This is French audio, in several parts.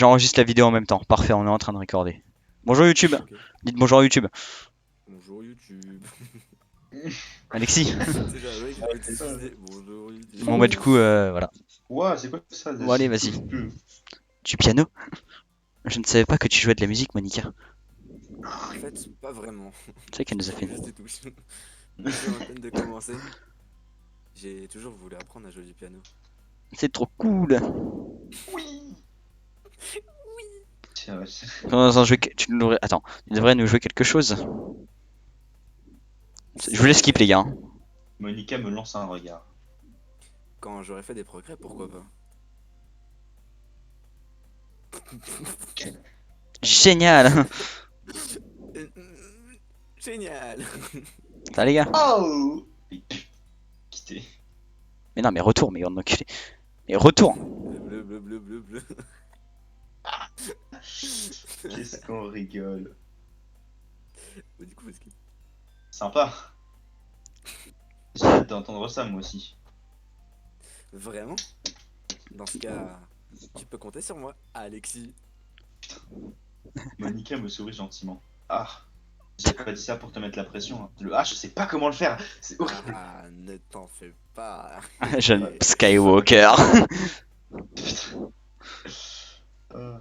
J'enregistre la vidéo en même temps. Parfait, on est en train de recorder. Bonjour YouTube. Ok. Dites bonjour à YouTube. Bonjour YouTube. Alexis. C'est ça, ouais, il faut utiliser. Bonjour Bon bah YouTube. du coup, voilà. Ouah, c'est quoi ça? Bon allez, vas-y. Du piano? Je ne savais pas que tu jouais de la musique, Monica. En fait, pas vraiment. Tu sais qu'elle nous a fait Juste des touches. Je suis en train de commencer. J'ai toujours voulu apprendre à jouer du piano. C'est trop cool. Oui. Tiens, ouais. Attends, attends, tu devrais nous jouer quelque chose. Je vous laisse skip les gars. Hein. Monica me lance un regard. Quand j'aurai fait des progrès, pourquoi pas? Génial. Génial. Ça les gars. Oh. Quitter. Mais non mais retour, mais on enculé. Mais retour. Bleu, bleu, bleu, bleu, bleu. Qu'est-ce qu'on rigole. Bah, du coup, parce que... Sympa. J'ai hâte d'entendre ça moi aussi. Vraiment? Dans ce cas, tu peux compter sur moi, Alexis. Monica me sourit gentiment. Ah. J'ai pas dit ça pour te mettre la pression. Hein. Le H, je sais pas comment le faire. C'est horrible. Ah, ne t'en fais pas. Jeune Skywalker. Euh,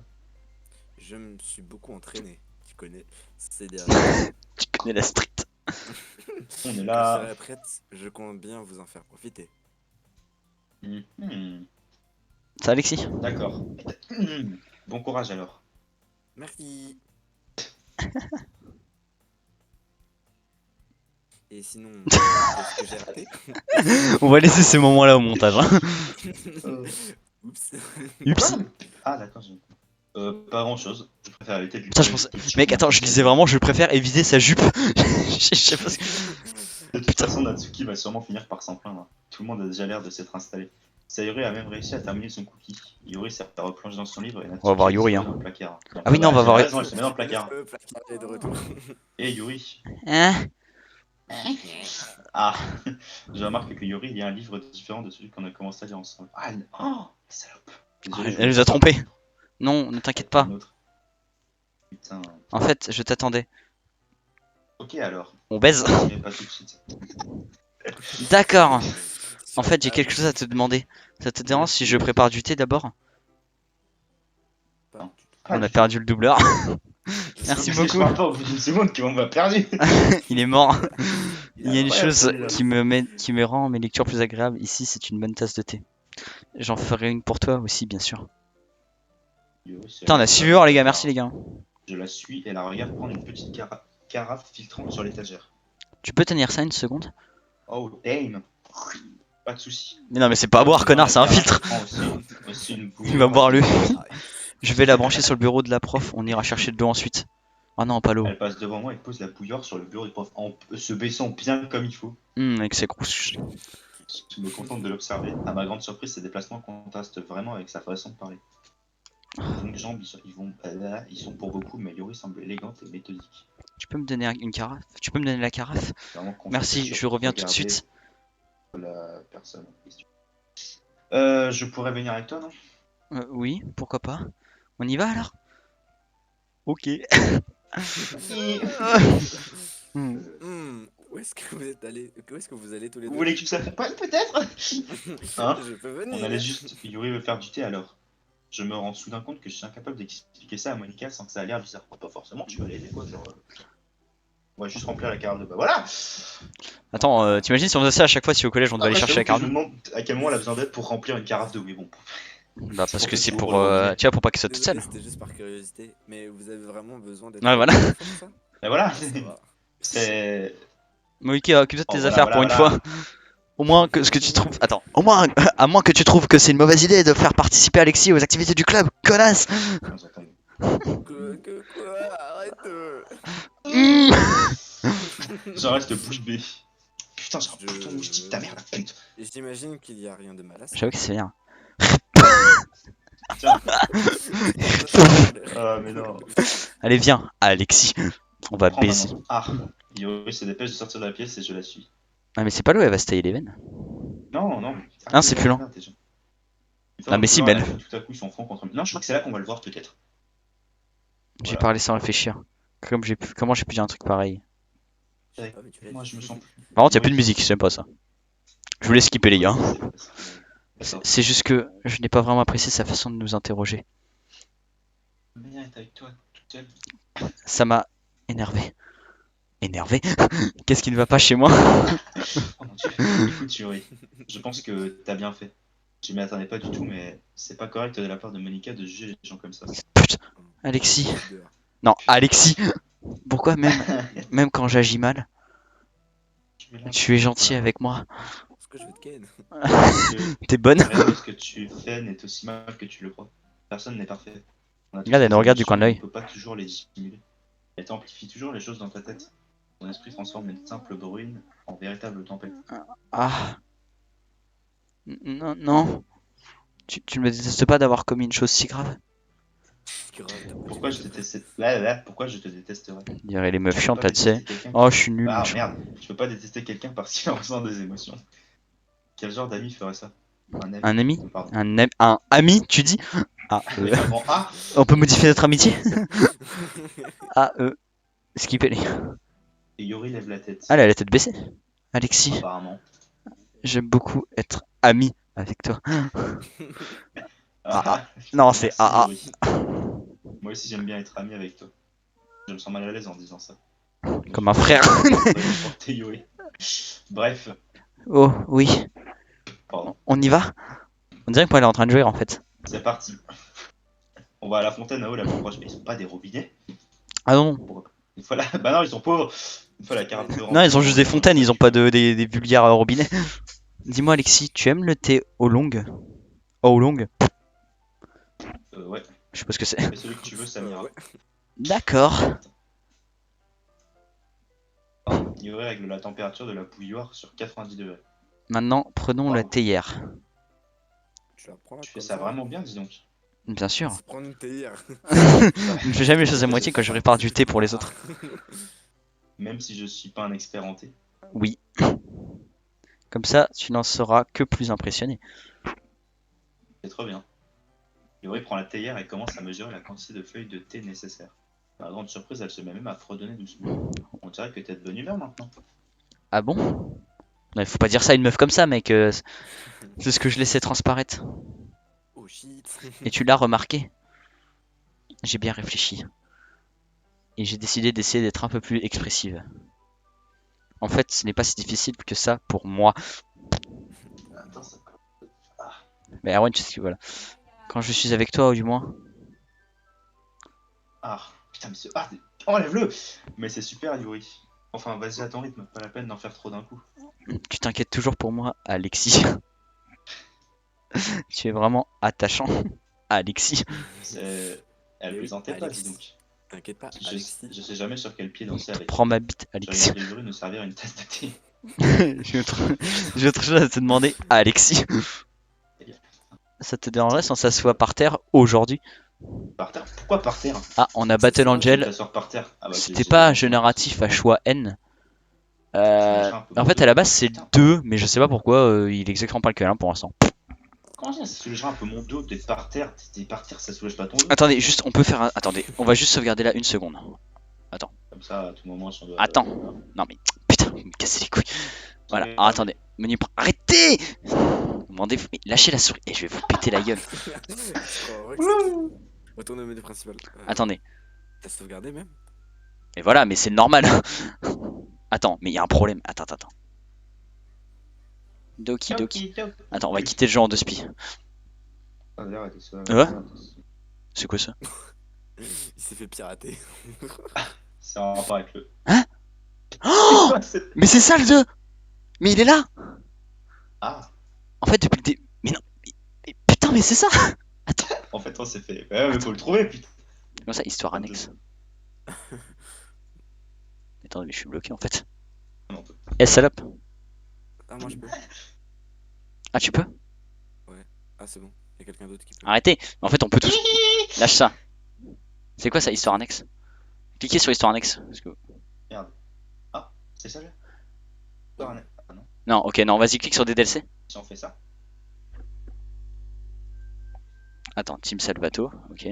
Je me suis beaucoup entraîné, tu connais. Ces derniers temps. Tu connais la street. on est Quand je là. serai prête, je compte bien vous en faire profiter. Mhm. Ça Alexis? D'accord. Bon courage alors. Merci. Et sinon, qu'est-ce que j'ai raté? On va laisser ces moments-là au montage. Hein. Oups. Ups. Ah d'accord. Pas grand chose. Je préfère éviter de lui Putain, je parler pensais... tout de suite. Mec, attends, je disais vraiment, je préfère éviter sa jupe. Je sais pas ce que... De toute façon, Natsuki va sûrement finir par s'en plaindre. Tout le monde a déjà l'air de s'être installé. Sayuri a même réussi à terminer son cookie. Yuri s'est replongé dans son livre et Natsuki On va voir se Yuri, met hein. dans le placard. Ah oui, non, on va elle a voir... raison, elle se met dans le placard. Le placard est de retour. Et Yuri. Hein? Ah, je remarque que Yuri lit un livre différent de celui qu'on a commencé à lire ensemble. Ah, oh, salope. Désolé, je Elle voulais nous a pas trompés. faire Non, ne t'inquiète un pas. autre. Putain. En fait, je t'attendais. Ok alors. On baise. Mais pas tout de suite. D'accord. Sur En la fait, j'ai table. quelque chose à te demander. Ça te dérange si je prépare du thé d'abord? Pas Non. du tout. On a perdu le doubleur. Merci Parce que je beaucoup. parle pas au bout d'une seconde qu'on m'a perdu. Il est mort. Il Il est y a une incroyable, chose celui-là. qui me rend mes lectures plus agréables. Ici, c'est une bonne tasse de thé. J'en ferai une pour toi aussi, bien sûr. Yuri se Putain, on met a dans suivi le les gars. placard. Merci les gars. Je la suis et la regarde prendre une petite carafe filtrante sur l'étagère. Tu peux tenir ça une seconde? Oh, damn. Pas de soucis. Mais non, mais c'est pas à boire, Devant connard, la c'est un carafe, filtre. je prends aussi une bouille Il va de boire lui. Ah, Je vais la brancher sur le bureau de la prof. On ira chercher de l'eau ensuite. Oh non, pas l'eau. Elle passe devant moi et pose la bouilloire sur le bureau du prof en se baissant bien comme il faut. Avec ses grosses. Je me contente de l'observer. À ma grande surprise, ses déplacements contrastent vraiment avec sa façon de parler. Les longues jambes, ils sont pour beaucoup, mais Yuri semble élégante et méthodique. Tu peux me donner une carafe? Tu peux me donner la carafe? Vraiment concentrée Merci, sur je reviens tout de regarder suite. la personne en question. Je pourrais venir avec toi, non? Oui, pourquoi pas? On y va alors? Ok. Hmm. Où est-ce que vous êtes allés? Où est-ce que vous allez tous les Vous deux? voulez que tu saches pas? Peut-être. Hein? Je peux On venir. allait juste. Yuri veut faire du thé alors. Je me rends soudain compte que je suis incapable d'expliquer ça à Monica sans que ça a l'air bizarre. Pas forcément, tu vas l'aider quoi, genre. On va juste remplir la carafe de bah voilà! Attends, t'imagines si on faisait ça à chaque fois si au collège on devait aller Après, je chercher la t'avoue que je carte? me demande à quel moment elle a besoin d'aide pour remplir une carafe de oui, bon. Bah parce que c'est Pour pour, le relever. tu vois, pour pas qu'elle soit toute Désolé, seule. c'était juste par curiosité. Mais vous avez vraiment besoin d'être Ouais, voilà. pour ça? Et voilà! Ah, ça va. C'est. Moïki, occupe-toi de Oh, tes voilà, affaires voilà, pour une voilà. fois. Au moins que ce que tu trouves. Attends, au moins, à moins que tu trouves que c'est une mauvaise idée de faire participer Alexis aux activités du club, connasse! Quoi? Arrête! Mmh. J'en reste bouche bée. Putain, j'ai un Je- bouton moustique, ta mère la pute! J'imagine qu'il y a rien de mal à ça. J'avoue que c'est bien. Tiens! Ah, mais non! Allez, viens, Alexis. On va Prends baiser. maintenant. Ah! Yuri se dépêche de sortir de la pièce et je la suis. Ah, mais c'est pas l'eau, elle va se tailler les veines. Non, non. Ah, c'est plus lent. Déjà. Ah, mais si, Mel. Tout à coup, ils s'en font contre. Non, je crois que c'est là qu'on va le voir, peut-être. J'ai Voilà. parlé sans réfléchir. Comment j'ai pu dire un truc pareil? Je sais pas, mais tu l'as Moi, dit. je me sens plus. Par contre, y a Moi, plus de musique, j'aime pas ça. Je voulais skipper, les gars. C'est juste que je n'ai pas vraiment apprécié sa façon de nous interroger. Bien être avec toi, toute seule. Ça m'a énervé. Énervé? Qu'est-ce qui ne va pas chez moi? Oh mon dieu. Écoute, Yuri, je pense que t'as bien fait. Je m'y attendais pas du tout, mais c'est pas correct de la part de Monica de juger les gens comme ça. Putain, Alexis. Non, Alexis. Pourquoi même quand j'agis mal, tu es gentil avec moi. Parce que je veux te ken. T'es bonne? Rien de ce que tu fais n'est aussi mal que tu le crois. Personne n'est parfait. On a tous Regarde, elle des nous regarde du émotions coin de et on l'œil. ne peut pas toujours les dissimuler. Elle t'amplifie toujours les choses dans ta tête. Ton esprit transforme une simple bruine en véritable tempête. Ah. Non, non. Tu ne me détestes pas d'avoir commis une chose si grave? Grave, t'as pas Pourquoi je pourquoi je te détesterais? On dirait les meufs Tu peux chiantes, pas là, tu sais. détester quelqu'un Oh, qui... je suis nul, Ah machin. merde, tu peux pas détester quelqu'un parce qu'il ressent des émotions. Quel genre d'ami ferait ça? Un ami. Un ami? Pardon. Un ami, tu dis? Ah, Avec un grand A. On peut modifier notre amitié? Ah, skipper les. Et Yori lève la tête. Ah, elle a la tête baissée. Alexis, Apparemment. j'aime beaucoup être ami avec toi. Ah, non, c'est Merci ah, Yori. Moi aussi j'aime bien être ami avec toi. Je me sens mal à l'aise en disant ça. comme un frère. Porter Yuri. Bref, Oh, oui. pardon. On y va? On dirait que moi, elle est en train de jouer, en fait. C'est parti. On va à la fontaine à eau la plus proche. Mais ils sont pas des robinets. Ah non. Une fois la... Bah non, ils sont pauvres. Une fois la carte de Non, ils ont juste des fontaines, ils ont pas de... des vulgaires robinets. Dis-moi, Alexis, tu aimes le thé oolong? Oh, oolong? Ouais. Je sais pas ce que c'est. Fais celui que tu veux, Samira. Ouais. D'accord. Yuri règle la température de la bouilloire sur 90 degrés. Maintenant, prenons la Wow. théière. Tu la prends là Tu fais comme ça vraiment bien, dis donc. Bien sûr. C'est prendre une théière. Je ne fais jamais les choses à moitié quand je prépare du thé pour les autres. Même si je suis pas un expert en thé. Oui. Comme ça, tu n'en seras que plus impressionné. C'est trop bien. Yuri prend la théière et commence à mesurer la quantité de feuilles de thé nécessaires. À ma grande surprise, elle se met même à fredonner doucement. On dirait que t'es de bonne humeur maintenant. Ah bon? Non, il faut pas dire ça à une meuf comme ça, mec. C'est ce que je laissais transparaître. Oh shit. Et tu l'as remarqué. J'ai bien réfléchi. Et j'ai décidé d'essayer d'être un peu plus expressive. En fait, ce n'est pas si difficile que ça pour moi. Attends, ça... Mais Erwan, tu sais que voilà. Quand je suis avec toi, ou du moins. Ah, putain, mais ce... Ah, enlève-le. Mais c'est super, Yuri. Enfin, vas-y à ton rythme, pas la peine d'en faire trop d'un coup. Tu t'inquiètes toujours pour moi, Alexis. Tu es vraiment attachant, Alexis. C'est... Elle Oui, plaisantait pas, Alexis. dis donc. T'inquiète pas, Je Alexis. sais jamais sur quel pied danser avec. Prends ma bite, Je Alexis. regarde Yuri nous servir une tasse de thé. J'ai autre chose à te demander, Alexis. Ça te dérangerait si on s'assoit par terre aujourd'hui? Par terre? Pourquoi par terre? Ah, on a Battle Tu Angel. t'asseoir par terre. Ah bah, C'était pas génératif à choix N. En fait, à la base, c'est 2, mais je sais pas pourquoi il est exactement pas le cas pour l'instant. Comment ça soulagera un peu mon dos d'être par terre? T'es par terre, ça soulage pas ton dos? Attendez, juste, on peut faire un. Attendez, on va juste sauvegarder là une seconde. Comme ça, à tout moment, si on doit... Attends. Non mais, putain, vous me cassez les couilles. Voilà, alors, attendez. Menu. Arrêtez! Demandez, mais lâchez la souris et je vais vous péter la gueule. Retourne au menu principal. Attendez. T'as sauvegardé même? Et voilà, mais c'est normal. Attends, mais il y a un problème. Attends. Doki Doki. Attends, on va quitter le jeu en 2 spi. C'est quoi ça? Il s'est fait pirater. C'est en rapport avec le... Hein? Oh! Mais c'est ça le 2! Mais il est là! Ah, En fait, depuis le début. Mais non! Mais putain, mais c'est ça! Attends. en fait, on s'est fait... Ouais, mais faut le trouver, putain. Comment ça, histoire annexe? Attends, mais je suis bloqué en fait. Non, Eh, salope! Ah, moi je peux. Ah, tu peux? Ah, c'est bon. Y'a quelqu'un d'autre qui peut. Arrêtez! En fait, on peut tous. Lâche ça. C'est quoi ça, histoire annexe? Cliquez sur histoire annexe. Parce que... c'est ça, là? Ah non. Non, ok, non, vas-y, clique sur des DLC. Si on fait ça... Attends, Team Salvato, ok.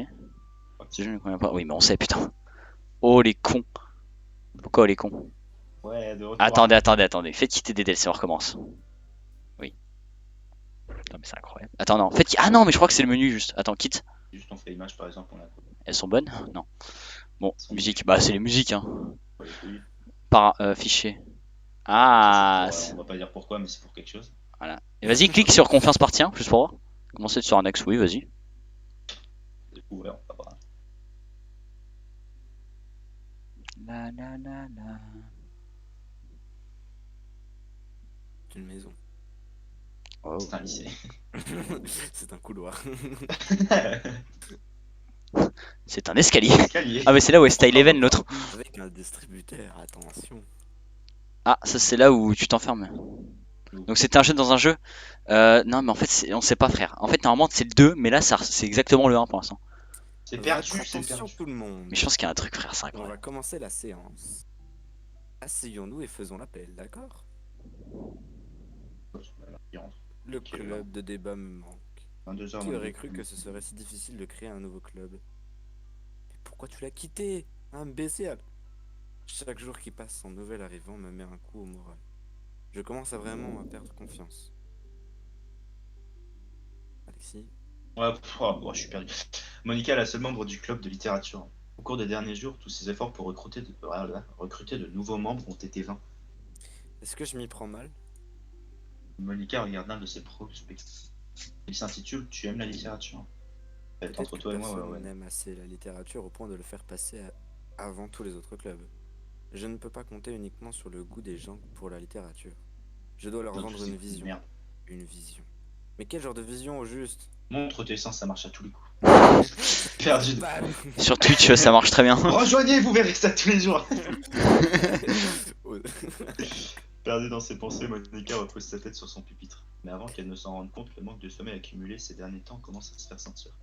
Ce jeu ne convient pas. Oui, mais on sait, putain. Oh les cons. Pourquoi les cons? Ouais, de retour. Attendez. Faites quitter des DLC, on recommence. Oui. Non, mais c'est incroyable. Attends, non. Ah non, mais je crois que c'est le menu juste. Attends, quitte. Juste on fait image par exemple, on a Elles sont bonnes? Non. Bon, Sont musique. Bah, c'est les musiques, hein. pas les couilles. Fichier. Ça, Ah, c'est on va pas dire pourquoi, mais c'est pour quelque chose. voilà. Et vas-y, clique sur confiance partie 1, juste pour voir. Commencez sur un axe, oui, vas-y. Du coup, ouais, on va voir. La la la la. C'est une maison. Oh. C'est un lycée. C'est un couloir. C'est un escalier. Escalier. Ah, mais c'est là où est Style Even, l'autre. Avec un distributeur, attention. Ah, ça c'est là où tu t'enfermes. Donc c'était un jeu dans un jeu. Non, mais en fait, on sait pas, frère. En fait, normalement, c'est le 2, mais là, c'est exactement le 1 pour l'instant. C'est perdu, Votre c'est attention perdu. tout le monde. Mais je pense qu'il y a un truc, frère, c'est On incroyable. va commencer la séance. Asseyons-nous et faisons l'appel, d'accord? Le Ok, club de débat me manque. 22h. Qui aurait cru que ce serait si difficile de créer un nouveau club? Mais pourquoi tu l'as quitté? Imbécile! Chaque jour qui passe sans nouvel arrivant me met un coup au moral. Je commence à vraiment perdre confiance. Alexis? Ouais, je suis perdu. Monica est la seule membre du club de littérature. Au cours des derniers jours, tous ses efforts pour recruter de nouveaux membres ont été vains. Est-ce que je m'y prends mal? Monica regarde l'un de ses prospects. Il s'intitule Tu aimes la littérature? Peut-être Entre que toi et moi, personne ouais. n'aime assez la littérature au point de le faire passer avant tous les autres clubs. Je ne peux pas compter uniquement sur le goût des gens pour la littérature. Je dois leur Donc, vendre c'est une vision. Merde. Une vision. Mais quel genre de vision au juste? Montre tes sens, ça marche à tous les coups. Perdu. Bam. Sur Twitch, ça marche très bien. Rejoignez, vous verrez ça tous les jours. Oh. Perdu dans ses pensées, Monica repose sa tête sur son pupitre. Mais avant qu'elle ne s'en rende compte, le manque de sommeil accumulé ces derniers temps commence à se faire sentir.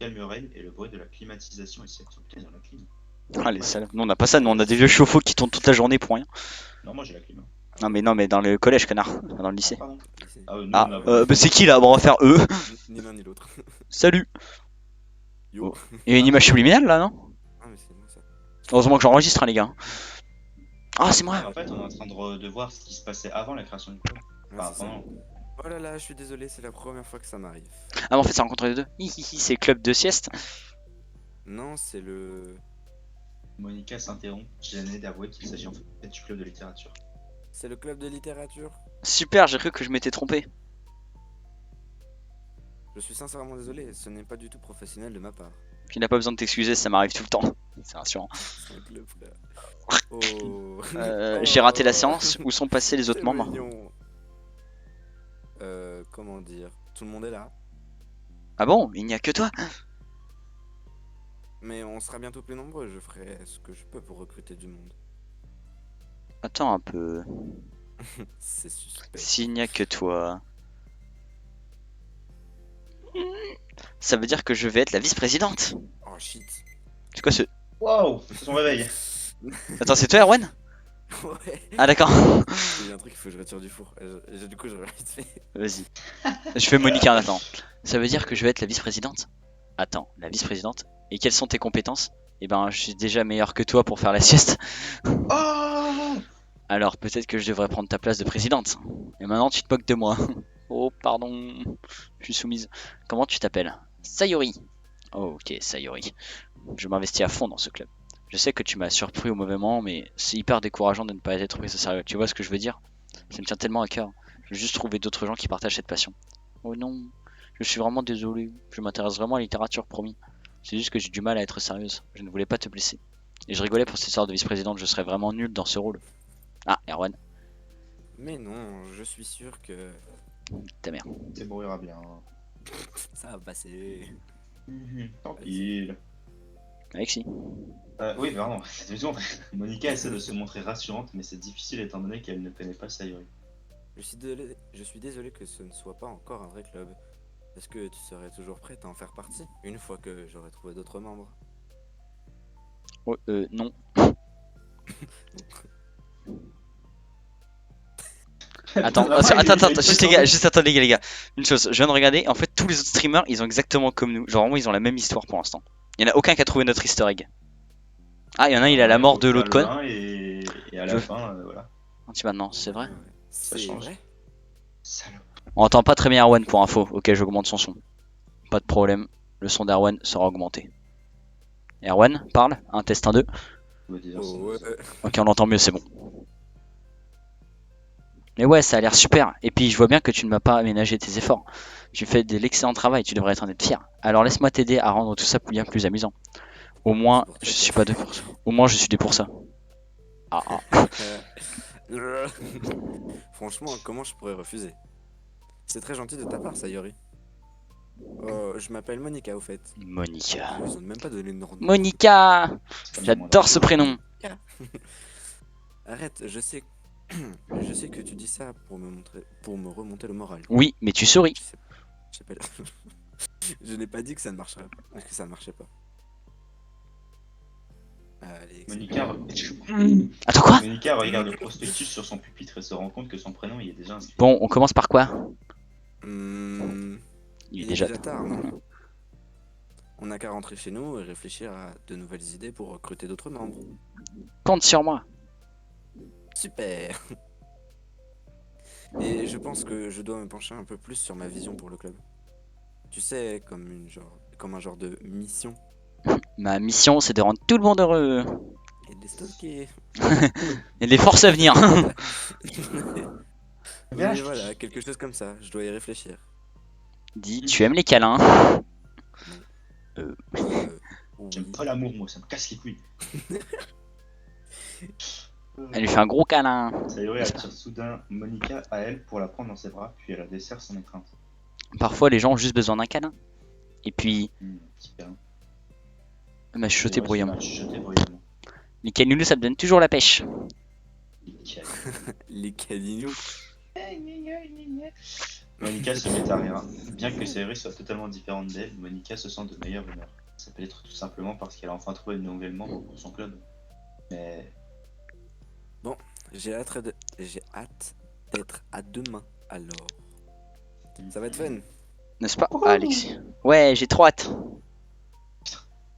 Calme règne et le bruit de la climatisation est si putain, dans la clim. Ah, les salauds. Nous, on a pas ça, nous, on a des vieux chauffe-eau qui tournent toute la journée pour rien. Non, moi j'ai la clim. Non, mais dans le collège, connard. Dans le lycée. Pardon. Lycée. Ah, nous, Ah, on a... bah c'est qui là? Bon, on va faire eux. Ni l'un ni l'autre. Salut. Yo. Oh. Il y a une image subliminale là, non? Ah, mais c'est moi ça. Heureusement que j'enregistre, hein, les gars. Ah, c'est moi. En fait, on est en train de voir ce qui se passait avant la création du club. Ouais, Enfin, c'est ça. pendant. Oh là là, je suis désolé, c'est la première fois que ça m'arrive. Ah, mais en fait, c'est rencontre les deux. Hihihi, c'est club de sieste. Non, c'est le. Monica s'interrompt, gênée d'avouer qu'il s'agit en fait du club de littérature. C'est le club de littérature. Super, j'ai cru que je m'étais trompé. Je suis sincèrement désolé, ce n'est pas du tout professionnel de ma part. Tu n'as pas besoin de t'excuser, ça m'arrive tout le temps. C'est rassurant. C'est un club, frère. Oh. J'ai raté la séance. Où sont passés les autres C'est membres? mignon. Comment dire? Tout le monde est là. Ah bon? Il n'y a que toi? Mais on sera bientôt plus nombreux, je ferai ce que je peux pour recruter du monde. Attends un peu. C'est suspect. S'il n'y a que toi. Ça veut dire que je vais être la vice-présidente. Oh shit. C'est quoi ce... Waouh, c'est son réveil. Attends, c'est toi, Erwan? Ouais. Ah d'accord. Il y a un truc qu'il faut que je retire du four. Du coup, je vais vite fait. Vas-y. Je fais Monica maintenant. Ça veut dire que je vais être la vice-présidente? Attends, la vice-présidente? Et quelles sont tes compétences? Eh ben, je suis déjà meilleur que toi pour faire la sieste. Oh, Alors peut-être que je devrais prendre ta place de présidente. Et maintenant tu te moques de moi. Oh pardon, je suis soumise. Comment tu t'appelles? Sayori. Oh, ok, Sayori. Je m'investis à fond dans ce club. Je sais que tu m'as surpris au mauvais moment, mais c'est hyper décourageant de ne pas être pris au sérieux. Tu vois ce que je veux dire? Ça me tient tellement à cœur. Je veux juste trouver d'autres gens qui partagent cette passion. Oh non, je suis vraiment désolé. Je m'intéresse vraiment à la littérature, promis. C'est juste que j'ai du mal à être sérieuse. Je ne voulais pas te blesser. Et je rigolais pour cette histoire de vice-présidente, je serais vraiment nul dans ce rôle. Ah, Erwan, Mais non, je suis sûr que ta mère. c'est débrouillera bien. ça va passer. Tranquille. Alexis. Oui, pardon, c'est toujours. Monica essaie de se montrer rassurante, mais c'est difficile étant donné qu'elle ne connaît pas Sayori. Je suis désolé que ce ne soit pas encore un vrai club. Est-ce que tu serais toujours prête à en faire partie une fois que j'aurai trouvé d'autres membres? Oh, non. Attends, juste les gars, juste attendez les gars. Une chose, je viens de regarder, en fait tous les autres streamers, ils ont exactement comme nous. Genre, vraiment, ils ont la même histoire pour l'instant. Il y en a aucun qui a trouvé notre easter egg. Ah, il y en a un, il a la mort de Faut faire l'autre le con. 1 et à la Je- fin, voilà. Anti maintenant, c'est vrai. Ouais, Ça c'est change. vrai. Salope. On entend pas très bien Erwan pour info. Ok, j'augmente son son. Pas de problème. Le son d'Erwan sera augmenté. Erwan, parle. Un test 1, 2. On va dire ça. Oh, ouais. Ok, on l'entend mieux, c'est bon. Mais ouais, ça a l'air super. Et puis, je vois bien que tu ne m'as pas aménagé tes efforts. Tu fais de l'excellent travail. Tu devrais être fier. Alors, laisse-moi t'aider à rendre tout ça bien plus amusant. Au moins, C'est pour je ça suis que- pas deux pour ça. Au moins, je suis deux pour ça. Ah, Franchement, comment je pourrais refuser? C'est très gentil de ta part, Sayori. Je m'appelle Monica au fait. Monica. Ils ont même pas donné de nom. Monica. C'est pas J'adore ce prénom. Arrête, je sais. Je sais que tu dis ça pour me remonter le moral. Oui, mais tu souris. Je sais pas. Je n'ai pas dit que ça ne marcherait pas. Que ça ne marchait pas. Allez, Monica, Attends, quoi? Monica regarde le prospectus sur son pupitre et se rend compte que son prénom y est déjà inscrit. Bon, on commence par quoi? Hmm, Il est il est déjà. déjà tard, non? On n'a qu'à rentrer chez nous et réfléchir à de nouvelles idées pour recruter d'autres membres. Compte sur moi. Super. Et je pense que je dois me pencher un peu plus sur ma vision pour le club. Tu sais, comme un genre de mission. Ma mission, c'est de rendre tout le monde heureux. Et de les stalker. Et de les forces à venir. Mais voilà, quelque chose comme ça. Je dois y réfléchir. Dis, tu aimes les câlins? Oui. J'aime pas l'amour, moi, ça me casse les couilles. Elle lui fait un gros câlin. Sayori attire soudain Monica à elle pour la prendre dans ses bras, puis elle la dessert sans étreinte. Parfois, les gens ont juste besoin d'un câlin. Et puis, Petit câlin. elle m'a chuchoté Sayori se met bruyamment. à chuchoter bruyamment. Les canoulous, ça me donne toujours la pêche. Les calinous. Monica se met à rire. Bien que Sayori soit totalement différente d'elle, Monica se sent de meilleure humeur. Ça peut être tout simplement parce qu'elle a enfin trouvé une nouvelle membre pour son club. Mais J'ai hâte d'être à demain alors. Ça va être fun. N'est-ce pas? Ah, Alexis. Ouais, j'ai trop hâte.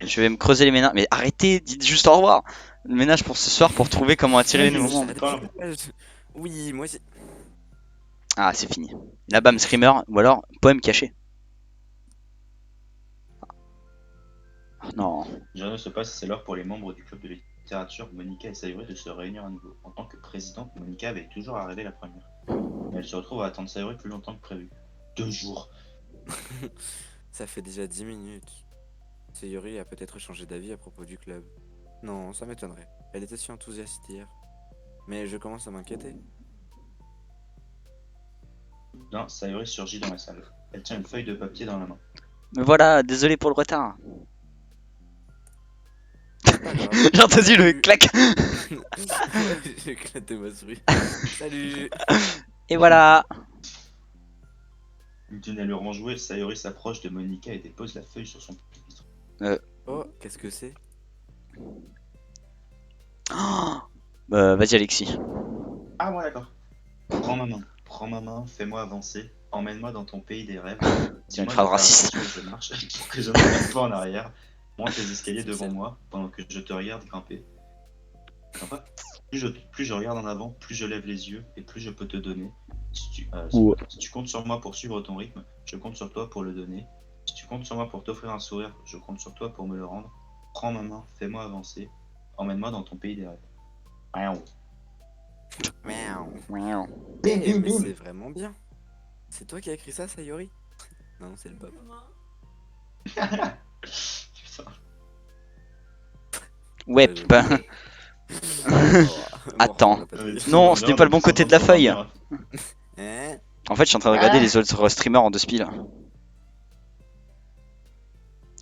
Je vais me creuser les ménages. Mais arrêtez, dites juste au revoir. Le ménage pour ce soir pour trouver comment attirer les nouveaux membres. Oui, moi aussi. Ah, c'est fini. La bam screamer ou alors poème caché. Oh, non. je ne sais pas si c'est l'heure pour les membres du club de littérature, Monica et Sayori, de se réunir à nouveau. En tant que présidente, Monica avait toujours à rêver la première. Mais elle se retrouve à attendre Sayori plus longtemps que prévu. 2 jours. Ça fait déjà 10 minutes. Sayori a peut-être changé d'avis à propos du club. Non, ça m'étonnerait. Elle était si enthousiaste hier. Mais je commence à m'inquiéter. Soudain, Sayori surgit dans la salle. Elle tient une feuille de papier dans la main. Mais voilà, désolé pour le retard. C'est pas grave. J'ai entendu le clac. J'ai éclaté ma souris. Salut. Et voilà. Une tunnel renjouée, Sayori s'approche de Monica et dépose la feuille sur son pupitre. Oh, qu'est-ce que c'est? Vas-y, Alexis. Ah ouais, d'accord. Prends ma main, fais-moi avancer, emmène-moi dans ton pays des rêves. C'est une phrase raciste. Que je marche, pour que je ne regarde pas en arrière. Monte les escaliers devant moi pendant que je te regarde grimper. Sympa. Plus je regarde en avant, plus je lève les yeux et plus je peux te donner. Si tu comptes sur moi pour suivre ton rythme, je compte sur toi pour le donner. Si tu comptes sur moi pour t'offrir un sourire, je compte sur toi pour me le rendre. Prends ma main, fais-moi avancer, emmène-moi dans ton pays des rêves. Miaou. Miaou. Mais c'est vraiment bien. C'est toi qui as écrit ça, Sayori? Non, c'est le Bob. Putain. Ouais, bah. Attends. Non, ce n'est pas le bon côté de la feuille. Hein? En fait, je suis en train de regarder les autres streamers en 2 spies là.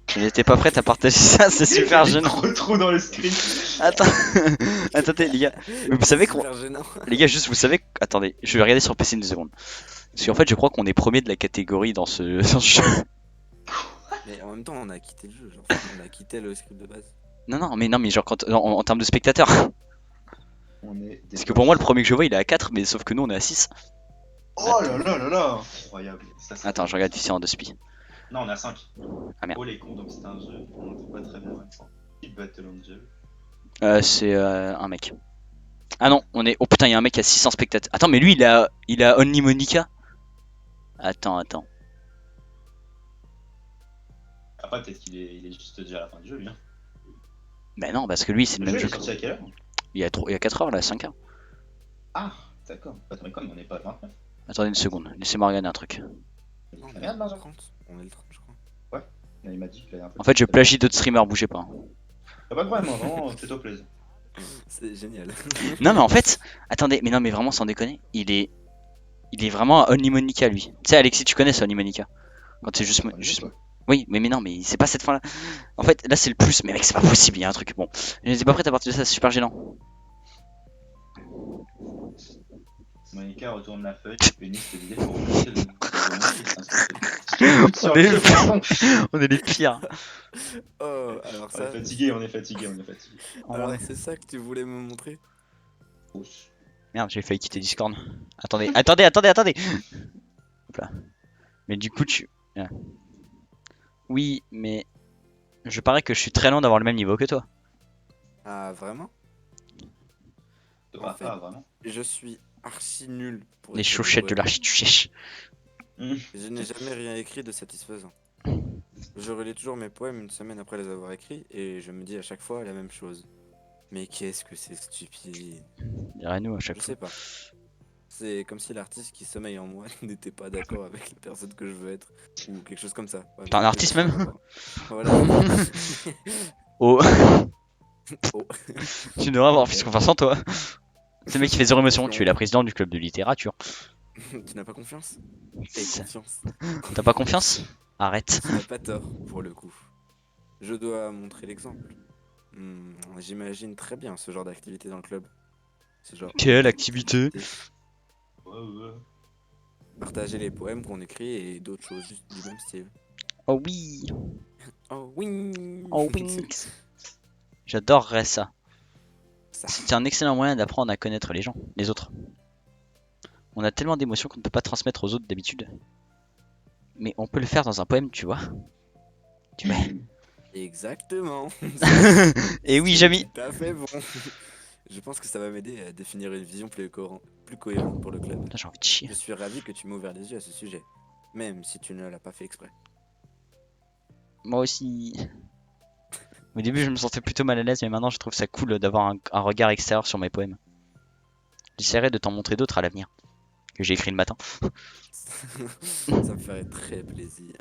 Je n'étais pas prête à partager ça, c'est super gênant. Trop dans le script. Attends, attendez les gars. Vous savez qu'on... Super gênant. Les gars, juste vous savez... Attendez, je vais regarder sur PC une seconde. Parce qu'en fait, je crois qu'on est premier de la catégorie dans ce jeu. Mais en même temps, on a quitté le jeu. Genre, on a quitté le script de base. Non, mais genre en termes de spectateurs. On est Parce que pour moi, le premier que je vois, il est à 4, mais sauf que nous, on est à 6. Oh là là là là. Incroyable. Ça, Attends, je regarde ici en 2 spies. Non, on a 5. Ah merde. Oh les cons, donc c'est un jeu. On n'entend pas très bien. Ouais. Petite Battle Angel. C'est un mec. Ah non, on est. Oh putain, il y a un mec à 600 spectateurs. Attends, mais lui, il a Only Monica. Attends. Après, peut-être il est juste déjà à la fin du jeu, lui. Hein. Bah non, parce que lui, c'est le Le même jeu jeu. est sorti à quelle heure? Il y a 4 heures là, 5 heures. Ah, d'accord. Attends, mais comme on n'est pas à 29. Attendez une seconde, laissez-moi regarder un truc. Non, Ah merde, Benjamin. 30. On est le 30, je crois. Il m'a dit qu'il avait un peu. En fait, je plagie d'autres streamers, bougez pas. Y'a pas de problème, moi, vraiment, fais-toi plaisir. C'est génial. Non, mais en fait, attendez, mais non, mais vraiment, sans déconner, il est vraiment à Only Monica lui. Tu sais, Alexis, tu connais ça, Only Monica. Quand c'est juste. Pas du tout, toi. Oui, mais non, mais c'est pas cette fin là. En fait, là, c'est le plus, mais mec, c'est pas possible, il y a un truc. Bon, je n'étais pas prêt à partir de ça, c'est super gênant. Monica retourne la feuille, une liste d'idées pour remplacer le On est On est les pires. Oh, alors On est ça. fatigué, on est fatigué, on est fatigué. En Alors vrai. c'est ça que tu voulais me montrer? Oups. Merde, j'ai failli quitter Discord. Attendez. Hop là. Mais du coup, ah. Oui, mais je parais que je suis très loin d'avoir le même niveau que toi. Ah, vraiment? Ah, fait, ah, vraiment. Je suis archi nul pour Les écrire des chaussettes de poèmes. l'architecture. Je n'ai jamais rien écrit de satisfaisant. Je relis toujours mes poèmes une semaine après les avoir écrits et je me dis à chaque fois la même chose. Mais qu'est-ce que c'est stupide. Dirais-nous à chaque Je fois. sais pas. C'est comme si l'artiste qui sommeille en moi n'était pas d'accord avec la personne que je veux être. Ou quelque chose comme ça. Ouais, T'es un mais artiste je sais même? pas. Voilà. Oh, Oh. tu devrais avoir plus confiance en toi. C'est le mec qui fait zéro émotion. Tu es la présidente du club de littérature. Tu n'as pas confiance? Aie Ça- confiance. T'as pas confiance? Arrête. Tu n'as pas tort pour le coup. Je dois montrer l'exemple. J'imagine très bien ce genre d'activité dans le club. Ce genre Quelle activité? Ouais. Partager les poèmes qu'on écrit et d'autres choses du même style. Oh oui. Oh oui. Oh oui. J'adorerais ça. Ça. C'est un excellent moyen d'apprendre à connaître les gens, les autres. On a tellement d'émotions qu'on ne peut pas transmettre aux autres d'habitude. Mais on peut le faire dans un poème, tu vois. Tu vois. Exactement. Et oui, C'est Jamy. tout à fait bon. Je pense que ça va m'aider à définir une vision plus cohérente pour le club. Putain, j'ai envie de chier. Je suis ravi que tu m'aies ouvert les yeux à ce sujet, même si tu ne l'as pas fait exprès. Moi aussi. Au début, je me sentais plutôt mal à l'aise, mais maintenant, je trouve ça cool d'avoir un regard extérieur sur mes poèmes. J'essaierai de t'en montrer d'autres à l'avenir. Que j'ai écrit le matin. Ça me ferait très plaisir.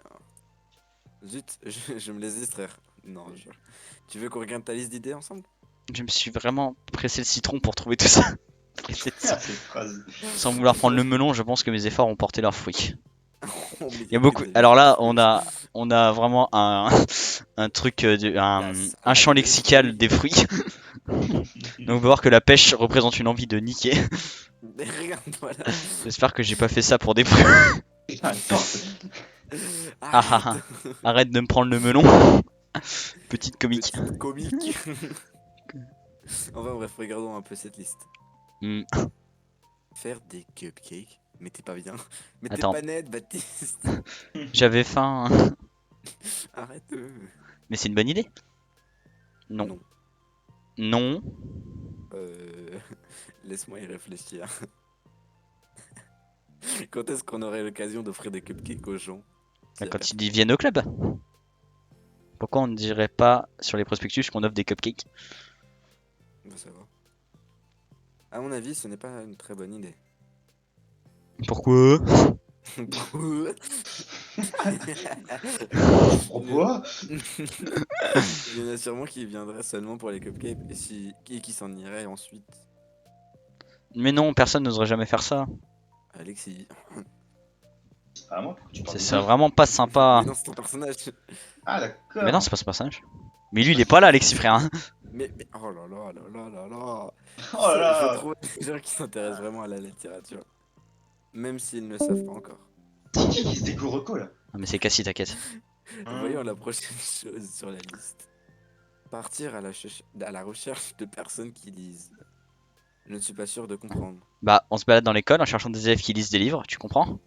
Zut, je me laisse distraire. Non, tu veux qu'on regarde ta liste d'idées ensemble? Je me suis vraiment pressé le citron pour trouver tout ça. Pressé de ça. Ah, cette phrase. Sans vouloir prendre le melon, je pense que mes efforts ont porté leurs fruits. Oh, mais Il y a beaucoup. des- Alors là, on a vraiment un truc, un champ lexical des fruits. Donc on peut voir que la pêche représente une envie de niquer. Mais regarde, voilà. J'espère que j'ai pas fait ça pour des fruits. Attends. Ah, ah, ah. Arrête de me prendre le melon. Petite comique. Petite comique. Enfin bref, regardons un peu cette liste. Hmm. Faire des cupcakes? Mais t'es pas bien. Mais Attends. t'es pas net, Baptiste. J'avais faim. Hein. Arrête. Mais c'est une bonne idée. Non. Non. Non. Laisse-moi y réfléchir. Quand est-ce qu'on aurait l'occasion d'offrir des cupcakes aux gens? Bah, quand ils viennent au club. Pourquoi on ne dirait pas sur les prospectus qu'on offre des cupcakes? On va savoir. À mon avis, ce n'est pas une très bonne idée. Pourquoi? Pourquoi? Il y en a sûrement qui viendraient seulement pour les cupcakes et qui s'en iraient ensuite. Mais non, personne n'oserait jamais faire ça. Alexis. Ah, moi, pourquoi tu parles C'est de ça, moi? vraiment pas sympa. Mais non, c'est ton personnage. Ah, d'accord. Mais non, c'est pas son personnage. Mais lui, il est pas là, Alexis, frère. Hein. Mais oh là là là là là là. Oh là là. Je trouve des gens qui s'intéressent vraiment à la littérature. Même s'ils ne le savent pas encore. C'est qui se découvre Rocco là? Ah, mais c'est Cassie, t'inquiète. Voyons la prochaine chose sur la liste. Partir à la recherche de personnes qui lisent. Je ne suis pas sûr de comprendre. Bah, on se balade dans l'école en cherchant des élèves qui lisent des livres, tu comprends?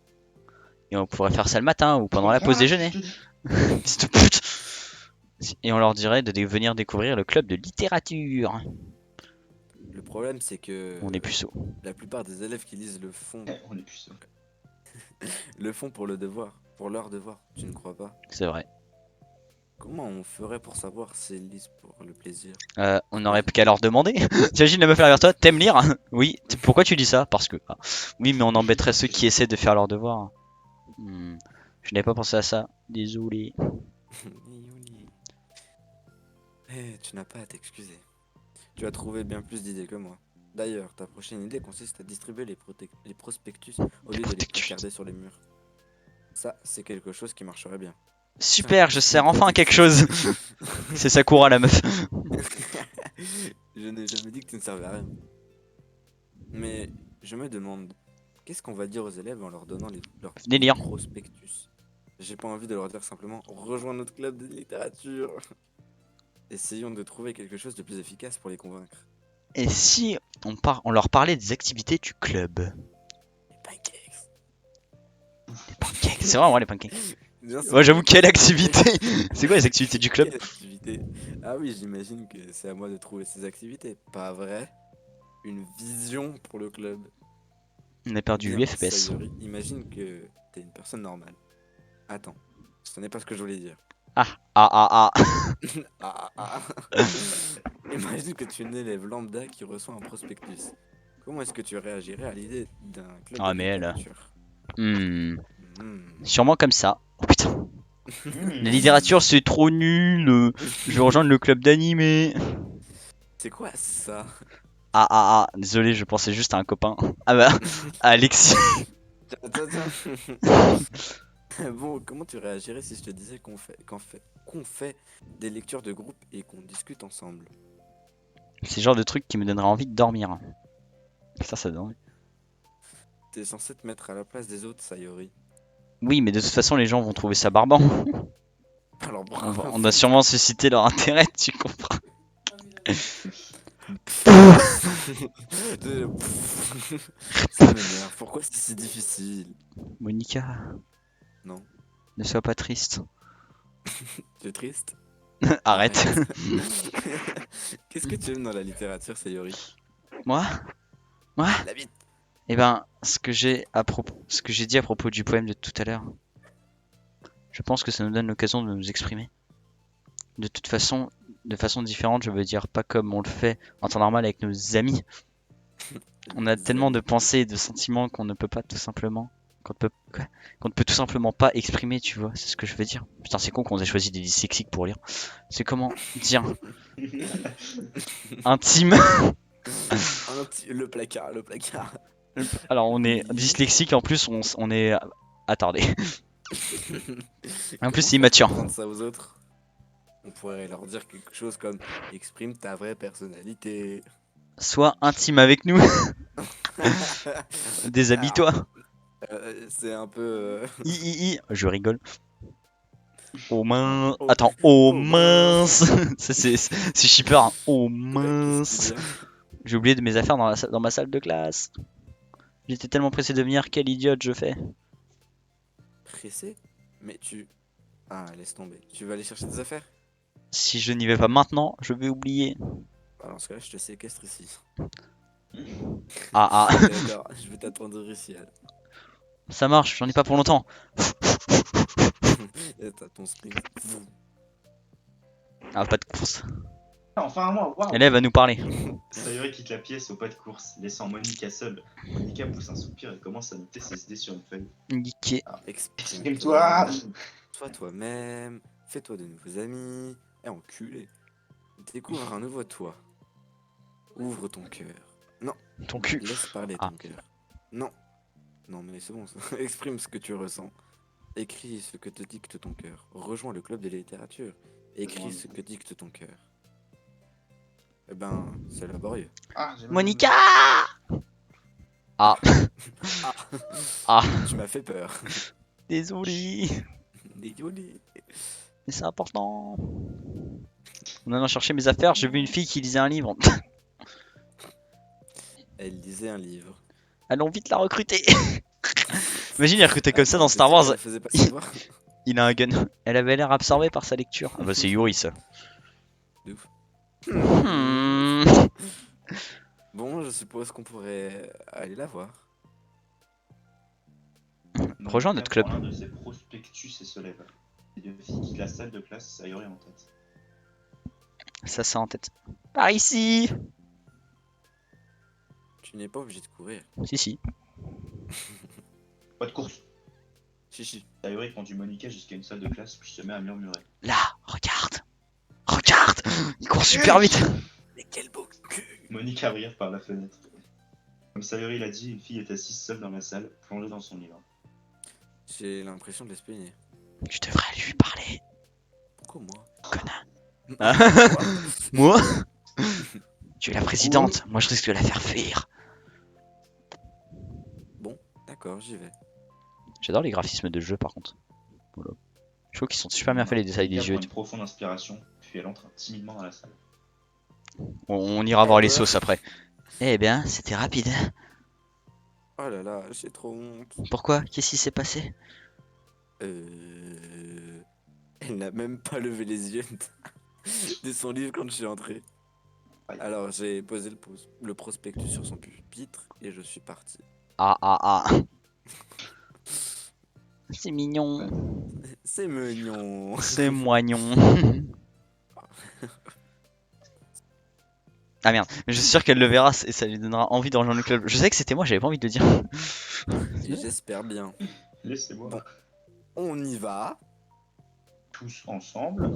Et on pourrait faire ça le matin ou pendant la pause déjeuner. Fils de pute. Et on leur dirait de venir découvrir le club de littérature. Le problème, c'est que On est puceau. la plupart des élèves qui lisent On est plus sûr. le font pour le devoir, pour leur devoir. Tu ne crois pas? C'est vrai. Comment on ferait pour savoir s'ils lisent pour le plaisir? On n'aurait qu'à leur demander. T'imagines la meuf derrière toi, t'aimes lire? Oui. Pourquoi tu dis ça? Parce que. Ah. Oui, mais on embêterait ceux qui essaient de faire leur devoir. Je n'avais pas pensé à ça. Désolé. Tu n'as pas à t'excuser. Tu as trouvé bien plus d'idées que moi. D'ailleurs, ta prochaine idée consiste à distribuer les prospectus au lieu de les Prospectus. placarder sur les murs. Ça, c'est quelque chose qui marcherait bien. Super, je sers enfin à quelque chose. C'est Sakura la meuf. Je n'ai jamais dit que tu ne servais à rien. Mais je me demande, qu'est-ce qu'on va dire aux élèves en leur donnant leurs Venez lire. prospectus? J'ai pas envie de leur dire simplement rejoins notre club de littérature. Essayons de trouver quelque chose de plus efficace pour les convaincre. Et si on leur parlait des activités du club? Les pancakes. Les pancakes. C'est vrai, moi, les pancakes. Bien sûr. Moi, j'avoue, quelle activité? C'est quoi les activités du club? Quelle activité? Ah oui, j'imagine que c'est à moi de trouver ces activités. Pas vrai? Une vision pour le club. On a perdu Bien, 8 FPS. Sayori, imagine que t'es une personne normale. Attends, ce n'est pas ce que je voulais dire. Ah, ah, ah, ah. Ah, ah, ah. Imagine que tu es une élève lambda qui reçoit un prospectus. Comment est-ce que tu réagirais à l'idée d'un club Ah, de mais elle. littérature? Sûrement comme ça. Oh putain. La littérature, c'est trop nul. Je vais rejoindre le club d'animé. C'est quoi ça? Ah, ah, ah. Désolé, je pensais juste à un copain. Ah bah, à Alexis. Bon, comment tu réagirais si je te disais qu'on fait des lectures de groupe et qu'on discute ensemble? C'est le genre de truc qui me donnerait envie de dormir. Ça donne envie. T'es censé te mettre à la place des autres, Sayori. Oui, mais de toute façon, les gens vont trouver ça barbant. Alors On va sûrement susciter leur intérêt, tu comprends. Ça m'énerve. Pourquoi c'est si difficile? Monica, Non. ne sois pas triste. Tu es triste? Arrête. Qu'est-ce que tu aimes dans la littérature, Sayori? Moi? La bite. Eh ben, ce que j'ai dit à propos du poème de tout à l'heure, je pense que ça nous donne l'occasion de nous exprimer. De toute façon, de façon différente, je veux dire, pas comme on le fait en temps normal avec nos amis. On a tellement de pensées et de sentiments qu'on ne peut pas tout simplement, qu'on ne peut tout simplement pas exprimer, tu vois, c'est ce que je veux dire. Putain, c'est con qu'on ait choisi des dyslexiques pour lire. C'est comment dire intime. Le placard, le placard. Alors, on est dyslexique, en plus, on est attardé. En plus, c'est immature. Comment ça aux autres? On pourrait leur dire quelque chose comme exprime ta vraie personnalité. Sois intime avec nous. Déshabille-toi. C'est un peu. Je rigole. Oh mince. Oh. Attends, oh Oh mince. Ça, c'est shipper. Hein. Oh Qu'est-ce mince. qu'il y a? J'ai oublié de mes affaires dans ma salle de classe. J'étais tellement pressé de venir, quelle idiote je fais. Pressé? Mais tu. Ah, laisse tomber. Tu vas aller chercher des affaires? Si je n'y vais pas maintenant, je vais oublier. Alors, dans ce cas-là, je te séquestre ici. Ah, D'accord, je vais t'attendre ici. Alors. ça marche, j'en ai pas pour longtemps. Et t'as ton sprint. Ah, pas de course. Enfin, moi, waouh! Elle va nous parler. Sayori quitte la pièce au pas de course, laissant Monica seule. Monica pousse un soupir et commence à noter ses idées sur une feuille. Niqué. Exprime-toi! Sois toi-même, fais-toi de nouveaux amis, et enculé. Découvre un nouveau toi. Ouvre ton cœur. Non, Ton cul. laisse parler Ah. ton cœur. Non. Non mais c'est bon, ça. Exprime ce que tu ressens. Écris ce que te dicte ton cœur. Rejoins le club de littérature. Écris ce que dicte ton cœur. Eh ben, c'est laborieux. Ah, j'ai mal. Monica. Ah. Ah. Tu m'as fait peur. Désolé. Désolé. Mais c'est important. En allant chercher mes affaires, j'ai vu une fille qui lisait un livre. Elle lisait un livre. Allons vite la recruter. Imagine, il recrutait comme ça dans Star Wars. Elle faisait pas ses devoirs. Il a un gun. Elle avait l'air absorbée par sa lecture. Ah bah c'est Yuri ça. De ouf. Hmm. Bon, je suppose qu'on pourrait aller la voir. Rejoins Monica notre club. prend l'un de ses prospectus et se lève. Les deux filles quittent la salle de classe, Sayori en tête. Ça en tête. Par ici. Tu n'es pas obligé de courir. Si. Pas de course. Chichi. Sayori conduit Monica jusqu'à une salle de classe puis se met à murmurer. Là, regarde. Regarde. Il court super vite. Mais quel beau cul! Monica regarde par la fenêtre. Comme Sayori l'a dit, une fille est assise seule dans la salle, plongée dans son livre. J'ai l'impression de l'espionner. Tu devrais lui parler. Pourquoi moi? Connard. Moi Moi Tu es la présidente. Moi je risque de la faire fuir. Bon, d'accord, j'y vais. J'adore les graphismes de jeu par contre. Voilà. Je trouve qu'ils sont super bien faits les détails des Monica yeux. prend une profonde inspiration, puis elle entre timidement dans la salle. On ira voir les sauces après. Eh bien, c'était rapide. Oh là là, j'ai trop honte. Pourquoi? Qu'est-ce qui s'est passé? Elle n'a même pas levé les yeux de son livre quand je suis entré. Alors j'ai posé le prospectus sur son pupitre et je suis parti. Ah. C'est mignon. C'est mignon. C'est moignon. Ah merde, mais je suis sûr qu'elle le verra et ça lui donnera envie de rejoindre le club. Je sais que c'était moi, j'avais pas envie de le dire. Et j'espère bien. Laissez-moi. Bon. On y va. Tous ensemble.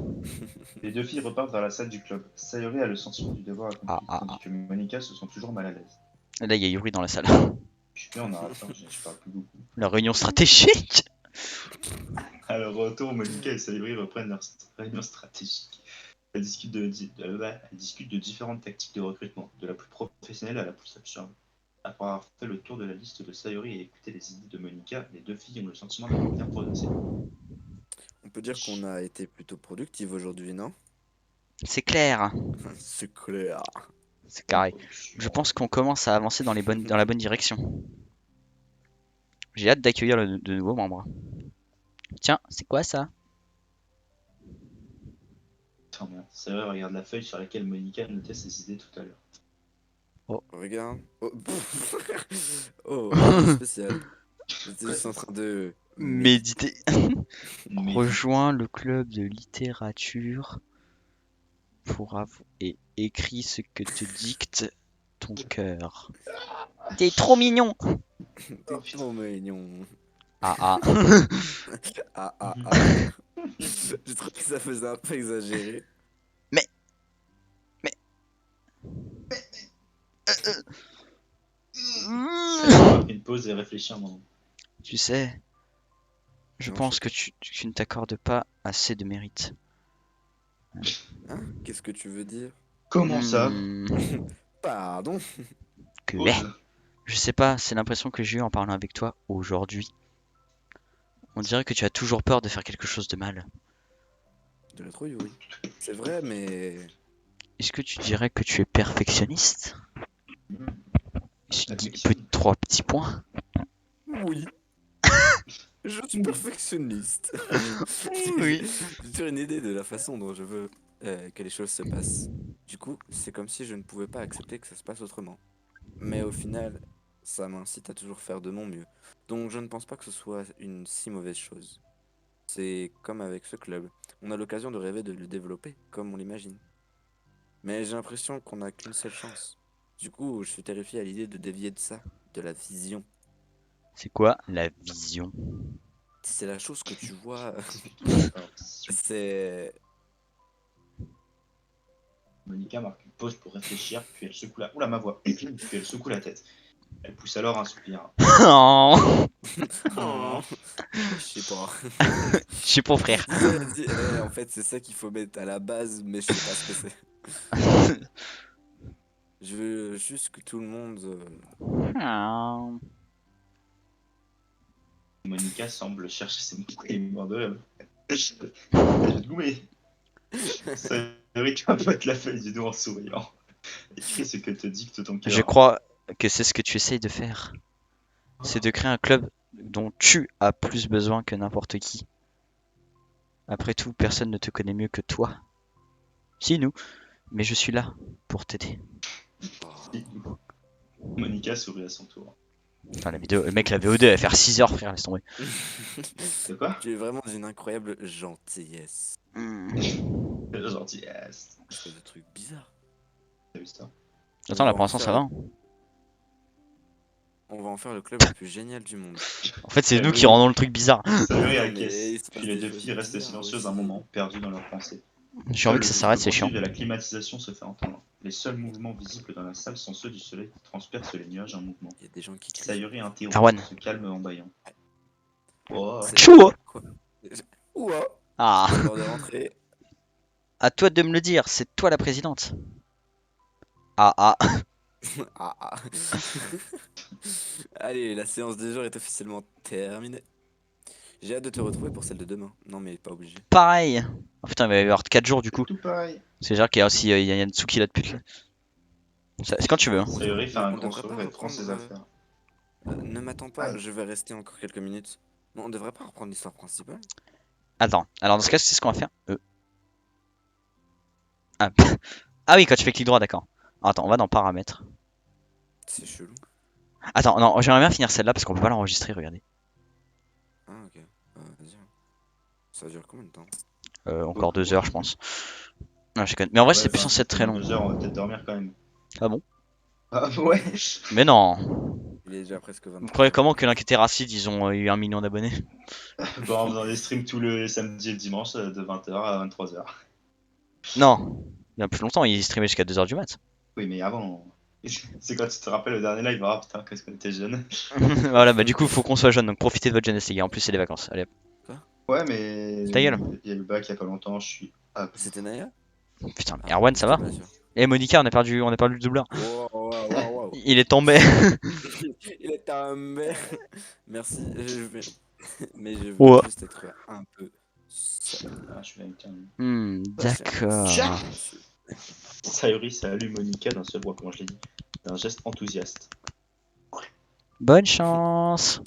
Les deux filles repartent vers la salle du club. Sayori a le sentiment du devoir accompli, tandis que Monica se sent toujours mal à l'aise. Là, il y a Yuri dans la salle. Putain, on arrête ça, je parle plus beaucoup. La réunion stratégique. À leur retour, Monica et Sayori reprennent leur réunion stratégique. Elles discutent de différentes tactiques de recrutement, de la plus professionnelle à la plus absurde. Après avoir fait le tour de la liste de Sayori et écouté les idées de Monica, les deux filles ont le sentiment d'avoir bien progressé. On peut dire qu'on a été plutôt productive aujourd'hui, non? C'est clair. C'est clair. C'est carré. Je pense qu'on commence à avancer dans la bonne direction. J'ai hâte d'accueillir de nouveaux membres. Tiens, c'est quoi ça? Putain, merde. Sayori regarde la feuille sur laquelle Monica notait ses idées tout à l'heure. Regarde. Oh, oh, spécial. J'étais juste en train de Méditer. Mais Rejoins le club de littérature pour et écris ce que te dicte ton cœur. T'es trop mignon. T'es trop mignon. Ah. Ah. J'ai trouvé que ça faisait un peu exagéré. Sayori a fait une pause et réfléchit un moment. Tu sais, je Non, pense que tu ne t'accordes pas assez de mérite. Hein? Qu'est-ce que tu veux dire? Comment ça Pardon. Que Ose. je sais pas, c'est l'impression que j'ai eue en parlant avec toi aujourd'hui. On dirait que tu as toujours peur de faire quelque chose de mal. De la trouille, oui. C'est vrai, mais... Est-ce que tu dirais que tu es perfectionniste? Perfection. Trois petits points. Oui. Je suis perfectionniste. Oui. J'ai toujours une idée de la façon dont je veux que les choses se passent. Du coup, c'est comme si je ne pouvais pas accepter que ça se passe autrement. Mais au final, ça m'incite à toujours faire de mon mieux. Donc je ne pense pas que ce soit une si mauvaise chose. C'est comme avec ce club. On a l'occasion de rêver de le développer comme on l'imagine. Mais j'ai l'impression qu'on n'a qu'une seule chance. Du coup, je suis terrifié à l'idée de dévier de ça, de la vision. C'est quoi la vision? C'est la chose que tu vois. Alors, C'est... Monica marque une pause pour réfléchir, puis elle secoue la... Oula, ma voix. Puis elle secoue la tête. Elle pousse alors un soupir. Oh, Oh, je sais pas. je suis pour frère. En fait, c'est ça qu'il faut mettre à la base, mais je sais pas ce que c'est. Je veux juste que tout le monde... Oh. Monica semble chercher ses mots et mord de lèvres. Je vais te goumer. Sayori capote la feuille du dos en souriant. Écris ce que te dicte ton cœur. Je crois que c'est ce que tu essayes de faire. C'est de créer un club dont tu as plus besoin que n'importe qui. Après tout, personne ne te connaît mieux que toi. Si, nous. Mais je suis là pour t'aider. Oh. Monica sourit à son tour. Putain, la vidéo, le mec, la VO2, elle va faire 6 heures, frère, laisse tomber. De quoi? Tu es vraiment d'une incroyable gentillesse. Gentillesse. Je fais des trucs bizarres. T'as vu ça? Attends, là, pour l'instant, ça va. Hein. On va en faire le club le plus génial du monde. En fait, c'est Eh nous oui. qui rendons le truc bizarre. Sayori Non, acquiesce, mais il se passe puis les des deux choses filles restent bizarres silencieuses aussi. un moment, perdues dans leurs pensées. J'ai envie que ça s'arrête, c'est Le chiant. bruit de la climatisation se fait entendre. Les seuls mouvements visibles dans la salle sont ceux du soleil qui transperce les nuages en mouvement. Il y a des gens qui crient. Sayori interrompt, Erwan. se calme en bâillant. Oh, C'est- Chaud. Quoi Ouah, Ah, c'est l'heure de rentrer. à toi de me le dire, c'est toi la présidente. Ah, ah. Ah, ah. Allez, la séance de jour est officiellement terminée. J'ai hâte de te retrouver pour celle de demain. Non, mais pas obligé. Pareil. Oh putain, il va y avoir 4 jours du coup. tout pareil. C'est-à-dire qu'il y a aussi Yansuki là depuis. C'est quand tu veux. Hein. Sayori fait Mais un on grand devrait sourire pas et prend ses reprendre. affaires. Ne m'attends pas, je vais rester encore quelques minutes. Non, on devrait pas reprendre l'histoire principale. Attends, alors dans ce cas, c'est ce qu'on va faire. Ah. Ah oui, quand tu fais clic droit, d'accord. Attends, on va dans paramètres. C'est chelou. Attends, non, j'aimerais bien finir celle-là parce qu'on peut pas l'enregistrer, regardez. Ah, ok. Vas-y. Ça dure combien de temps? Encore Beaucoup. 2 heures, je pense. Non, je déconne. Mais en vrai, Ouais, c'est plus enfin, censé être très long. 2 heures, on va peut-être dormir quand même. Ah bon? Ah ouais. Mais non. Il est déjà presque Vous 23 croyez heures. comment que l'Inquiété Racide, ils ont eu 1 million d'abonnés? Bon, en faisant des streams tous les samedis et le dimanche de 20h à 23h. Non. Il y a plus longtemps, ils streamaient jusqu'à 2 heures du mat. Oui, mais avant. C'est quand tu te rappelles le dernier live, ah putain, qu'est-ce qu'on était jeunes. Voilà, bah du coup, il faut qu'on soit jeune, donc profitez de votre jeunesse, les gars. En plus, c'est les vacances. Allez, hop. Ouais, mais. Ta gueule. Il y a le bac il y a pas longtemps, je suis. Ah, C'était Naya? Putain, mais Ah, Erwan, ça va? j'étais pas sûr. Eh, Monica, on a perdu le doubleur. Wow, wow, wow, wow. Il est tombé. Il est un merde. Merci, je vais. Mais je veux Ouais. juste être un peu seul. ah, je suis avec un. D'accord. Sayori salue Monica d'un seul doigt, comment je l'ai dit. D'un geste enthousiaste. Bonne chance.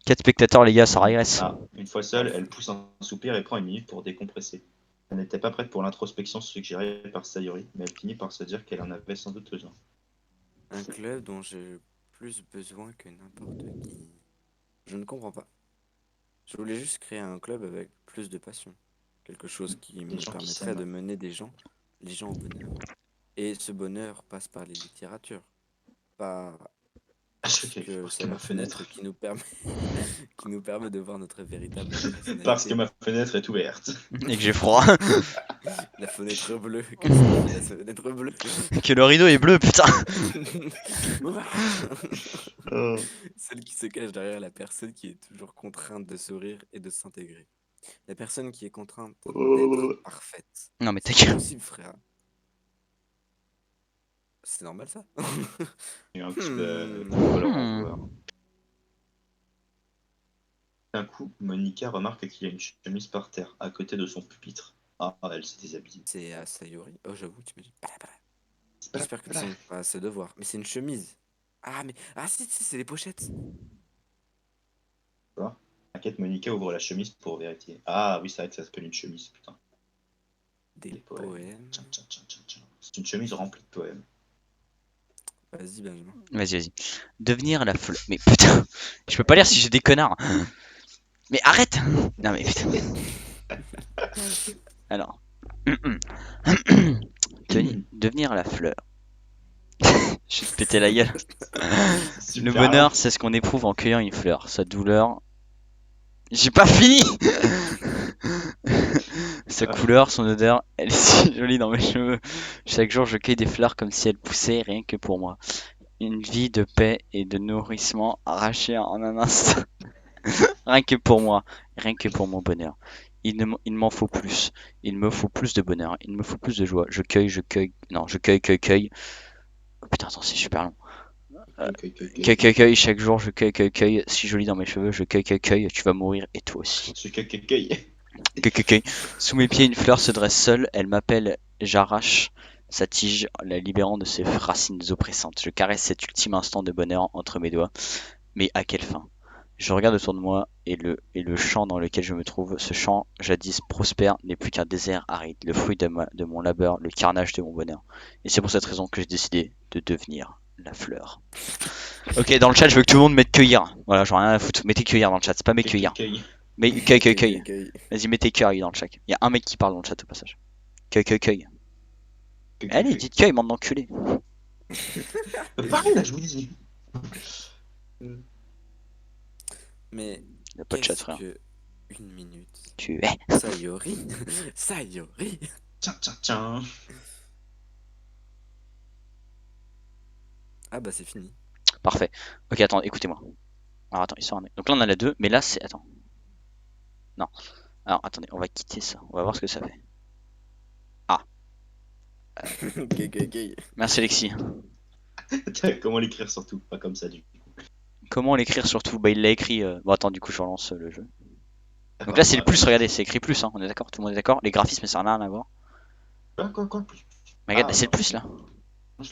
4 spectateurs, les gars, ça régresse. Ah, une fois seule, elle pousse un soupir et prend une minute pour décompresser. Elle n'était pas prête pour l'introspection suggérée par Sayori, mais elle finit par se dire qu'elle en avait sans doute besoin. Un club dont j'ai plus besoin que n'importe qui. Je ne comprends pas. Je voulais juste créer un club avec plus de passion. Quelque chose qui me gens qui permettrait s'aiment. de mener les gens au bonheur. Et ce bonheur passe par les littératures. Pas Je que que c'est ma la fenêtre. fenêtre qui nous permet, qui nous permet de voir notre véritable personnalité. Parce que ma fenêtre est ouverte. Et que j'ai froid. La fenêtre bleue. Que signifie la fenêtre bleue? Que le rideau est bleu, putain. Oh. Celle qui se cache derrière la personne qui est toujours contrainte de sourire et de s'intégrer. La personne qui est contrainte d'être parfaite. Non, mais ta C'est gueule. impossible, frère. C'est normal, ça? Il y a un petit Hmm. voleur. D'un coup, Monica remarque qu'il y a une chemise par terre, à côté de son pupitre. Ah, elle s'est déshabillée. C'est à Sayori. Oh, j'avoue, tu me dis. C'est pas- J'espère que tu voilà. sais pas ses devoirs. Mais c'est une chemise. Ah, mais. Ah, si, c'est les pochettes. T'inquiète, Monica ouvre la chemise pour vérifier. Ah oui, c'est vrai que ça s'appelle une chemise, putain. Des Des poèmes. poèmes. Tchan, tchan, tchan, tchan, tchan. C'est une chemise remplie de poèmes. Vas-y, Benjamin. Vas-y. Devenir la fleur. Mais putain, je peux pas lire si j'ai des connards. Mais arrête. Non, mais putain. Alors. Devenir la fleur. Je vais te péter la gueule. Super Le bonheur, c'est ce qu'on éprouve en cueillant une fleur. Sa douleur. J'ai pas fini. Sa couleur, son odeur, elle est si jolie dans mes cheveux. Chaque jour, je cueille des fleurs comme si elles poussaient rien que pour moi. Une vie de paix et de nourrissement arrachée en un instant. Rien que pour moi, rien que pour mon bonheur. Il m'en faut plus. Il me faut plus de bonheur. Il me faut plus de joie. Je cueille, je cueille. Non, je cueille, cueille, cueille. Oh, putain, attends, c'est super long. Cueille, cueille, cueille. Chaque jour, je cueille, cueille, cueille. Si joli dans mes cheveux, je cueille, cueille, cueille. Tu vas mourir et toi aussi. Ce cueille. Cueille, cueille, cueille. Sous mes pieds, une fleur se dresse seule. Elle m'appelle. J'arrache sa tige, la libérant de ses racines oppressantes. Je caresse cet ultime instant de bonheur entre mes doigts. Mais à quelle fin? Je regarde autour de moi et le champ dans lequel je me trouve, ce champ jadis prospère, n'est plus qu'un désert aride, le fruit de mon labeur, le carnage de mon bonheur. Et c'est pour cette raison que j'ai décidé de devenir la fleur. Ok, dans le chat, je veux que tout le monde mette cueillir. Voilà, j'en ai rien à foutre. Mettez cueillir dans le chat, c'est pas mes cueillir. Cueille. Mais cueille, cueille, cueille. Cueille. Vas-y, mettez cueille dans le chat. Il y a un mec qui parle dans le chat au passage. Cueille, cueille, cueille. Allez, dites cueille, bande d'enculés. Pareil là, je vous dis. Mais Y'a pas de chat, qu'est-ce frère. que une minute? Tu es. Sayori. Sayori. Tiens. Ah bah c'est fini. Parfait. Ok, attends, écoutez-moi. Alors attends, histoire. Donc là, on en a deux, mais là, c'est. Attends. Non. Alors attendez, on va quitter ça. On va voir ce que ça fait. Cueille. Merci, Alexis. Comment l'écrire surtout? Pas comme ça du coup. Comment l'écrire surtout? Bah, il l'a écrit. Bon, attends, du coup, je relance le jeu. Donc là, c'est le plus, regardez, c'est écrit plus, hein. On est d'accord? Tout le monde est d'accord? Les graphismes, ça n'a rien à voir. Quoi Mais regarde, Ah, c'est le plus là.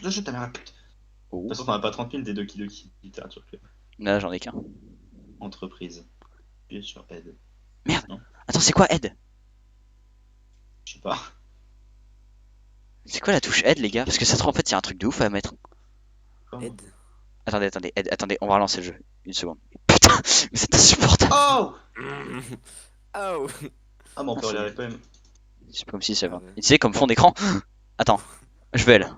Le jeu, t'as l'air. De Oh. toute façon, t'en as pas 30 000 des Doki Doki littérature club. Là, j'en ai qu'un. Entreprise. Appuyez sur aide. Attends, c'est quoi aide? Je sais pas. C'est quoi la touche aide, les gars? Parce que ça se trouve, en fait, il y a un truc de ouf à mettre. Aide. Attendez, on va relancer le jeu. Une seconde. Putain, mais c'est insupportable. Oh Oh. Ah, mais on peut Ah, regarder quand même. C'est pas comme si ça va. Ah ouais. Et tu sais, comme fond d'écran. Attends, je vais elle.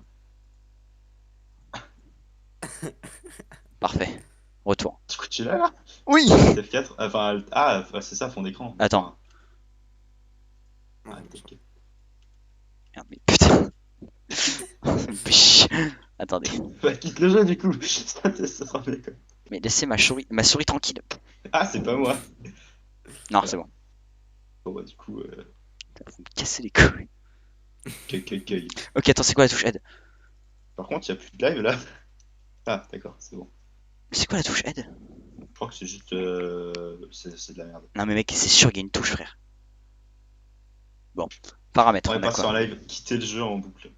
Parfait. Retour. Du coup, tu l'as là? Oui. F4. Enfin, c'est ça, fond d'écran. Attends. Ah, ok. Merde, mais putain. Psh. Attendez. Bah, quitte le jeu du coup. Ça sera bien quoi. Mais laissez ma souris tranquille. Ah, c'est pas moi. Non, c'est bon. Bon, bah, du coup, Vous me cassez les couilles. cueille. Ok, attends, c'est quoi la touche aide? Par contre, il n'y a plus de live là. Ah, d'accord, c'est bon. Mais c'est quoi la touche aide? Je crois que c'est juste. C'est de la merde. Non, mais mec, c'est sûr qu'il y a une touche, frère. Bon, paramètres, On on est a passé quoi? en live, quitter le jeu en boucle.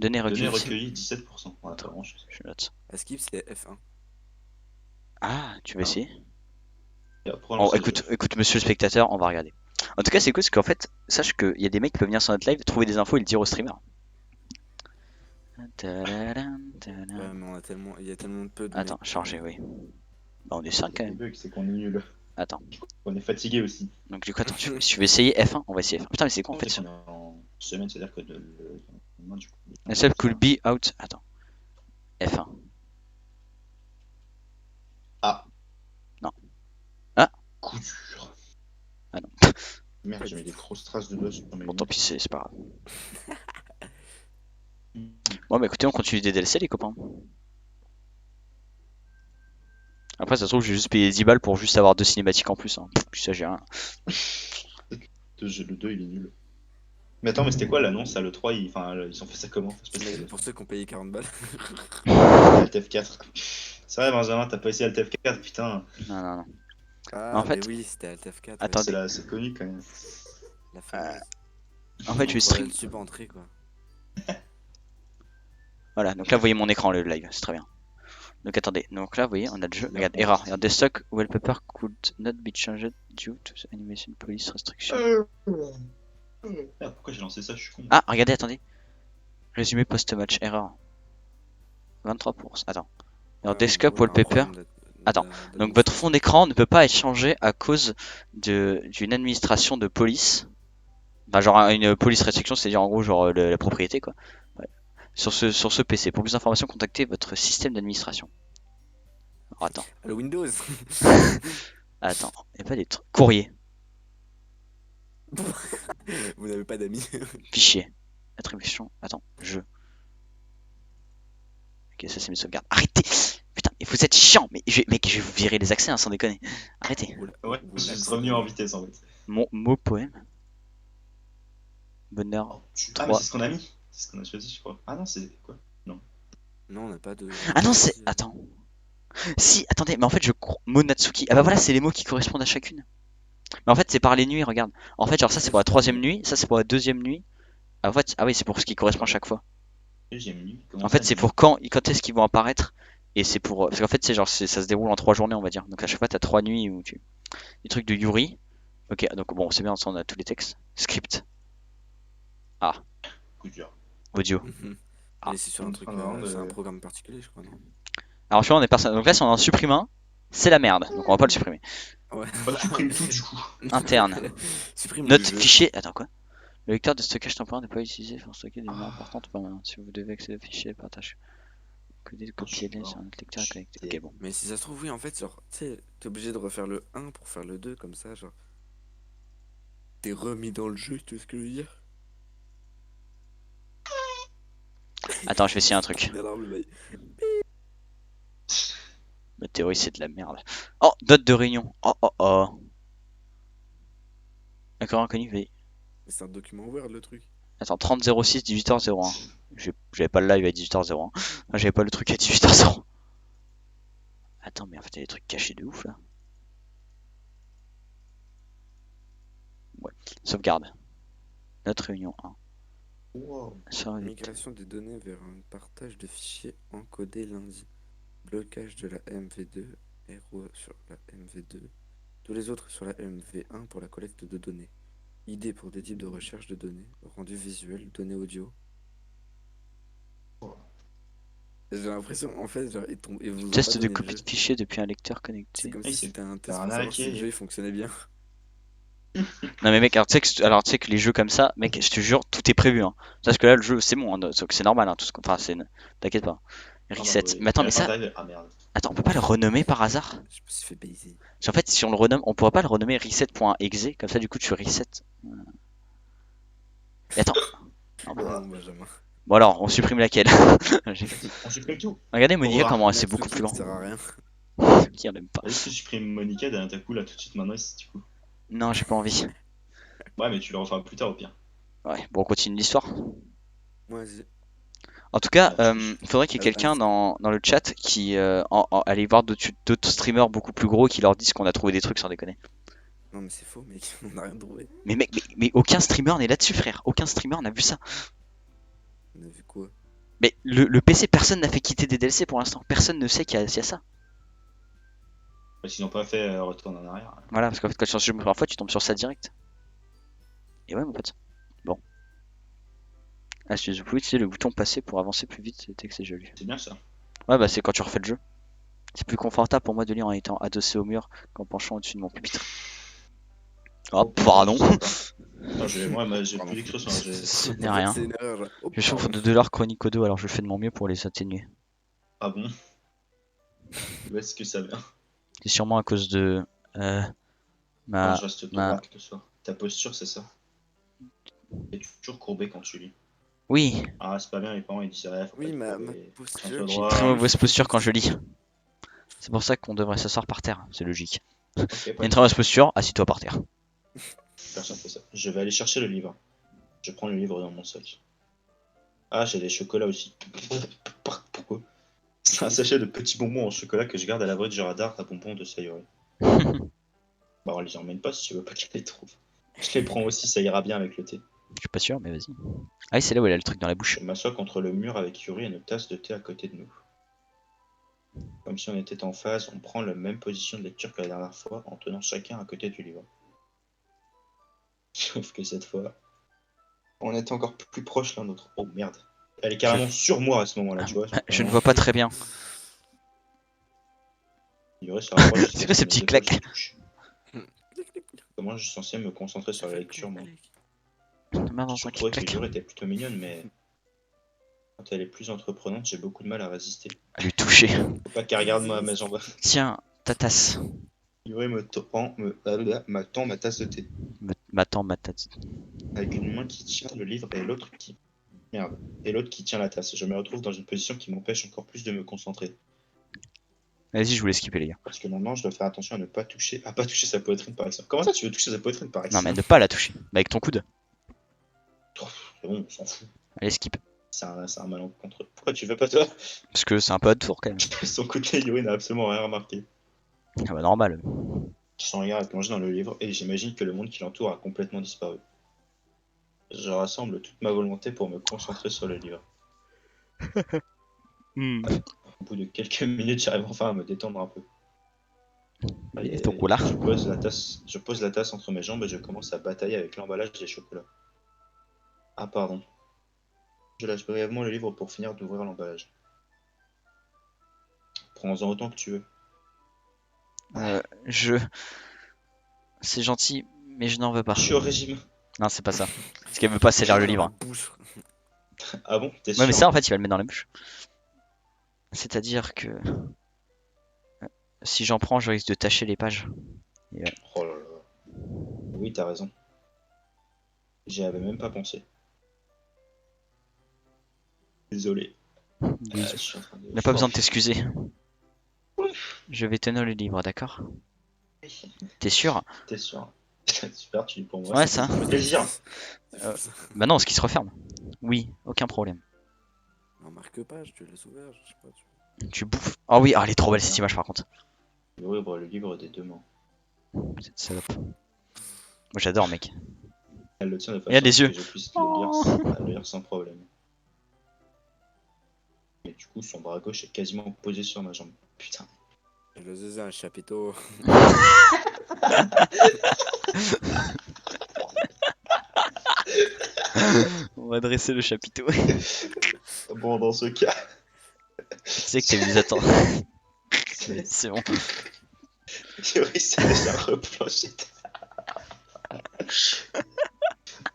Données Données recueillies. recueillies 17%. Voilà, vraiment, je Je note. Skip c'est F1. Ah, tu veux essayer? Et après, Oh, lancer le écoute, jeu. écoute, monsieur le spectateur, on va regarder. En tout cas, c'est cool parce qu'en fait, sache qu'il y a des mecs qui peuvent venir sur notre live, trouver des infos et le dire au streamer. Ouais, mais il y a tellement peu de Attends, mecs. chargé, oui. Bah, on est 5 quand Le même. bug, c'est qu'on est nul. Attends. On est fatigué aussi. Donc, du coup, attends, si tu veux essayer F1, on va essayer F1. Putain, mais c'est quoi en En fait fait, ça? on est en semaine, c'est-à-dire que demain, du coup. The sub could be out. Attends. F1. Ah. Non. Ah. Coup dur. Ah non. Merde, j'ai mis des grosses traces de doigts sur mes Bon, tant pis, lunettes. c'est pas grave. Bon, bah écoutez, on continue des DLC, les copains. Après, ça se trouve, j'ai juste payé 10 balles pour juste avoir 2 cinématiques en plus. Hein. Puis ça, j'ai rien. Le 2, il est nul. Mais attends, mais c'était quoi l'annonce à l'E3 ils ont fait ça comment? Je sais pas si Pour ceux qui ont payé 40 balles. Alt F4. C'est vrai, Benjamin, t'as pas essayé Alt F4, putain. Non. Ah, En fait- mais oui, c'était Alt F4. Attendez. C'est connu quand même. La fameuse. En fait, je vais stream. Sub entrée quoi. Voilà, donc là, vous voyez mon écran, le live, c'est très bien. Donc attendez, donc là, vous voyez, on a le jeu. Regarde, error. Regarde, the stock wallpaper could not be changed due to the animation police restriction. Ah, pourquoi j'ai lancé ça? Je suis con. Ah, regardez, attendez. Résumé post-match, error. 23%. Attends. Alors, desktop wallpaper. Attends, donc votre fond d'écran ne peut pas être changé à cause d'une administration de police. Enfin, genre une police restriction, c'est-à-dire en gros genre la propriété quoi. Ouais. Sur ce PC. Pour plus d'informations, contactez votre système d'administration. Alors, attends. Le Windows. Attends, il n'y a pas des trucs. Courrier, Vous n'avez pas d'amis. fichier, attribution, attends, jeu. Ok, ça c'est mes sauvegardes. Arrêtez! Putain, mais vous êtes chiant! Mais mec, je vais vous virer les accès hein, sans déconner. Arrêtez. Ouais, je suis revenu en vitesse en fait. Mon mot poème. Bonheur. Ah, mais 3. c'est ce qu'on a mis. C'est ce qu'on a choisi, je crois. Ah non, c'est quoi? Non, on n'a pas de. Ah non, c'est. Attends. Si, attendez, mais en fait, Monatsuki. Ah bah voilà, c'est les mots qui correspondent à chacune. Mais en fait, c'est par les nuits, regarde. En fait, genre, ça c'est pour la 3ème nuit, ça c'est pour la 2ème nuit. Ah, en fait, ah oui, c'est pour ce qui correspond à chaque fois. Deuxième nuit. Comment En ça, fait, c'est nuit pour quand est-ce qu'ils vont apparaître Et c'est pour. Parce qu'en fait, c'est genre, ça se déroule en 3 journées, on va dire. Donc à chaque fois, t'as 3 nuits où tu. Les trucs de Yuri. Ok, donc bon, c'est bien, ça, on a tous les textes. Script. Ah, Coup dur. audio. Ah. Mais c'est sur On un est en truc, train de c'est un vraiment programme particulier, je crois, non? Alors, je vois, on est personne. Donc là, si on en supprime un, c'est la merde. Donc on va pas le supprimer. Ouais, Bah, tu supprimes tout du coup. Interne. Supprime le Note jeu. fichier. Attends, quoi? Le lecteur de stockage temporaire n'est pas utilisé pour stocker des données Ah, importantes ou pas maintenant. Si vous devez accéder au fichier, partage. je suis Copier-les sur mort. un autre lecteur et Je connecter. Ok, t'ai- bon. Mais si ça se trouve, oui, en fait, genre, tu sais, t'es obligé de refaire le 1 pour faire le 2, comme ça, genre. T'es remis dans le jeu, tu vois ce que je veux dire? Attends, je vais essayer un C'est truc. une alarme, le mec. Ma théorie, c'est de la merde. Oh, date de réunion. Oh, oh, oh. D'accord, inconnu, V. Mais c'est un document Word, le truc. Attends, 30-06, 18h01. J'avais pas le live à 18h01. Enfin, j'avais pas le truc à 18h01. Attends, mais en fait, il y a des trucs cachés de ouf là. Ouais. Sauvegarde. Notre réunion 1. Wow. Sur vite. Migration des données vers un partage de fichiers encodés lundi. Blocage de la MV2. RO sur la MV2. Tous les autres sur la MV1 pour la collecte de données. ID pour des types de recherche de données. Rendu visuel, données audio. J'ai l'impression, en fait, genre, ils vous ont pas Test de donné le copie jeu. de fichier depuis un lecteur C'est connecté. comme Ah, si c'était un t'as test un pour savoir si le jeu il arnaqué. fonctionnait bien. Non mais mec, alors tu sais que les jeux comme ça, mec, je te jure, tout est prévu. Hein. Parce que là, le jeu, c'est bon, hein, donc c'est normal. Hein, tout ce enfin, t'inquiète pas. Ah bah Reset. oui. Mais attends, Et mais la fin ça, d'arriver. Ah merde. attends, on peut pas le renommer par hasard? Je me suis fait baiser. Parce qu'en fait, si on le renomme, on pourrait pas le renommer reset.exe, comme ça, du coup, tu reset. Et attends. Non, bah. Non, Benjamin. Bon alors, on supprime laquelle? On supprime tout. Regardez Au Monica revoir. comment c'est Mettre le beaucoup plus truc lent. sert à rien. Qui on aime pas. Est-ce que tu supprimes Monica d'un coup là tout de suite maintenant du coup? Non, j'ai pas envie. Ouais, mais tu le referas plus tard au pire. Ouais, bon, on continue l'histoire. Moi, vas-y. En tout cas, Ah, il faudrait qu'il y ait quelqu'un Vas-y. dans le chat qui allait voir d'autres streamers beaucoup plus gros qui leur disent qu'on a trouvé des trucs sans déconner. Non, mais c'est faux, mec. On n'a rien trouvé. Mais mec, mais aucun streamer n'est là-dessus, frère. Aucun streamer n'a vu ça. On a vu quoi? Mais le PC, personne n'a fait quitter des DLC pour l'instant. Personne ne sait qu'il y a ça. Parce qu'ils n'ont pas fait retour en arrière. Voilà, parce qu'en fait, quand tu changes de jeu la première fois, tu tombes sur ça direct. Et ouais, mon pote. Bon. Ah, si vous pouvez utiliser le bouton passer pour avancer plus vite, c'était que c'est joli. C'est bien ça. Ouais, bah c'est quand tu refais le jeu. C'est plus confortable pour moi de lire en étant adossé au mur qu'en penchant au-dessus de mon pupitre. Oh, pardon. Attends, moi, j'ai Pardon. plus d'écriture sur un jeu. Ce n'est En fait, rien. c'est une erreur. Genre. Oh, Je souffre pardon. de douleurs chroniques au dos, alors je fais de mon mieux pour les atténuer. Ah bon? Où est-ce que ça vient? C'est sûrement à cause de Ah, ma je reste ma. droite ce soir. Ta posture, c'est ça? T'es toujours courbé quand tu lis. Oui, Ah, c'est pas bien, les parents ils disent ouais, faut pas Oui, te ma courber. posture. Tiens-toi j'ai une très droit. mauvaise posture quand je lis. C'est pour ça qu'on devrait s'asseoir par terre, c'est logique. Ok, Il y a pas une de très mauvaise soucis. posture, assis-toi par terre. Personne fait ça. Je vais aller chercher le livre. Je prends le livre dans mon sac. Ah, j'ai des chocolats aussi. Pourquoi? C'est un sachet de petits bonbons en chocolat que je garde à l'abri du radar à bonbons de Sayori. Bah, on les emmène pas si tu veux pas qu'elle les trouve. Je les prends aussi, ça ira bien avec le thé. Je suis pas sûr, mais vas-y. Ah oui, c'est là où elle a le truc dans la bouche. Je m'assois contre le mur avec Yuri et une tasse de thé à côté de nous. Comme si on était en phase, on prend la même position de lecture que la dernière fois en tenant chacun à côté du livre. Sauf que cette fois, on est encore plus proche l'un de l'autre. Oh merde. Elle est carrément sur moi à ce moment-là, tu vois. Je ne vois pas très bien. Yuri se rapproche. C'est quoi ces petits épaules claques? se touchent. Comment je suis censé me concentrer sur la lecture, moi? Merde, Je un qui trouvais que claque. Yuri était plutôt mignonne, mais quand elle est plus entreprenante, j'ai beaucoup de mal à résister. À lui toucher. Faut pas qu'elle regarde mes jambes. Tiens, ta tasse. Yuri tend ma tasse de thé, M'attends, ma tasse. avec une main qui tient le livre et l'autre qui... Merde. Et l'autre qui tient la tasse. Je me retrouve dans une position qui m'empêche encore plus de me concentrer. Vas-y, je voulais skipper, les gars. Parce que maintenant, je dois faire attention à ne pas toucher... À pas toucher sa poitrine par accident. Comment ça, tu veux toucher sa poitrine par Non, mais accident? ne pas la toucher. Bah, avec ton coude. C'est bon, on s'en fout. Allez, skip. C'est un malencontre. Pourquoi tu veux pas toi? Parce que c'est un peu à tour quand même. Son côté, Yuri n'a absolument rien remarqué. Ah bah, normal. Son regard est plongé dans le livre et j'imagine que le monde qui l'entoure a complètement disparu. Je rassemble toute ma volonté pour me concentrer sur le livre. Au bout de quelques minutes, j'arrive enfin à me détendre un peu. Et donc voilà. Je pose la tasse entre mes jambes et je commence à batailler avec l'emballage des chocolats. Ah pardon. Je lâche brièvement le livre pour finir d'ouvrir l'emballage. Prends-en autant que tu veux. Je... C'est gentil, mais je n'en veux pas. Je suis au régime. Non, c'est pas ça. Parce qu'elle veut pas salir le Dans la livre. bouche. Ah bon? T'es Ouais, sûr? mais ça, en fait, il va le mettre dans la bouche. C'est-à-dire que si j'en prends, je risque de tacher les pages. Oh là là. Oui, t'as raison. J'y avais même pas pensé. Désolé. Il Je suis en train de... n'a pas besoin de t'excuser. Je vais tenir le livre, d'accord? T'es sûr? T'es sûr? Super, tu dis pour moi. Ouais, ça ça. fait plaisir. Bah non, ce qui se referme. Oui, aucun problème. Non, marque pas, je te laisse ouvert, je sais pas. Tu bouffes. Oh oui, elle est trop belle cette image par contre. Je vais ouvrir le livre des deux mains. Cette salope. Moi j'adore, mec. Elle le tient de Il y a façon des yeux. que je puisse le lire sans problème. Et du coup, son bras gauche est quasiment posé sur ma jambe. Putain. Je faisais un chapiteau. On va dresser le chapiteau. Bon, dans ce cas, Tu sais que t'as mis des attentes. c'est C'est bon. Yuri s'est déjà replongé.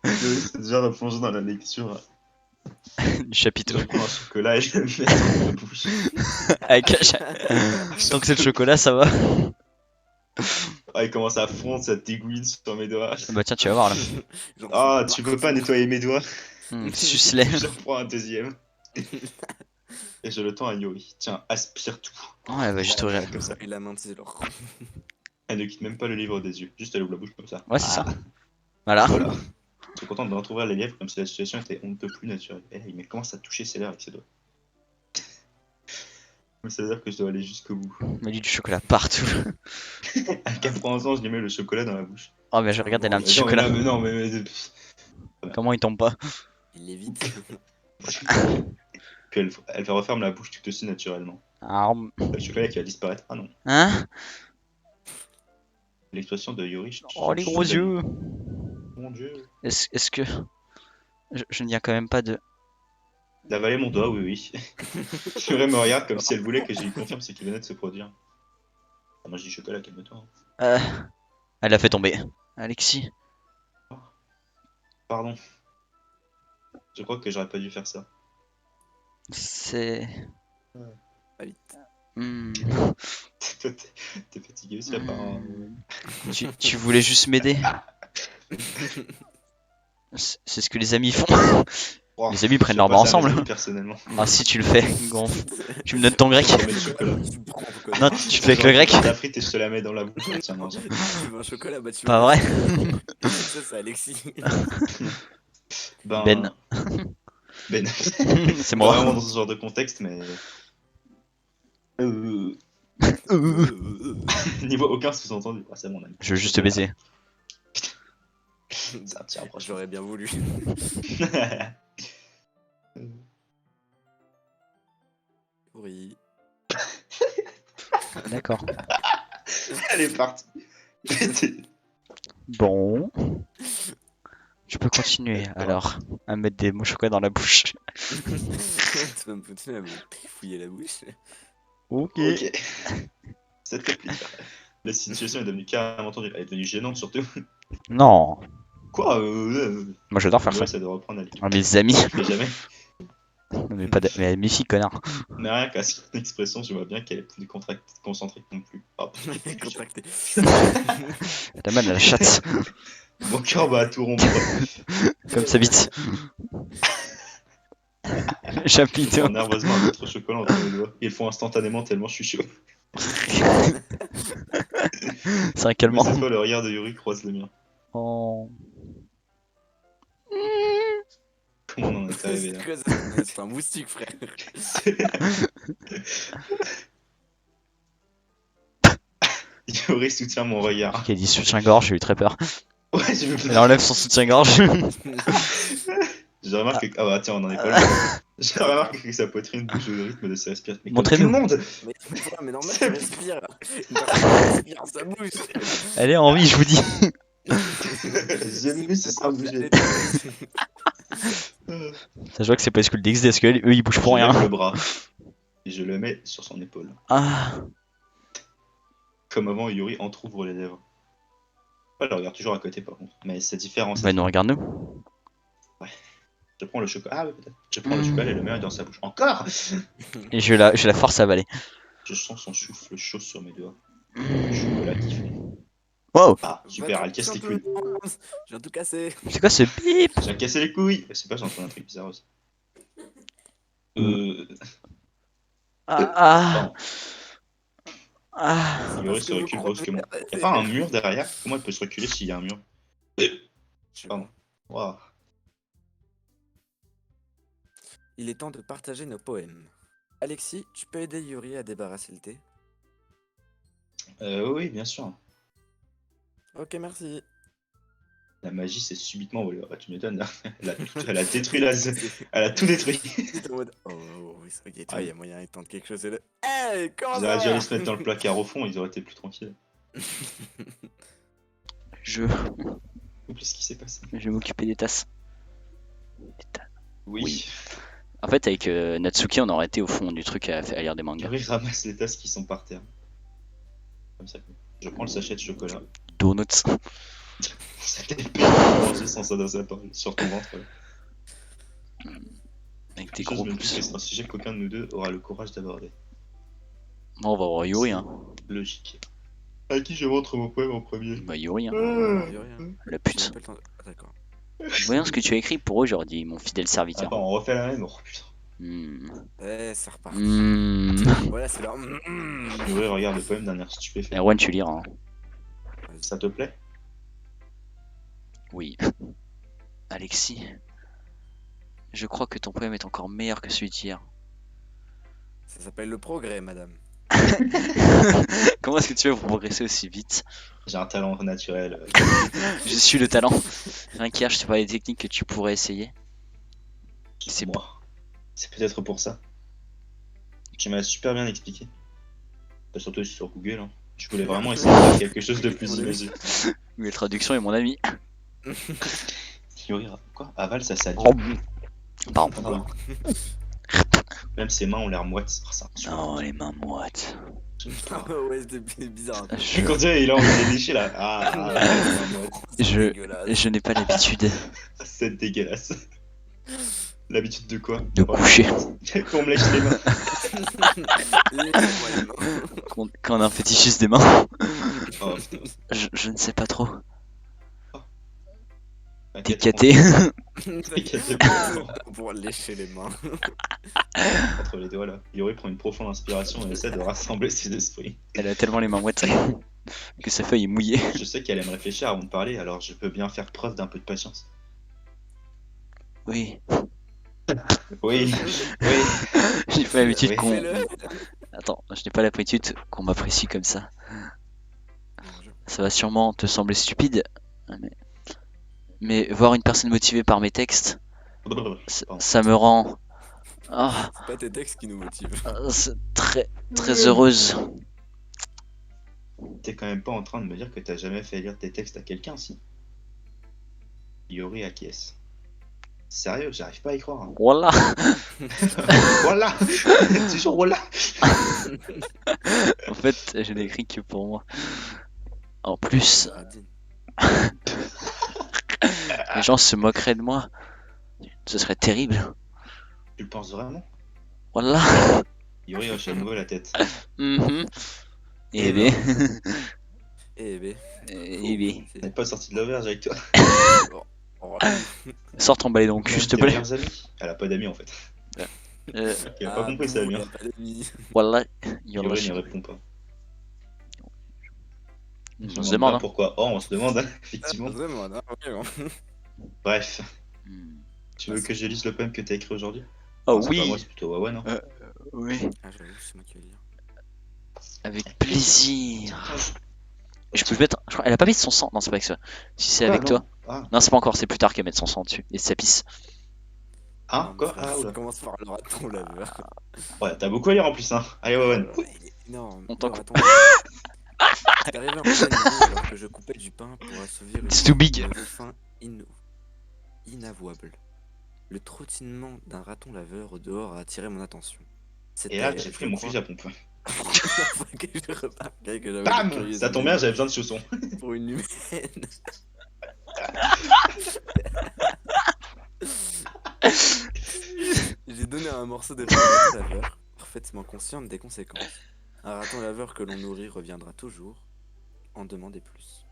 Yuri s'est déjà replongé dans la lecture. Du chapiteau. Je prends un chocolat et je le mets dans ma bouche. Avec un Tant que c'est le chocolat, ça va. Ah, il commence à fondre, ça dégouline sur mes doigts. Bah tiens, tu vas voir là. Genre, Ah, tu peux pas nettoyer mes doigts. Suce-les. Je reprends un deuxième. Et je le tends à Yuri. Tiens, aspire tout. Ouais, bah juste ouvrir. Comme ça. Et la main, tu sais, genre. Elle ne quitte même pas le livre des yeux. Juste elle ouvre la bouche comme ça. Ouais, c'est ça. Ah, Voilà. voilà. Je suis content de retrouver les lèvres comme si la situation était on ne peut plus naturelle. Et là, il me commence à toucher ses lèvres avec ses doigts. Mais ça veut dire que je dois aller jusqu'au bout. Il m'a dit du chocolat partout. À 80 ans, je lui mets le chocolat dans la bouche. Oh, mais je regarde, elle a un Mais petit non, chocolat. Mais non, mais... Comment il tombe pas? Il est vite. Puis elle referme la bouche tout aussi naturellement. Ah, Le chocolat qui va disparaître. Ah non. hein? L'expression de Yuri. Oh, les gros yeux. Mon dieu. Est-ce que... Je ne viens quand même pas de... D'avaler mon doigt, oui, oui. Yuri me regarde comme si elle voulait que je lui confirme ce qui venait de se produire. Ah, moi je dis chocolat, calme-toi. Euh... Elle l'a fait tomber. Alexis. Pardon. Je crois que j'aurais pas dû faire ça. C'est... Pas vite. Hmm. Toi, t'es fatigué aussi à part un... Tu voulais juste m'aider. C'est ce que les amis font. Oh, Les amis prennent je leur fais bain pas ça à mes ensemble. amis, personnellement. Ah si tu le fais, gonfle. Tu me donnes ton grec. Je mets le chocolat. Tu prends un chocolat. Non, tu te fais avec le grec. La frite et je te la mets dans la bouche. Tiens, mange. Tu veux un chocolat, bah tu Pas veux vrai. Ça, c'est Alexis. Ben... Ben. Ben. C'est Pas moi. vraiment dans ce genre de contexte, mais... Niveau aucun sous-entendu. Ah, c'est mon ami. Je veux juste te baiser. C'est un petit rapprochement. J'aurais bien voulu. Oui. D'accord. Elle est partie. Bon. Je peux continuer alors à mettre des mots chocolat dans la bouche. Tu vas me continuer à me fouiller la bouche. Ok. Ok. Ça te fait plaisir. La situation est devenue carrément tendue. Elle est devenue gênante surtout. Non. Quoi Moi j'adore faire Ouais, ça. ça doit reprendre à Ah, mes amis. Mais jamais. Non, mais pas mais méfie, connard. Mais rien qu'à son expression, je vois bien qu'elle est plus concentrée non plus. Oh, Contracté. T'as mal à la chatte. mon cœur va à tout rompre. Comme ça vite. Chapiteau. Prends nerveusement un autre chocolat entre mes doigts. Ils le font instantanément tellement je suis chaud. C'est un Mais calmant. cette fois, le regard de Yuri croise le mien. Oh. Comment on en est arrivé là? C'est quoi ça? C'est un moustique, frère. Yuri soutient mon regard. Qui a dit soutien-gorge, j'ai eu très peur. Ouais, j'ai vu Elle enlève son soutien-gorge. J'ai remarqué que... Ah bah tiens, on en est pas loin. J'ai remarqué que sa poitrine bouge au rythme de ses respirations. Mais comme tout Montrez-nous. le monde. Mais normal, tu respires. Une personne qui respire, ça bouge. Elle est en vie, je vous dis. J'ai jamais vu ce sein bouger. Ça, je vois que c'est pas School DxD, parce que eux, ils bougent pour Je lève rien. le bras et je le mets sur son épaule. Ah, Comme avant, Yuri entrouvre les lèvres. Ouais, elle regarde toujours à côté par contre. Mais c'est différent. bah, nous, regarde-nous. Je prends le chocolat. Ah oui, peut-être. Je prends le chocolat et le mets dans sa bouche. Encore. Et je la force à avaler. Je sens son souffle chaud sur mes doigts. Le chocolat qui fait. Wow, Ah, super, elle casse les couilles. Je viens tout casser. c'est quoi ce bip? J'ai cassé les couilles. Je sais pas, j'ai entendu un truc bizarre aussi. Ah, Pardon. ah. Yuri se recule brusquement. Y'a pas un mur derrière? Comment elle peut se reculer s'il y a un mur? Pardon. Waouh. Il est temps de partager nos poèmes. Alexis, tu peux aider Yuri à débarrasser le thé? Oui, bien sûr. Ok, merci. La magie s'est subitement volée. Ah, tu m'étonnes là. Elle a détruit la. Elle a tout détruit. T'es en mode, oh, oui, c'est ok, il y a moyen de tenter quelque chose. Et là... Hey, comment Ils ça auraient dû va? aller se mettre dans le placard au fond, ils auraient été plus tranquilles. Je Oublie ce qui s'est passé. vais m'occuper des tasses. Oui. Oui. En fait, avec Natsuki, on aurait été au fond du truc à lire des mangas. Yuri ramasse les tasses qui sont par terre. Comme ça. Je prends le sachet de chocolat. Donuts. Ça t'épée manger sans ça dans sa parole. Sur ton ventre. Avec des Je gros me dis que pouces. c'est un sujet qu'aucun de nous deux aura le courage d'aborder. Bon, on va voir Yuri, hein. Logique. À qui je montre mon poème en premier? Bah, Yuri, hein. Yuri, hein. La Tu pute. m'appelles ton- Ah, d'accord. Voyons ce que tu as écrit pour eux, j'aurais dit mon fidèle serviteur. Attends, on refait la même. Oh putain. C'est reparti. Voilà, c'est là. Yuri regarde le poème d'un air stupéfait. Erwan, tu liras. Hein. Ça te plaît? Oui. Alexis, je crois que ton poème est encore meilleur que celui d'hier. Ça s'appelle le progrès, madame. Comment est-ce que tu fais pour progresser aussi vite? J'ai un talent naturel. Je suis le talent. Rien qu'hier, je sais pas les techniques que tu pourrais essayer. C'est moi. C'est peut-être pour ça. Tu m'as super bien expliqué. Bah, surtout sur Google. Hein. Je voulais vraiment essayer de faire quelque chose de plus imagé. Google Traduction est mon ami. Yuri, quoi? Aval, ça s'addict. Pardon. Pardon. Même ses mains ont l'air moites. Oh, c'est Non, les mains moites. Ouais, c'était bizarre. Je suis content, il a envie de les lécher là. Je n'ai pas l'habitude C'est dégueulasse. L'habitude de quoi? de coucher. Qu'on me lèche les mains. Quand on a un fétichisme des mains. Oh, putain. Je ne sais pas trop. T'es T'inquiète, caté. T'inquiète, Pour lécher les mains. entre les doigts là. Yuri prend une profonde inspiration et essaie de rassembler ses esprits. Elle a tellement les mains moites que sa feuille est mouillée. Je sais qu'elle aime réfléchir avant de parler, alors je peux bien faire preuve d'un peu de patience. Oui. Oui, oui. J'ai pas l'habitude Oui. qu'on. Fais-le. Attends, je n'ai pas l'habitude qu'on m'apprécie comme ça. Ça va sûrement te sembler stupide, mais voir une personne motivée par mes textes, ça me rend C'est pas tes textes qui nous motivent. très très heureuse. T'es quand même pas en train de me dire que t'as jamais fait lire tes textes à quelqu'un, si? Yuri acquiesce. Sérieux, j'arrive pas à y croire. Hein. Voilà. Voilà. Toujours voilà. En fait, je n'ai écrit que pour moi. En plus, les gens se moqueraient de moi. Ce serait terrible. Tu le penses vraiment? Voilà. Yuri hoche à nouveau la tête. Mhm. Eh Eh ben. Eh ben. Eh ben. On n'est pas sorti de l'auberge avec toi. Oh, Sors ton balai dans le cul, s'il te plaît. Tes amis. Elle a pas d'amis en fait. Euh, Elle a pas compris ça, bien. voilà. Yuri ne répond pas. On se demande. Hein. Pourquoi? Oh, on se demande, hein, effectivement. Vraiment, non, vraiment. Bref, Hmm. tu veux que je lise le poème que t'as écrit aujourd'hui? Oh C'est pas moi, oui. c'est plutôt Wawa, non? Oui. Ah, j'avoue, c'est moi qui vais lire. Avec plaisir. Je peux le mettre. Je crois, elle a pas mis son sang. Non, c'est pas avec ça. Si c'est avec toi. Ah, Non, c'est pas encore. C'est plus tard qu'elle met son sang dessus. Et ça pisse. Hein? Non, Quoi? frère, Ah, ça oula. commence par le raton laveur. Ouais, t'as beaucoup à lire en plus, hein. Allez, Oh ouais. là là, il est énorme. On Le t'en coupe. raton laveur. C'est arrivé en pleine nuit alors que je coupais du pain pour assouvir It's too big. une faim inavouable. Le trottinement d'un raton laveur au dehors a attiré mon attention. Et là, C'était, j'ai je pris mon crois, fusil à pompe. la fois que j'ai remarqué que j'avais des Bam! Ça tombe curiosités bien, j'avais besoin de chaussons. pour une humaine. J'ai donné un morceau de pain au raton laveur, parfaitement consciente des conséquences. Un raton laveur que l'on nourrit reviendra toujours, en demander plus.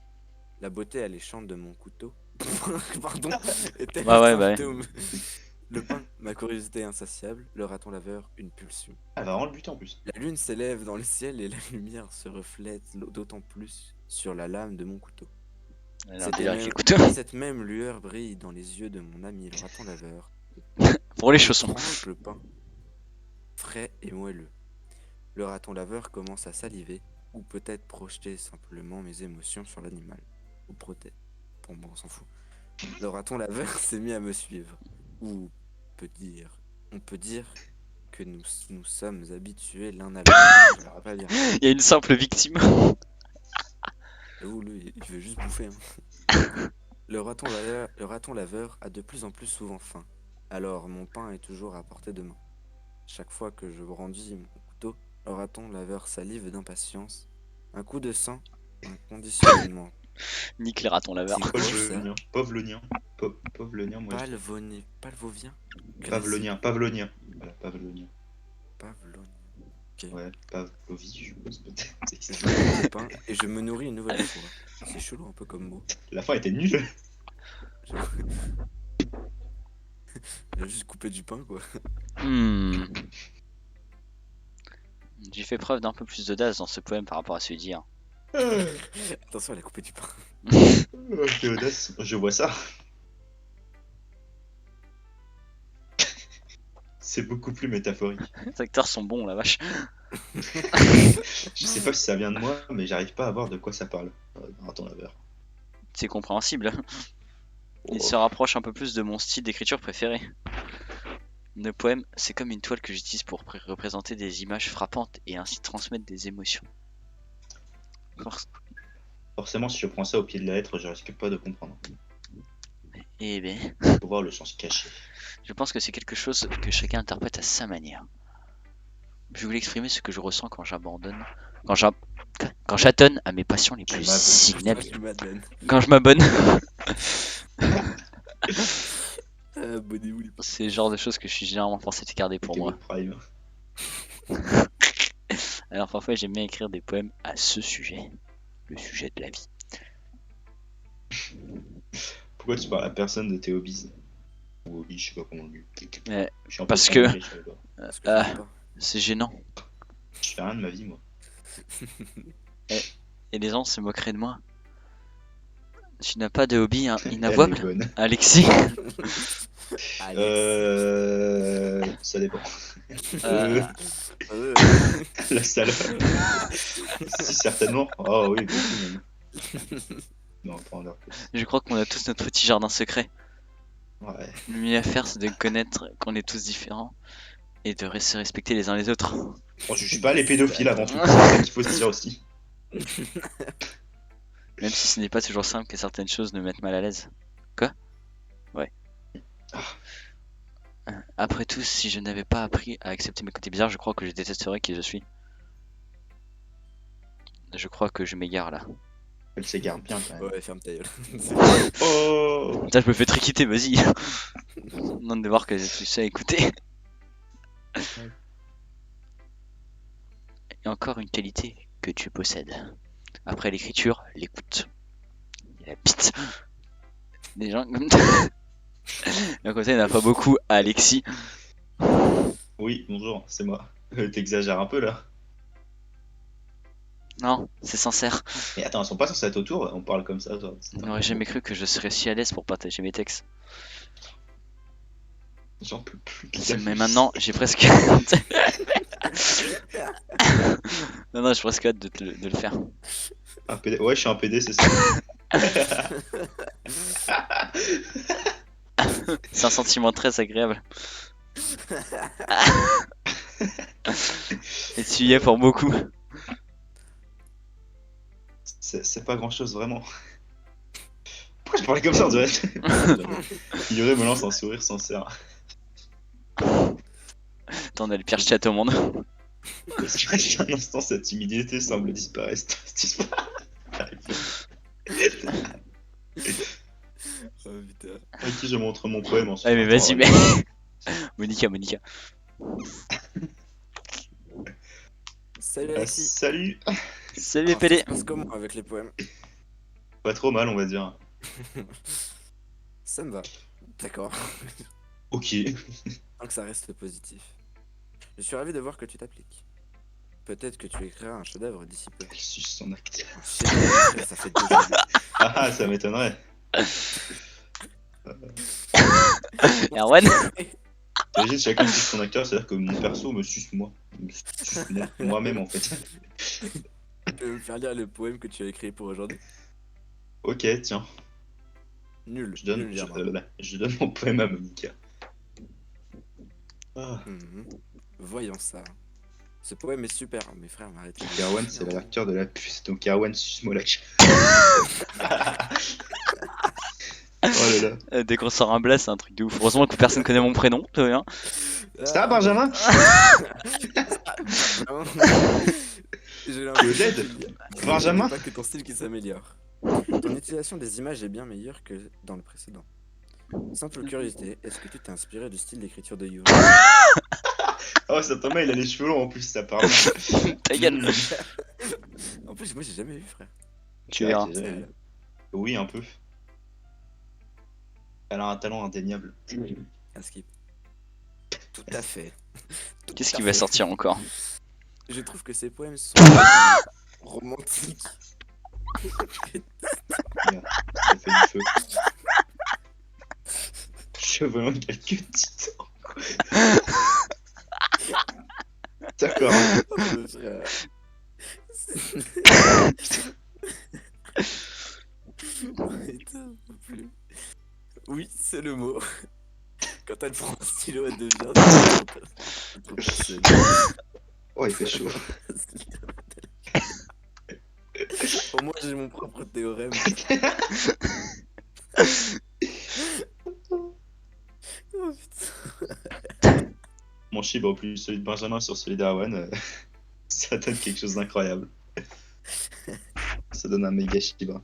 La beauté alléchante de mon couteau, pardon, était Bah le ouais, bah ouais. symptôme. Le pain, ma curiosité insatiable, le raton laveur, une pulsion. Elle va vraiment le buter en plus. La lune s'élève dans le ciel et la lumière se reflète d'autant plus sur la lame de mon couteau. Non, Cette délire avec même, les couteaux. cette même lueur brille dans les yeux de mon ami le raton laveur. Pour les Il chaussons. tranche le pain, frais et moelleux. Le raton laveur commence à saliver, ou peut-être projeter simplement mes émotions sur l'animal. Ou protéger. Bon, on s'en fout. Le raton laveur s'est mis à me suivre. Ou on peut dire que nous sommes habitués l'un à l'autre. Je vais pas dire. Il y a une simple victime. J'avoue, lui, il veut juste bouffer. Le raton laveur a de plus en plus souvent faim. Alors mon pain est toujours à portée de main. Chaque fois que je brandis mon couteau, le raton laveur salive d'impatience. Un coup de sang, un conditionnement. Nique les ratons laveurs. C'est quoi ça? Pavlonien. Pavlonien, moi je dis. Palvovien? Pavlonien. Pavlonien. Voilà, Pavlonien. Pavlonien. Ouais, Pavlovie, je suppose peut-être. Je mange le pain et je me nourris une nouvelle fois. C'est chelou un peu comme mot. La fin était nulle. J'ai juste coupé du pain quoi. Hmm. J'ai fait preuve d'un peu plus d'audace dans ce poème par rapport à celui d'hier. Attention, elle a coupé du pain. Quelle audace, je vois ça. C'est beaucoup plus métaphorique. Les acteurs sont bons, la vache. Je sais pas si ça vient de moi, mais j'arrive pas à voir de quoi ça parle. Raton laveur. C'est compréhensible. Il Oh. se rapproche un peu plus de mon style d'écriture préféré. Le poème, c'est comme une toile que j'utilise pour représenter des images frappantes et ainsi transmettre des émotions. Forcément, si je prends ça au pied de la lettre, je risque pas de comprendre. Eh ben, Faut voir le sens caché. je pense que c'est quelque chose que chacun interprète à sa manière. Je voulais exprimer ce que je ressens quand j'abandonne, quand j'attonne à mes passions les plus inavouables. Madeleine. Quand je m'abonne, Abonnez-vous les c'est le genre de choses que je suis généralement forcé de garder pour moi. Prime. Alors parfois j'aime bien écrire des poèmes à ce sujet, le sujet de la vie. Pourquoi tu parles à personne de tes hobbies? Ou hobbies, je sais pas comment on le dit. Mais Je suis un peu parce que- emmerdé, je sais pas. Parce que Ah. je sais pas. C'est gênant. Je fais rien de ma vie, moi. Et les gens se moqueraient de moi. Tu n'as pas de hobby Elle est inavouable, bonne. Alexis? Ça dépend. Euh, La salle. Si, certainement. Oh oui, beaucoup même. Non, pas en heure. je crois qu'on a tous notre petit jardin secret. Ouais. Le mieux à faire, c'est de connaître qu'on est tous différents et de se respecter les uns les autres. Bon, je suis pas les pédophiles avant tout. C'est ça qu'il faut se dire aussi. Même si ce n'est pas toujours simple que certaines choses nous mettent mal à l'aise. Quoi? Ouais. Après tout, si je n'avais pas appris à accepter mes côtés bizarres, je crois que je détesterais qui je suis. Je crois que je m'égare là. Elle s'égare bien quand même. Ouais, ferme ta gueule. Oh. Putain, je me fais triquiter, vas-y. Non de voir que tu sais écouter. Et encore une qualité que tu possèdes. Après l'écriture, l'écoute. Et la bite. Des gens comme d'un côté, il n'y en a pas beaucoup. Alexis. Oui, bonjour, c'est moi. T'exagères un peu là. Non, c'est sincère. Mais attends, ils sont pas censés être autour, on parle comme ça. Genre, Je n'aurais jamais cru que je serais si à l'aise pour partager mes textes. J'en peux plus. Mais maintenant, j'ai presque. Non, j'ai presque hâte de le faire. Un PD. Ouais, je suis un PD, c'est ça. C'est un sentiment très agréable. Et tu y es pour beaucoup. C'est pas grand chose vraiment. Pourquoi je parlais comme ça, on dirait? Ignoré me lance un sourire sincère. T'en as le pire chat au monde. Un instant, cette timidité semble disparaître. Oh putain. À qui je montre mon poème ensuite. Ouais, mais vas-y, mais. Monica. Salut Alexis. Salut. Salut Alors, ça PD. se passe comment avec les poèmes? Pas trop mal, on va dire. Ça me va. D'accord. Ok. Tant que ça reste positif. Je suis ravi de voir que tu t'appliques. Peut-être que tu écriras un chef-d'œuvre d'ici peu. Elle suce son acte. Un chef-d'œuvre, ça fait 2 ans. Ah, ça m'étonnerait. Erwan. T'imagines, chacun suce son acteur, c'est-à-dire que mon perso me suce moi. Me suce moi-même en fait. Tu peux me faire lire le poème que tu as écrit pour aujourd'hui? Ok, tiens. Nul. Je donne, nul, Germain. je donne mon poème à Monica. Ah. Mhm. Voyons ça. Ce poème est super, mes frères m'arrêtent. Donc Erwan, c'est l'acteur de la puce, donc Erwan suce-moi la queue. Oh là là. Dès qu'on sort un blast, c'est un truc de ouf. Heureusement que personne connaît mon prénom, tout va bien. Ça, Benjamin? Vraiment. J'ai Le l'impression dead qu'il y a- Benjamin? Pas que ton style qui s'améliore. Ton utilisation des images est bien meilleure que dans le précédent. Simple curiosité, est-ce que tu t'es inspiré du style d'écriture de Yuri? Oh, ça tombe, il a les cheveux longs en plus, ça parle. Ta gueule. En plus, moi j'ai jamais vu, frère. Tu verras. Oui, un peu. Elle a un talent indéniable. Un skip. Tout à fait. Tout Qu'est-ce à qui va fait. sortir encore? Je trouve que ces poèmes sont romantiques. Ça fait du feu. Cheveux longs, quelques titans. D'accord. Oh, frère. Putain, j'en peux plus. Oui, c'est le mot. Quand elle prend un stylo, elle devient trop personnelle. Oh, il fait chaud. Au moins, j'ai mon propre théorème. Oh putain. Mon chibre au plus celui de Benjamin sur celui d'Arwan, ça donne quelque chose d'incroyable. Ça donne un méga chibre.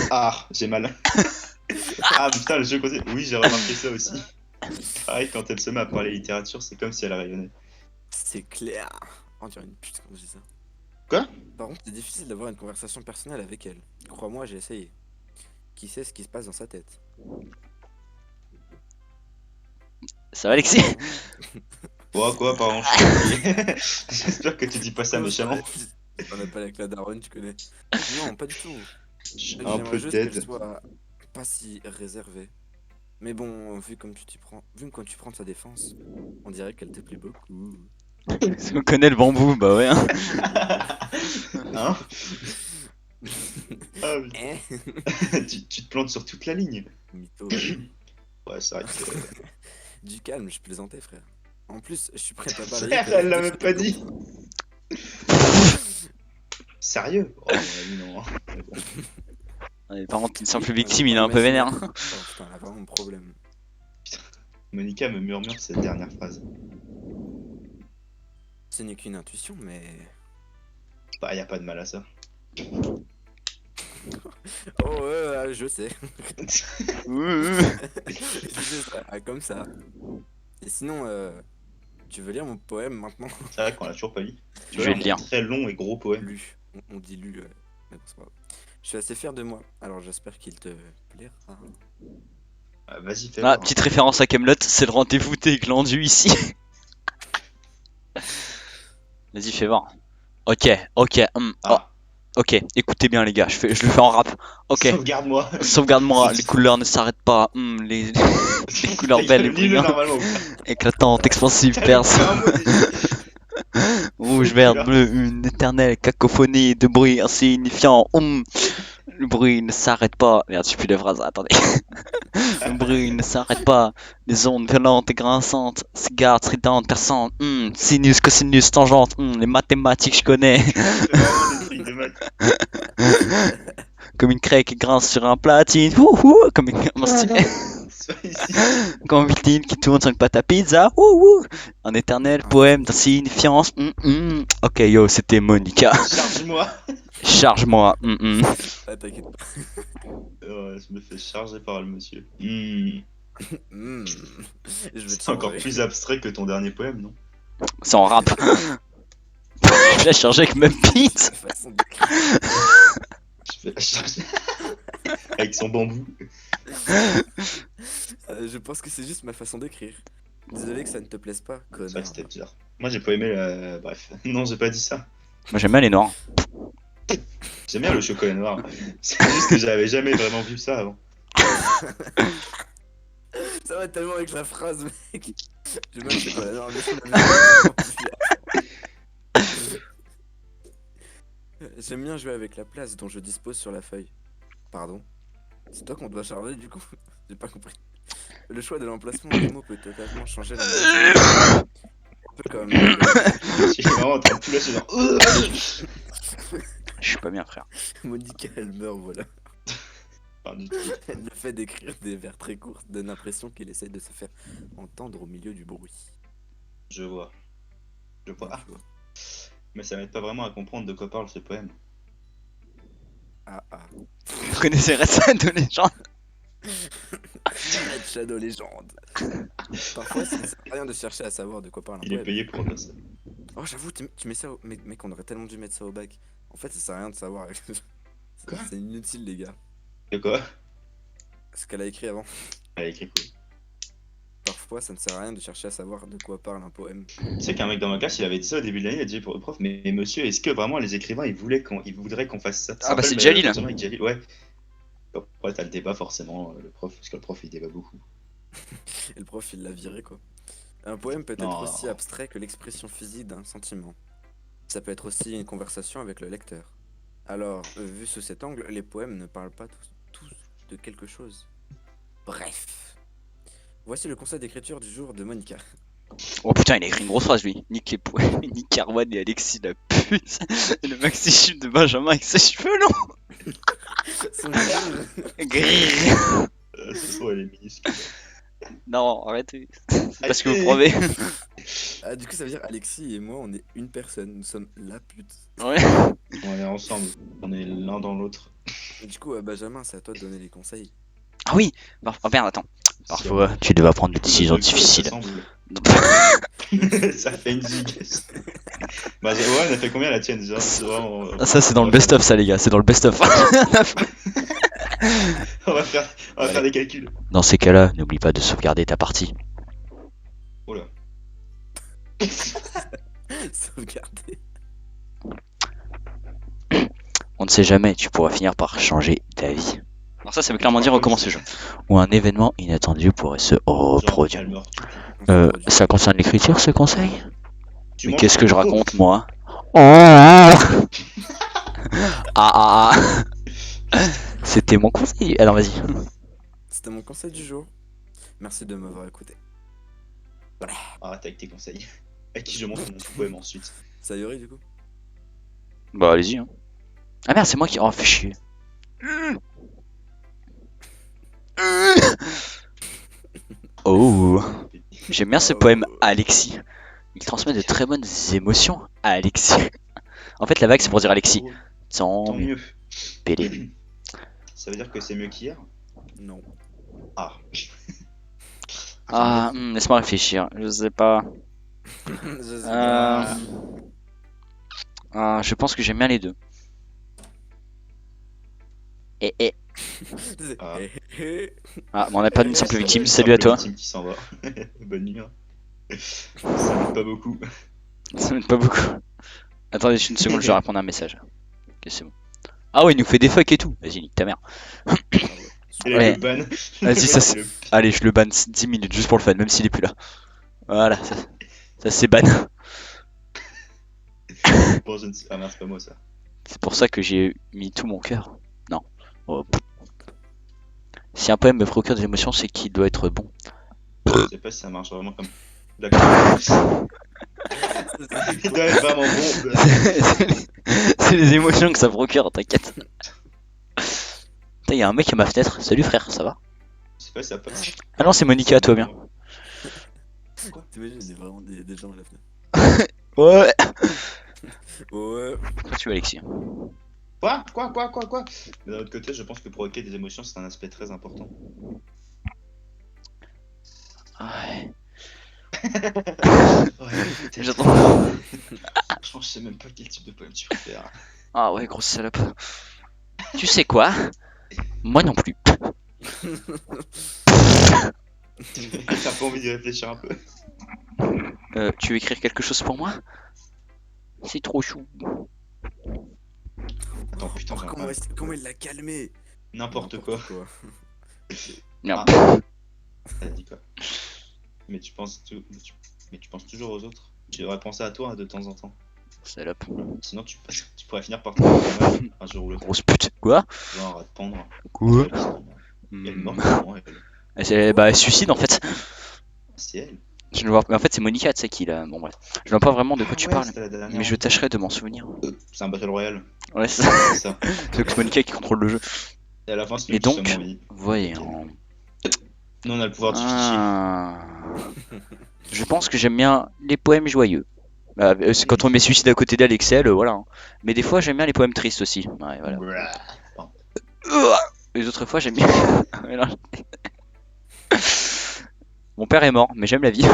Ah, j'ai mal. Ah putain, le jeu côté. Oui, j'ai remarqué ça aussi. Pareil, quand elle se met à parler littérature, c'est comme si elle rayonnait. C'est clair. On dirait une pute quand je dis ça. Quoi? Par contre, c'est difficile d'avoir une conversation personnelle avec elle. Crois-moi, j'ai essayé. Qui sait ce qui se passe dans sa tête? Ça va, Alexis? Quoi, pardon. J'espère que tu dis pas ça méchamment. On n'a pas avec la daronne, tu connais. Non, pas du tout. Je suis un J'aimerais peu juste qu'elle dead. soit pas si réservée. Mais bon, vu comme tu tu prends de sa défense, on dirait qu'elle te plaît beaucoup. On connaît le bambou, bah ouais. Hein. Hein? Ah, Hein? tu te plantes sur toute la ligne. Mytho. Ouais, c'est vrai que... Du calme, je plaisantais, frère. En plus, je suis prêt à parler. Frère, elle l'a même pas dit. Sérieux? Oh, non. Mais bon. Ouais, par contre, une simple victime, il est un peu vénère. Oh putain, elle a vraiment un problème. Monica me murmure cette dernière phrase. Ce n'est qu'une intuition, mais. Bah, y a pas de mal à ça. Oh, ouais, je sais. Je sais ça, comme ça. Et sinon, tu veux lire mon poème maintenant? C'est vrai qu'on l'a toujours pas lu. Tu Je vois, vais le lire. un très long et gros poème. Lu. On dit lu, mais bon, c'est pas grave. Je suis assez fier de moi, alors j'espère qu'il te plaira. Ah, vas-y, fais Ah, voir. petite référence à Camelot, c'est le rendez-vous des glandus ici. Vas-y, fais voir. Ok, oh, Ah, ok, écoutez bien les gars, je le fais en rap. Ok, sauvegarde-moi. sauvegarde-moi, les couleurs ne s'arrêtent pas. Les couleurs belles et Lis-le brillantes, normalement. éclatantes, expansives, percent. Rouge, vert, bleu, une éternelle cacophonie de bruit insignifiant. Le bruit ne s'arrête pas. Merde, j'ai plus de phrase, attendez. Le bruit ne s'arrête pas. Les ondes violentes et grinçantes. Cigares stridentes, perçantes. Sinus, cosinus, tangente. Les mathématiques, je connais. C'est vraiment des trucs de maths. Comme une craie qui grince sur un platine. Ouhou, comme un stylet. Sois ici. Comme un victime qui tourne sur une pâte à pizza. Ouhou. Un éternel poème d'insignifiance. Ok, yo, c'était Monica. Charge-moi. Charge-moi. Ah, t'inquiète pas. Ouais, je me fais charger par le monsieur. Hmm. Je vais te C'est encore changer. plus abstrait que ton dernier poème, non? C'est en rap. Je l'ai chargé avec même beat. Façon d'écrire. Je vais la charger. Avec son bambou. Je pense que c'est juste ma façon d'écrire. Désolé que ça ne te plaise pas, C'est vrai connard. que c'était bizarre. Moi j'ai pas aimé la. Bref. Non, j'ai pas dit ça. Moi j'aime bien les noirs. J'aime bien le chocolat noir. C'est juste que j'avais jamais vraiment vu ça avant. Ça va tellement avec la phrase, mec. J'aime bien le chocolat noir, mais c'est la même. J'aime bien jouer avec la place dont je dispose sur la feuille. Pardon? C'est toi qu'on doit charger du coup? J'ai pas compris. Le choix de l'emplacement des mots peut totalement changer la Un peu comme. Je suis vraiment en train de tout lâcher genre. Je suis pas bien, frère. Monica, elle meurt, voilà. Enfin, du tout. Le fait d'écrire des vers très courts donne l'impression qu'il essaie de se faire entendre au milieu du bruit. Je vois. Je vois. Tu vois. Mais ça m'aide pas vraiment à comprendre de quoi parle ce poème. Ah. Vous connaissez Red Shadow Legend? Red Shadow Legend. Parfois, ça ne sert à rien de chercher à savoir de quoi parle un Il est poème. payé pour faire ça. Oh, j'avoue, tu mets ça au. Mec, on aurait tellement dû mettre ça au bac. En fait, ça sert à rien de savoir. Quoi? C'est inutile, les gars. De quoi? Ce qu'elle a écrit avant. Elle a écrit quoi? Parfois, ça ne sert à rien de chercher à savoir de quoi parle un poème. Tu sais qu'un mec dans ma classe, il avait dit ça au début de l'année, il a dit pour le prof, mais monsieur, est-ce que vraiment les écrivains, ils voudraient qu'on fasse ça? Ah bah c'est Jalil. Avec Jalil, ouais. Bon, ouais, t'as le débat forcément, le prof, parce que le prof il débat beaucoup. Et le prof, il l'a viré, quoi. Un poème peut être Non. aussi abstrait que l'expression physique d'un sentiment. Ça peut être aussi une conversation avec le lecteur. Alors, vu sous cet angle, les poèmes ne parlent pas tous de quelque chose. Bref. Voici le conseil d'écriture du jour de Monica. Oh putain, il a écrit une grosse phrase lui. Nique les poèmes, nique Arwan et Alexis la pute. Et le maxi chip de Benjamin avec ses cheveux longs. Son rêve. Grrr. Ce soit elle est minuscule. Non, arrêtez. C'est parce que vous prouvez. Ah, du coup, ça veut dire Alexis et moi, on est une personne. Nous sommes la pute. Ouais. On est ensemble, on est l'un dans l'autre. Et du coup, Benjamin, c'est à toi de donner les conseils. Ah oui. Oh merde, attends. Parfois, tu devras prendre des décisions difficiles. Ça fait une zig. Bah, ouais, elle a fait combien la tienne déjà? C'est vraiment... Ah, ça c'est dans le best-of ça les gars, c'est dans le best-of. On va faire des calculs. Dans ces cas-là, n'oublie pas de sauvegarder ta partie. Oh là. Sauvegarder. On ne sait jamais, tu pourras finir par changer ta vie. Alors ça veut clairement dire recommence le jeu. Ou un événement inattendu pourrait se reproduire. Elle meurt. Ça concerne l'écriture ce conseil? Tu Mais manges qu'est-ce que je trop. raconte moi? Ah. C'était mon conseil. Alors vas-y. C'était mon conseil du jour. Merci de m'avoir écouté. Arrête avec tes conseils. À qui je montre mon poème ensuite. Sayori, du coup. Bah allez-y. Hein. Ah merde, c'est moi qui... Oh, fais chier. Oh. J'aime bien ce poème Alexis. Il transmet de très bonnes émotions à Alexis. En fait, la vague, c'est pour dire Alexis. Tant Tant mieux. mieux. Pélé. Ça veut dire que c'est mieux qu'hier? Non. Ah. Ah, laisse-moi réfléchir. Je sais pas. Je sais pas. Je pense que j'aime bien les deux. Et. Ah. Ah, mais on n'a pas une simple C'est victime. une Salut à simple toi. victime qui s'en va. Bonne nuit. Hein. Ça m'aide pas beaucoup. Ça m'aide pas beaucoup. Attendez une seconde, je vais répondre à un message. Ok, c'est bon. Ah ouais, il nous fait des fuck et tout. Vas-y, nique ta mère. Et Ouais. le ban. Vas-y, ça c'est... le... Allez, je le banne 10 minutes juste pour le fun, même s'il est plus là. Voilà, ça c'est ban. Bon, je ne sais... Ah mince, c'est pas moi ça. C'est pour ça que j'ai mis tout mon cœur. Non, Oh, pff. Si un poème me procure des émotions, c'est qu'il doit être bon. Je sais pas si ça marche vraiment comme. D'accord. Il doit être vraiment bon. C'est les émotions que ça procure, t'inquiète. Putain, y a un mec à ma fenêtre. Salut frère, ça va? Je sais pas si ça passe. Ah non, c'est Monica, toi bien. T'imagines, il y a vraiment des gens à la fenêtre. Ouais. Ouais. Quand tu veux, Alexis. Quoi? Mais d'un autre côté, je pense que provoquer des émotions, c'est un aspect très important. Ouais. Ouais, J'attends. Franchement, je sais même pas quel type de poème tu préfères. Ah ouais, grosse salope. Tu sais quoi? Moi non plus. T'as pas envie d'y réfléchir un peu? Tu veux écrire quelque chose pour moi? C'est trop chou. Attends, putain, j'ai un problème. Comment il l'a calmé? N'importe quoi. Merde. T'as dit quoi? Mais tu penses toujours aux autres. Tu devrais penser à toi de temps en temps. Salope. Sinon, tu pourrais finir par tomber en un jour ou l'autre. Grosse pute. Quoi? Genre à te pendre. Quoi? Elle est morte, comment elle Elle suicide en fait. C'est elle. Je ne vois. Mais en fait, c'est Monica, tu sais qui là. Bon, bref. Je vois pas vraiment de quoi Ah tu ouais, parles. c'était la dernière Mais je en tâcherai de m'en souvenir. C'est un Battle Royale, Ouais, c'est c'est ça. c'est Monica qui contrôle le jeu. Et à la fin, c'est Et lui qui donc, sauve mon vie. voyons. Nous, on a le pouvoir de justifier. Ah. Je pense que j'aime bien les poèmes joyeux. C'est quand on met suicide à côté d'Alexel, voilà. Hein. Mais des fois, j'aime bien les poèmes tristes aussi. Ouais, voilà. Blah. Les autres fois, j'aime bien. Mon père est mort, mais j'aime la vie.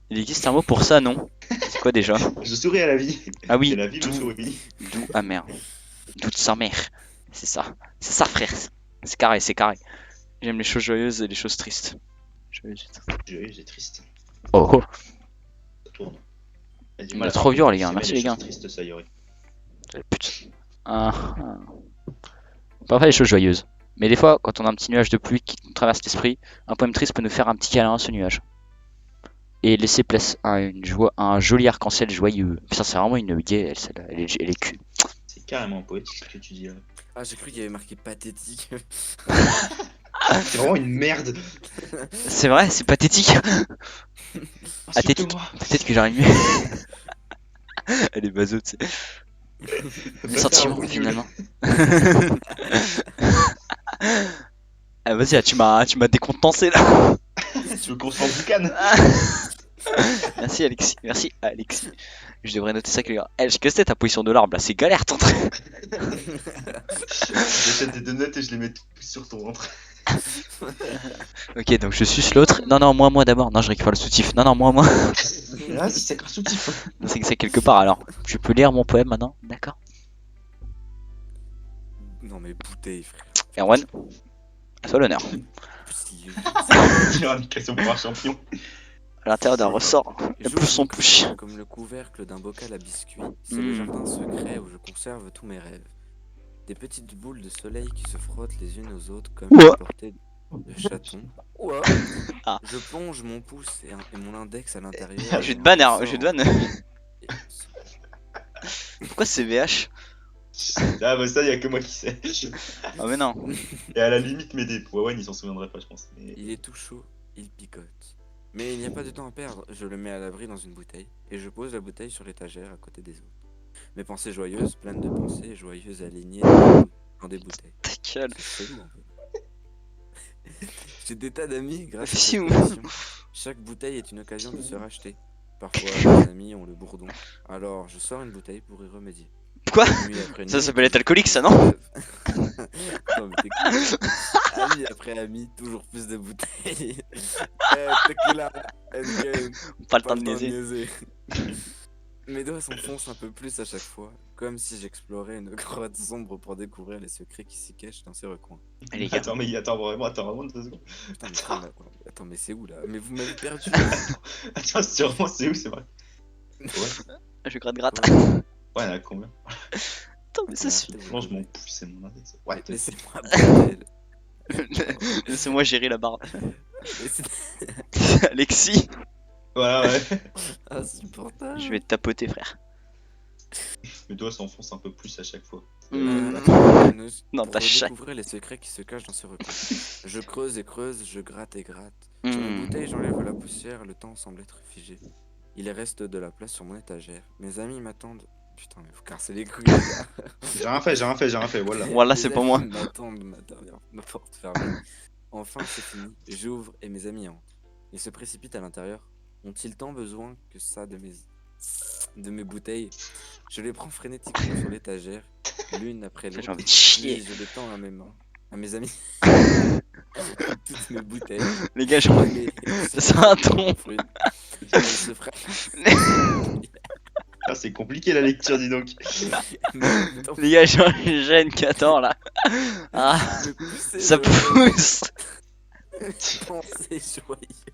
Il existe un mot pour ça, non? C'est quoi déjà? Je souris à la vie. Ah oui, Et la vie me doux, sourit. doux amer. Doux de sa mère. C'est ça. C'est ça, frère. C'est carré, c'est carré. J'aime les choses joyeuses et les choses tristes. Joyeuses et tristes. J'ai triste. Oh, oh. Ça tourne. Elle a du On mal est à trop faire vieux, les gars. aimer Merci, les gars. choses tristes, Sayori. Putain. Parfois les choses joyeuses. Mais des fois, quand on a un petit nuage de pluie qui nous traverse l'esprit, un poème triste peut nous faire un petit câlin à ce nuage. Et laisser place à un joli arc-en-ciel joyeux. Putain, c'est vraiment une gay, elle, celle-là. Elle est cul. C'est carrément poétique ce que tu dis là. Ah, j'ai cru qu'il y avait marqué pathétique. C'est vraiment une merde. C'est vrai, c'est pathétique. Insulte-moi. Peut-être que j'aurais mieux. Elle est bazo, tu sais. Mes sentiments, finalement. Ah, vas-y, là, tu m'as décontenancé là. Tu veux qu'on se boucane? Merci Alexis, merci Alexis. Je devrais noter ça, les gars. Eh, qu'est-ce que c'est ta position de l'arbre là? C'est galère ton truc. J'achète des donuts et je les mets tous sur ton ventre. Ok, donc je suce l'autre. Non, non, moi d'abord. Non, je récupère le soutif. Non, non, moi. Là, c'est un soutif. C'est quelque part alors. Tu peux lire mon poème maintenant? D'accord. Non, mais bouteille, frère. Erwan, à toi l'honneur. Il a une question pour un champion. À l'intérieur d'un ressort, le J'ouvre plus son mon push. cœur comme le couvercle d'un bocal à biscuits. C'est le Mm. jardin secret où je conserve tous mes rêves. Des petites boules de soleil qui se frottent les unes aux autres comme Ouah. une portée de chatons. Ouah. Ah. Je plonge mon pouce et mon index à l'intérieur. Je vais te et ban, en je vais te poussant- ban. Pourquoi c'est VH? Ah bah ça, y a que moi qui sais. Ah, mais non. Et à la limite, m'aider. Ouais, il s'en souviendrait pas, je pense. Mais... Il est tout chaud, il picote. Mais il n'y a pas de temps à perdre, je le mets à l'abri dans une bouteille et je pose la bouteille sur l'étagère à côté des autres. Mes pensées joyeuses, pleines de pensées joyeuses alignées dans des bouteilles. Ta gueule. C'est chelou, un peu. J'ai des tas d'amis grâce à cette Fiou. collection. Chaque bouteille est une occasion de se racheter. Parfois, mes amis ont le bourdon, alors je sors une bouteille pour y remédier. Quoi? Nuit après Ça nuit, s'appelle être toujours alcoolique, plus ça, de non? rêves. Non, mais t'écoutes. Ami après ami, toujours plus de bouteilles. Tequila, endgame, Pas le pas temps le de temps de niaiser. niaiser. Mes doigts s'enfoncent un peu plus à chaque fois, comme si j'explorais une grotte sombre pour découvrir les secrets qui s'y cachent dans ces recoins. Eh, les gars. Attends vraiment 2 secondes. Putain, mais attends, mais c'est où là? Mais vous m'avez perdu. Attends, c'est où, c'est vrai? Je gratte. Ouais, il y en a combien? Attends, mais ça Arrêtez, vous Mange mon rigolez. pouce, c'est mon index. Ouais, Laissez-moi, bordel. Laissez-moi gérer la barre. Laissez- Alexis, ouais. Insupportable. je vais te tapoter, frère. Mes doigts s'enfoncent un peu plus à chaque fois. Hmm. Dans Pour ta chatte. découvrir les secrets qui se cachent dans ce recoin. Je creuse et creuse, je gratte et gratte. Hmm. Sur une bouteille, j'enlève la poussière, le temps semble être figé. Il reste de la place sur mon étagère. Mes amis m'attendent. Putain, mais faut casser les couilles, les gars. J'ai rien fait, voilà. Voilà, Mes c'est pour amis moi. m'attendent, ma porte fermée. Enfin, c'est fini. J'ouvre et mes amis entrent. Ils se précipitent à l'intérieur. Ont-ils tant besoin que ça de mes bouteilles? Je les prends frénétiquement sur l'étagère, l'une après J'ai l'autre, envie de chier. puis je les tends à mes mains, à mes amis. Toutes mes bouteilles. Les gars, j'ai envie. C'est un ton. Elles se frappent. Ah, c'est compliqué la lecture, dis donc. Mais en même temps, Les gars, j'ai un gène qui attend là. Ah, me pousser ça joyeuse, pousse. penser joyeuse.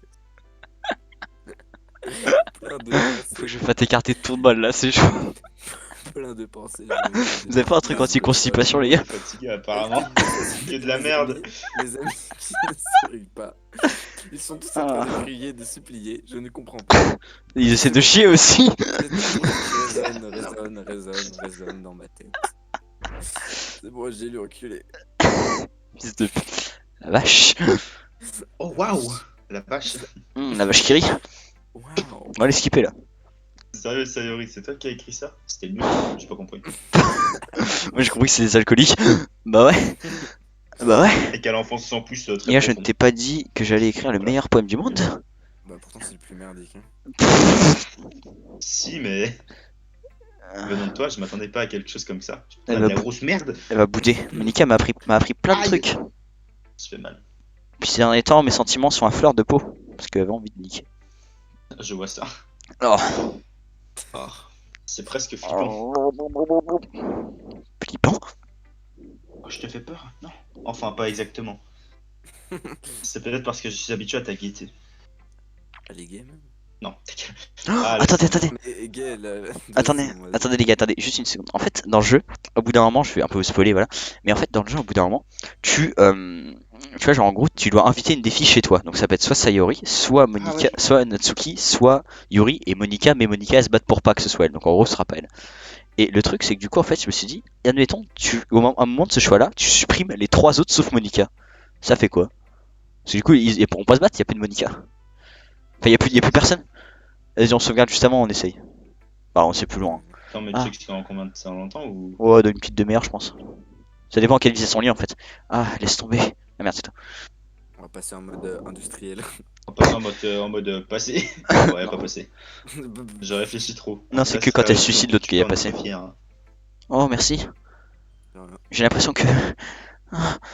Plein de Faut que je fasse écarter de tout de balle là, c'est chaud. plein de pensées joyeuses. Vous avez pas un truc anti-constipation, les gars? Fatigué, apparemment. Que de la merde. Les amis qui ne sourient pas. Ils sont tous en train de crier, de supplier. Je ne comprends pas. Ils essaient de chier aussi. C'est un bruit qui résonne dans ma tête. C'est bon, j'ai lu enculé. Fils de la vache. Oh waouh, la vache. La vache qui rit. Waouh. On va les skipper là. Sérieux, Sayori, c'est toi qui as écrit ça? C'était nul, j'ai pas compris. Moi j'ai compris que c'est des alcooliques. Bah ouais. Bah ouais. Et qu'elle enfonce son pouce Les très gars, je ne profond. t'ai pas dit que j'allais écrire le meilleur poème du monde. Bah pourtant c'est le plus merdique. Hein. Si, mais venant de toi, je m'attendais pas à quelque chose comme ça. Elle Ah, va de la grosse merde. Elle va bouder. Monica m'a appris plein de Aïe. trucs. Ça se fait mal. Puis ces derniers temps, mes sentiments sont à fleur de peau. Parce qu'elle avait envie de niquer. Je vois ça. Oh. C'est presque flippant. Flippant. Oh, je te fais peur? Non. Enfin, pas exactement. C'est peut-être parce que je suis habitué à ta gaieté. Elle est gay même. Non, ta gueule. Oh, Ah, attendez. Mais gay, Attendez les gars, attendez, juste une seconde. En fait, dans le jeu, au bout d'un moment, je vais un peu vous spoiler, voilà. Mais en fait, dans le jeu, au bout d'un moment, tu vois, genre en gros, tu dois inviter une des filles chez toi. Donc ça peut être soit Sayori, soit Monica, ouais. soit Natsuki, soit Yuri et Monica. Mais Monica, elle se bat pour pas que ce soit elle. Donc en gros, ce sera pas elle. Et le truc, c'est que du coup, en fait, je me suis dit, admettons, à un moment de ce choix-là, tu supprimes les trois autres sauf Monica. Ça fait quoi? Parce que du coup, on peut se battre, il y a plus de Monica. Enfin, il y a plus personne. Vas-y, on sauvegarde juste avant, on essaye. Bah, on sait plus loin. Attends, mais Ah. tu sais que c'est en combien de ça longtemps ou. Ouais, dans une petite demi-heure, je pense. Ça dépend à quelle vitesse on lit en fait. Ah, laisse tomber. Ah merde, c'est toi. On va passer en mode industriel. On passe en mode passé. Ouais, pas passé. Je réfléchis trop. Non, c'est que quand elle suicide l'autre qui est est passé. Fier, hein. Oh, merci. J'ai l'impression que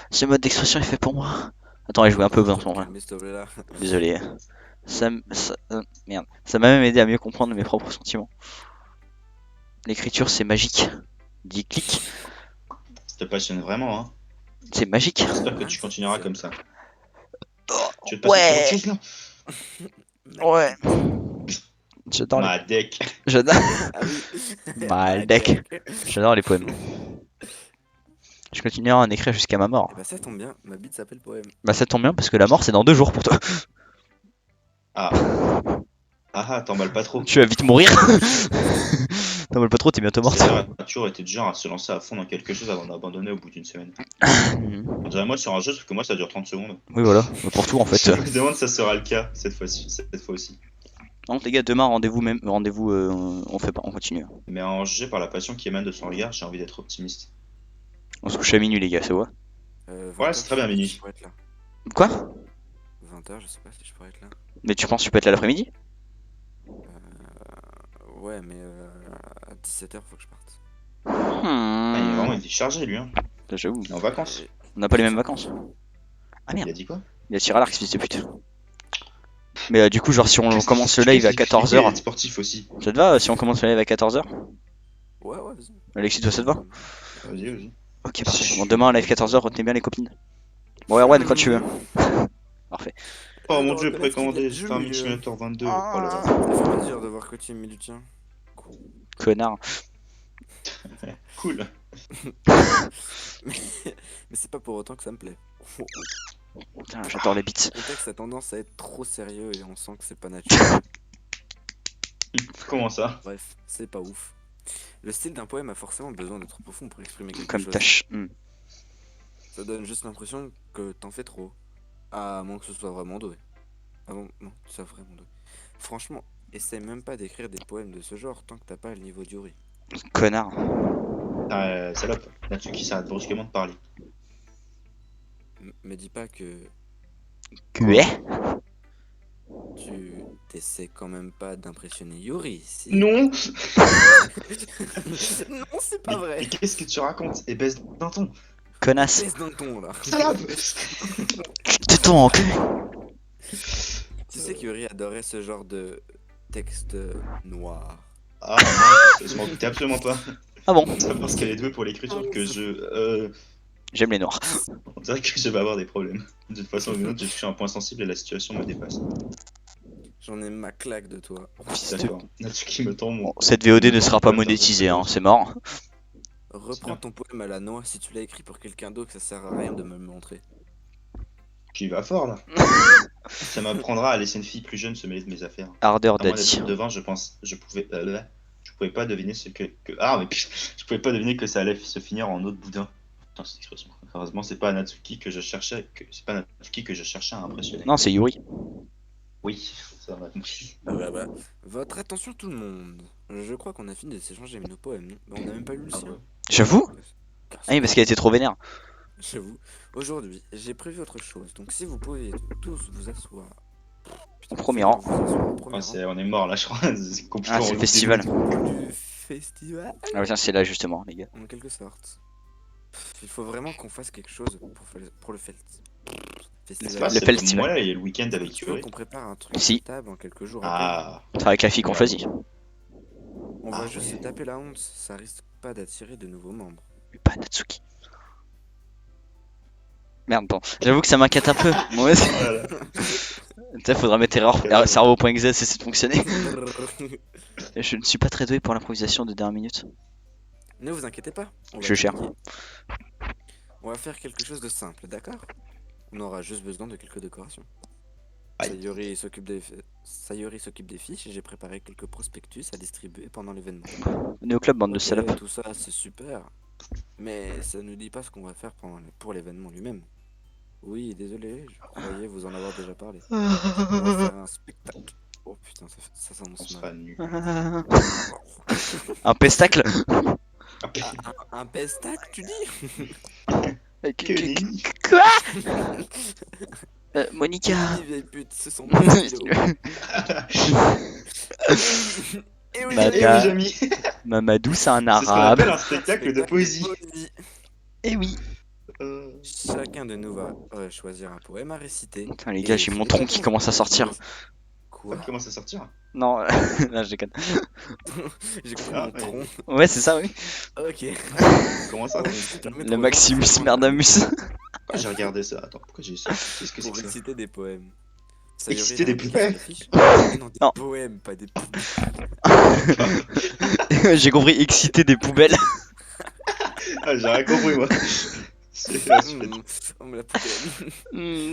ce mode d'expression est fait pour moi. Attends, je jouais un peu dans ce moment-là. Mais s'il te plaît là. Désolé. Merde. Ça m'a même aidé à mieux comprendre mes propres sentiments. L'écriture, c'est magique. Dis clic. Ça te passionne vraiment, hein. C'est magique. J'espère que tu continueras comme ça. Tu veux te Ouais. passer sur autre chose, Ouais. J'adore non? les... Ma deck. J'adore... Ah oui. Maldec. J'adore les poèmes. Je continuerai à en écrire jusqu'à ma mort. Et bah ça tombe bien, ma bite s'appelle poème. Bah ça tombe bien parce que la mort c'est dans 2 jours pour toi. Ah. Ah, t'emballes pas trop. Tu vas vite mourir. T'emballes pas trop, t'es bientôt morte. Arthur était du genre à se lancer à fond dans quelque chose avant d'abandonner au bout d'une semaine. Mhm. On dirait moi sur un jeu, sauf que moi ça dure 30 secondes. Oui voilà, pour tout en fait. Je me demande si ça sera le cas cette fois aussi. Donc les gars, demain rendez-vous on fait pas, on continue. Mais en jugé par la passion qui émane de son regard, j'ai envie d'être optimiste. On se couche à minuit les gars, ça va. 20h, c'est très bien, je sais pas Mini. si je pourrais être là. Quoi? 20h, je sais pas si je pourrais être là. Mais tu penses que tu peux être là l'après-midi? Ouais, mais à 17h, faut que je parte. Ah, il est vraiment été chargé lui, hein. J'avoue, Il est en vacances. on n'a pas les mêmes vacances. Ah Il merde, a dit quoi? il a tiré à l'arc, fils de pute. Mais du coup, genre si on commence le live à Il est 14h, sportif aussi. ça te va si on commence le live à 14h? Ouais, vas-y. Alexis, toi ça te va? Vas-y. Ok, parfait. Bon, demain, live 14h, retenez bien les copines. Bon, Erwan, quand tu veux. Parfait. Oh mon dieu, reconnaître précommandé, qu'il est Farming joli, Simulator 22. Ah. Oh là là. Ça fait plaisir de voir que tu aimes du tien. Connard. Cool. Mais c'est pas pour autant que ça me plaît. Putain, j'adore les beats. Le texte a tendance à être trop sérieux et on sent que c'est pas naturel. Comment ça? Bref, c'est pas ouf. Le style d'un poème a forcément besoin d'être profond pour exprimer quelque Comme chose. tâche. Ça donne juste l'impression que t'en fais trop. À moins que ce soit vraiment doué. Ah bon, non, ça vraiment doué. Franchement, essaie même pas d'écrire des poèmes de ce genre tant que t'as pas le niveau d'Yuri. Connard. Salope, Natsuki s'arrête brusquement de parler. Me dis pas que Que tu t'essaies quand même pas d'impressionner Yuri, si? Non. Non, c'est pas vrai. Mais qu'est-ce que tu racontes? Et baisse d'un ton. Connasse. Baisse d'un ton là. Salope. Tais-toi en cul. Tu sais que Yuri adorait ce genre de texte noir. Ah non, je m'en doutais absolument pas. Ah bon? C'est pas parce qu'elle est douée pour l'écriture que J'aime les noirs. on dirait que je vais avoir des problèmes. De toute façon ou d'une autre, j'ai touché un point sensible et la situation me dépasse. J'en ai ma claque de toi. D'accord. Natsuki me tend mon. Bon, cette VOD ne sera pas monétisée, hein, c'est mort. Reprends ton poème à la noix si tu l'as écrit pour quelqu'un d'autre, ça sert à rien de me le montrer. Tu y vas fort là. Ça m'apprendra à laisser une fille plus jeune se mêler de mes affaires. Ardeur À moins d'être d'Adi. devin, je pense, je pouvais pas deviner ce ah mais putain, je pouvais pas deviner que ça allait se finir en eau de boudin. Putain, cette expression. Heureusement, c'est pas Natsuki que je cherchais, c'est pas Natsuki que je cherchais à impressionner. Non, c'est Yuri. Oui, ça m'a compris. Bah. Votre attention tout le monde. Je crois qu'on a fini de s'échanger nos poèmes. Non bah, on n'a même pas lu le Ah sien. ouais. J'avoue? Car Ah oui, parce qu'elle était trop vénère. J'avoue. Aujourd'hui, j'ai prévu autre chose. Donc si vous pouvez tous vous asseoir. Putain, Au premier rang. vous asseoir au premier Ah, on est mort là, je crois. C'est complètement Ah, c'est le relou. festival. rang du festival. Ah oui, tiens, c'est là justement, les gars. En quelque sorte. Il faut vraiment qu'on fasse quelque chose pour le N'est-ce festival. pas, Le c'est festival. Moi là, il y a le week-end avec Tu veux Yuri. qu'on prépare un truc Si. à table en quelques jours à Ah, Enfin, avec la fille qu'on choisit. peine. On va Ah juste se ouais. taper la honte, ça risque pas d'attirer de nouveaux membres. Mais pas Natsuki. Merde, bon. J'avoue que ça m'inquiète un peu. Moi, Oh là là. faudra mettre erreur cerveau.exe, cesser de fonctionner. Je ne suis pas très doué pour l'improvisation de dernière minute. Ne vous inquiétez pas. On va Je cherche. communiquer. On va faire quelque chose de simple, d'accord? On aura juste besoin de quelques décorations. Aïe. Sayori s'occupe des fiches et j'ai préparé quelques prospectus à distribuer pendant l'événement. On est au club, bande de Ok, salopes. tout ça c'est super, mais ça ne dit pas ce qu'on va faire pour l'événement lui-même. Oui, désolé, je croyais vous en avoir déjà parlé. On va faire un spectacle. Oh putain, ça On s'annonce sera mal. nus. Un pestacle. Un pestacle, tu dis? Que nenni. Quoi? Monica. Ni vieille pute, ce sont mes stylos. Et oui, Bah, Eh oui, gars. Jamy. Mamadou, c'est un C'est ce qu'on arabe. appelle un spectacle de poésie. Eh oui. Chacun de nous va choisir un poème à réciter. Putain, les gars, j'ai mon tronc qui commence à sortir. Quoi? Ça commence à sortir. Non, là, je déconne. J'ai compris Ah, mon tronc. Ouais, c'est ça, oui. Ok. Comment ça? Le Maximus Merdamus. Pourquoi j'ai regardé ça? Attends, pourquoi j'ai ça? Qu'est-ce que c'est Pour que ça? réciter des poèmes. Exciter des poèmes? Non, des Non. poèmes, pas des poèmes. J'ai compris, exciter des poubelles. Ah, j'ai rien compris moi. C'est la suite. On me la poubelle.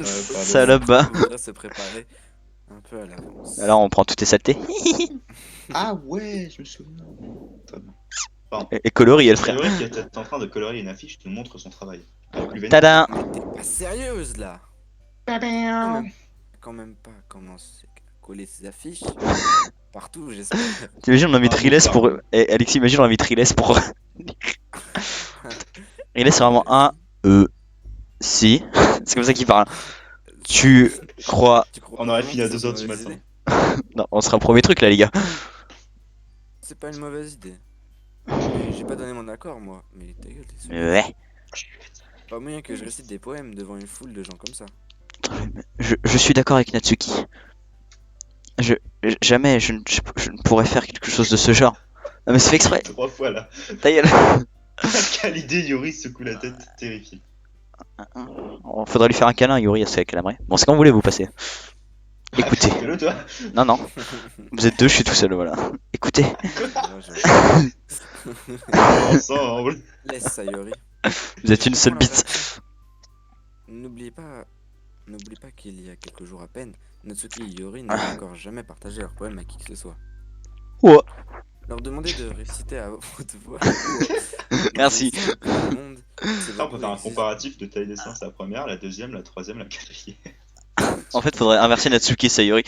pardon. Salope, bah. On devrait se préparer un peu à l'avance. Alors, on prend toutes tes saletés. Ah ouais, je me souviens. Très bien. Et colorie, le frère. Yuri qui était en train de colorer une affiche nous montre son travail. Avec lui, Tada. Mais t'es pas sérieuse là. Quand même pas commencer à coller ses affiches partout, j'espère. T'imagines, on a mis Ah, Triles bon, pour. pardon. Eh, Alexis, imagine, on a mis Triles pour. Triles, c'est vraiment un si. C'est comme ça qu'il parle. Tu crois. On aurait fini à 2h du matin. Non, on sera au premier truc là, les gars. C'est pas une mauvaise idée. Mais j'ai pas donné mon accord moi. Mais ta gueule, t'es sûr. Ouais. Pas moyen que je récite des poèmes devant une foule de gens comme ça. Je suis d'accord avec Natsuki. Jamais je ne pourrais faire quelque chose de ce genre. Non, mais c'est fait exprès. 3 fois là. Ta gueule. Quelle idée, Yuri secoue la tête, terrifié. Faudrait lui faire un câlin, Yuri, c'est qu'elle aimerait. Bon, c'est quand vous voulez, vous passer. Écoutez. Fais-le toi. Non, non. Vous êtes deux, je suis tout seul, voilà. Écoutez. Moi, je- Ensemble. Laisse Sayori. Vous êtes une seule bite. N'oublie pas qu'il y a quelques jours à peine, Natsuki et Yori n'ont encore jamais partagé leur poème à qui que ce soit. Ouais. Leur leur demander de réciter à haute voix. Merci. Le monde, ce Là, on peut labo faire un existe. comparatif de taille des seins, la première, la deuxième, la troisième, la quatrième. En fait, faudrait inverser Natsuki et Sayori.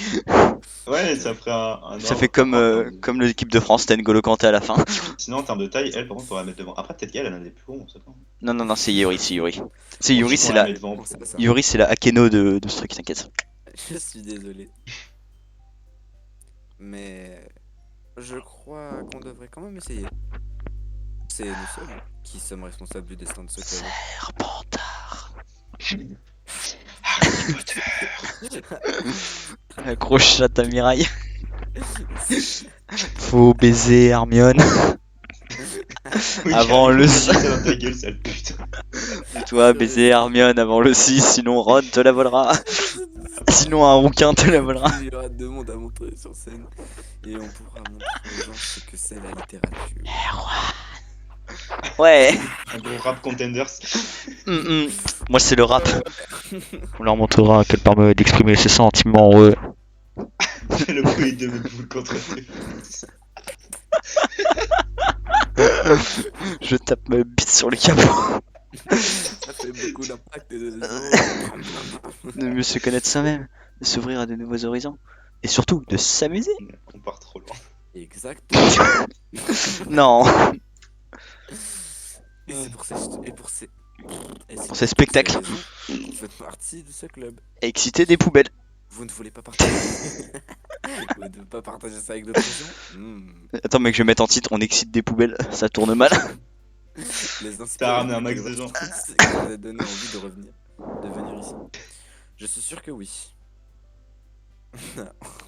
Ouais, ça ferait un Ça ordre fait comme, en termes de- comme l'équipe de France, t'as N'Golo Kanté à la fin. Sinon, en termes de taille, elle, par contre, on pourrait la mettre devant. Après, peut-être qu'elle, elle en a des plus gros, on sait pas. Non, non, non, c'est Yori, c'est Yori. C'est Yori, Franchement, c'est on la la... met devant. Comment ça, ça Yori, c'est la Akeno de ce truc, t'inquiète. Je suis désolé. Mais je crois qu'on devrait quand même essayer. C'est nous seuls qui sommes responsables du destin de ce club. Serpentard. Harry Potter. Accroche à ta miraille. Faut baiser Hermione. Oui, Avant Harry, le j'ai sang. ça dans ta gueule, sale pute. Toi, baiser Hermione avant le 6, sinon Ron te la volera. Sinon un rouquin te la volera. Il y aura deux mondes à montrer sur scène et on pourra montrer aux gens ce que c'est la littérature. Ouais. Un gros rap contenders. Moi c'est le rap. On leur montrera qu'elle permet d'exprimer ses sentiments heureux. Le bruit de mes boules contre tes fesses. Je tape ma bite sur le capot. Ça fait beaucoup d'impact de De mieux se connaître soi-même, de s'ouvrir à de nouveaux horizons. Et surtout, de s'amuser. On part trop loin. Exactement. Non. Et c'est pour ces et c'est Pour ces spectacles. raisons que vous faites partie de ce club. Exciter des poubelles. Vous ne voulez pas partager. Vous ne voulez pas partager ça avec d'autres gens. Attends mec, je vais mettre en titre, on excite des poubelles, ça tourne mal. Les T'as ramené un max de gens. qui vous a donné envie de revenir, de venir ici. Je suis sûr que oui.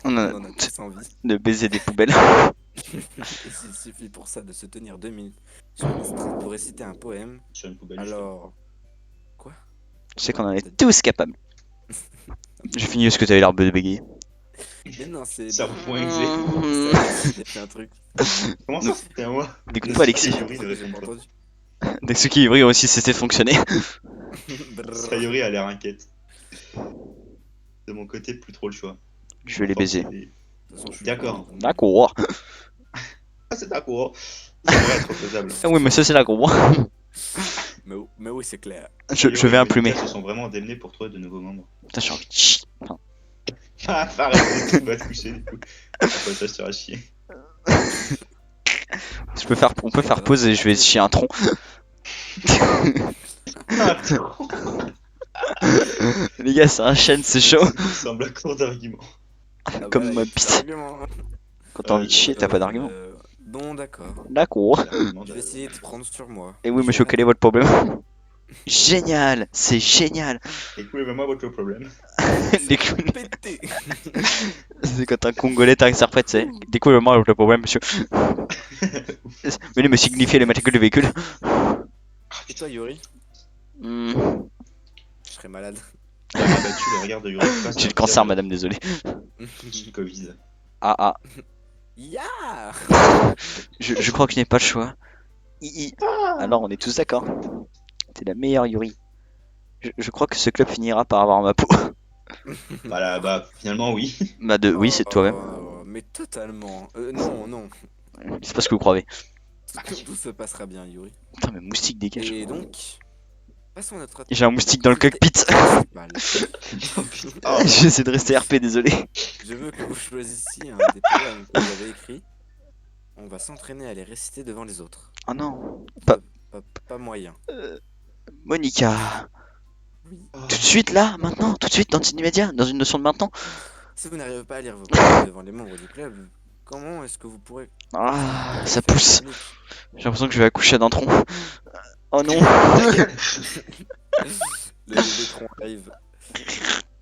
On On a en a tous envie. de baiser des poubelles. Et s'il suffit pour ça de se tenir 2 minutes sur une estrade pour réciter un poème, Sur une poubelle. alors... Je sais qu'on en est tous capables. J'ai fini ce que t'avais l'air de bégayer. Mais non, c'est... Ça point exé. J'ai fait un truc. Comment ça, c'était à moi? N'écoute pas Alexis. Sayori ne J'ai répond pas pas. entendu. Natsuki et Ivry aussi c'était fonctionné. Brrr. Sayori a l'air inquiète. De mon côté, plus trop le choix. Je vais les baiser. De toute façon, je suis D'accord. pas- D'accord. Ah, c'est d'accord. Ça devrait être faisable. Ah oui mais ça c'est la gros. Mais oui, c'est clair. Je vais implumer. Les se sont vraiment démenés pour trouver de nouveaux membres. Putain j'ai envie de chier. Enfin, Ah, pareil, tout va te coucher du coup. Après ça, je te chier. on peut faire pause et je vais chier un tronc. Ah, Les gars c'est un chêne, c'est chaud. ça semble un court d'argument. Comme voilà, ma il y a bite. pas d'argument. Quand t'as envie de chier t'as pas d'argument. Bon, d'accord. D'accord. Je vais essayer de prendre sur moi. Et oui monsieur, quel est votre problème? Génial, c'est génial. Écoutez-moi votre problème. Les clowns. Pété. C'est quand un Congolais t'interprète, c'est. Découvre-moi le problème, monsieur. Venez me signifier les matricules de véhicule. Et toi, Yuri? Hmm. Je serais malade. T'as rabattu le regard de Yuri. J'ai le cancer, madame, désolé. Covid. Ah ah. Ya. Je crois que je n'ai pas le choix. Alors on est tous d'accord. T'es la meilleure Yuri. Je crois que ce club finira par avoir ma peau. Voilà, bah finalement, oui. Bah de oui, c'est toi-même. Mais totalement. Non, non. C'est pas ce que vous croyez. Tout se passera bien, Yuri. Putain, mais moustique dégage. Et donc, passons à notre... J'ai un moustique dans le cockpit. principale. Oh, J'essaie de rester RP, désolé. Je veux que vous choisissiez un des poèmes que vous avez écrits. On va s'entraîner à les réciter devant les autres. Oh non. Pas moyen. Monica. Oui. Tout de suite là, maintenant, tout de suite, dans l'immédiat, dans une notion de maintenant. Si vous n'arrivez pas à lire vos poèmes devant les membres du club, comment est-ce que vous pourrez... Ah, ça faire pousse. en public J'ai l'impression que je vais accoucher d'un tronc. Oh non. Le bébé tronc live.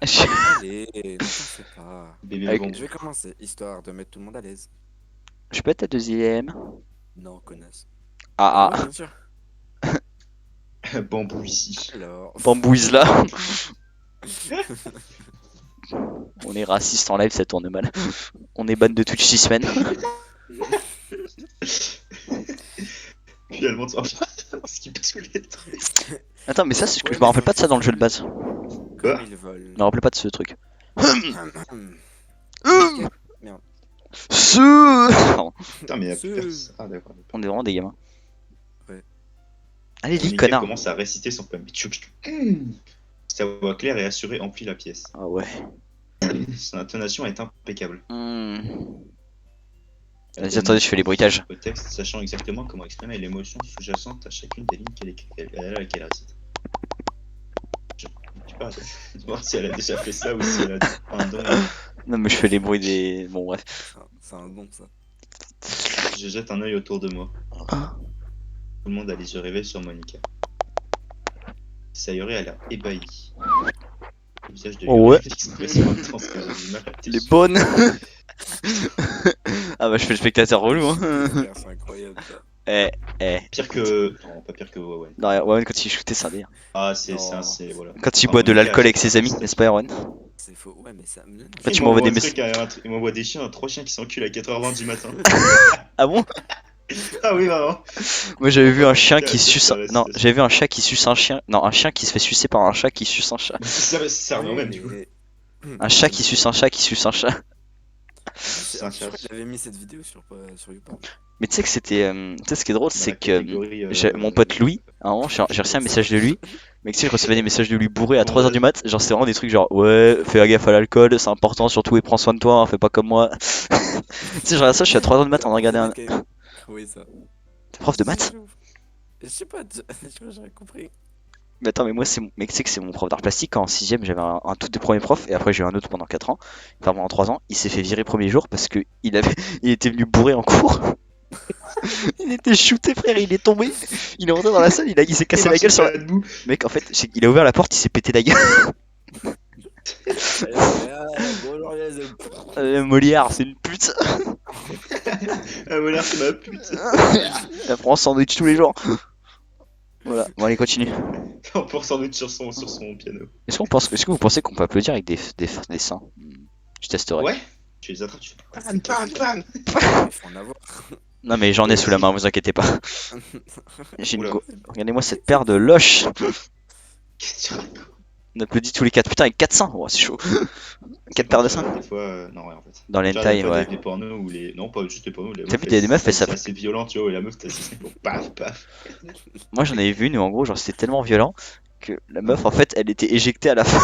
Je- Allez, ne t'en fais pas. bébé Avec- bon. Je vais commencer, histoire de mettre tout le monde à l'aise. Je peux être ta deuxième. Non, connasse. Ah Oui, ah. bien sûr. Bambou ici. Alors... Bambouise là. On est raciste en live, ça tourne mal. On est ban de Twitch 6 semaines. Finalement, tu vas skip tous les trucs. Attends, mais ça, c'est ce que je me rappelle pas de ça dans le jeu de base. Quoi Comme ils veulent. Je me rappelle pas de ce truc. Merde. Pardon, Putain, mais il y a plus Ce- personne. Ah, d'accord. on est vraiment des gamins. Ouais. Allez, lis, Monica connard. commence à réciter son poème. Sa voix claire et assurée emplit la pièce. Ah ouais. Son intonation est impeccable. Elle Vas-y, donne attendez, je fais les bruitages. au texte, sachant exactement comment exprimer l'émotion sous-jacente à chacune des lignes qu'elle récite. Je sais pas, voir si elle a déjà fait ça ou si elle a un don. Non, mais je fais les bruits des. Bon, bref. C'est un don, ça. Je jette un œil autour de moi. Ah. Tout le monde a les yeux rivés sur Monica. Sayori a l'air ébahie. Le visage de Oh Yuri ouais. a l'expression intense que j'ai du mal à Les déchiffrer. bonnes. Ah bah, je fais le spectateur relou, hein. Frère, c'est incroyable, ça. Pire que. Non, pas pire que Wawan. Non, Erwan, quand il shootait, c'est un délire. Ah, Non. c'est. Voilà. Quand il Ah, boit de Monica, l'alcool avec à ses chaque amis, fois, n'est-ce pas, Erwan? C'est faux. Ouais, mais ça me. Quand Il tu m'envoies des m'envoie un truc, il m'envoie des chiens, 3 chiens qui s'enculent à 4h20 du matin. Ah bon? Ah oui, vraiment. Moi, j'avais vu un chien Monica, qui elle suce. fait la Non, citation. j'avais vu un chat qui suce un chien. Non, un chien qui se fait sucer par un chat qui suce un chat. Ça revient au même, du coup. Un chat qui suce un chat qui suce un chat. C'est un Je crois chat. qu'il avait mis cette vidéo sur YouTube. Mais tu sais que c'était. Tu sais, ce qui est drôle, Dans c'est la que. catégorie, Mon pote Louis, à un moment, j'ai reçu un message de lui. Mais tu sais, je recevais des messages de lui bourré à 3h du mat. Genre, c'était vraiment des trucs genre, ouais, fais gaffe à l'alcool, c'est important surtout et prends soin de toi, hein, fais pas comme moi. Tu sais, je regarde ça, je suis à 3h du mat en regardant un. Oui, ça. T'es prof de maths? Je sais pas, j'aurais compris. Mais attends, mais moi, mais tu sais que c'est mon prof d'art plastique. Quand en 6ème, j'avais un tout des premiers profs, et après, j'ai eu un autre pendant 4 ans. Enfin, pendant 3 ans, il s'est fait virer premier jour parce que il était venu bourré en cours. Il était shooté, frère, il est tombé. Il est rentré dans la salle, il s'est cassé la gueule sur la. debout. Mec, en fait, il a ouvert la porte, il s'est pété la gueule. Bonjour les amis. Molière, c'est une pute. Ah, voilà, c'est ma pute. Elle prend un sandwich tous les jours. Voilà, bon, allez, continue. En pour sandwich sur son piano. Est-ce que vous pensez qu'on peut applaudir avec des seins? Je testerai. Ouais. Tu les attrapes, tu fais bam, bam, bam. Il faut en avoir. Non, mais j'en ai sous la main, vous inquiétez pas. J'ai une Oula. Regardez-moi cette paire de loches. Qu'est-ce que tu racontes? On applaudit tous les 4. Putain, avec 4 seins. Oh, c'est chaud. 4 paires de seins. Des fois, non, ouais, en fait. Dans Genre, l'hentai, des fois, ouais. des pornos où les. Non, pas juste les pornos. T'as vu des meufs, elles c'est savent- assez violent, tu vois, et la meuf, t'as paf, paf. Moi, j'en avais vu une où en gros, genre, c'était tellement violent que la meuf, en fait, elle était éjectée à la fin.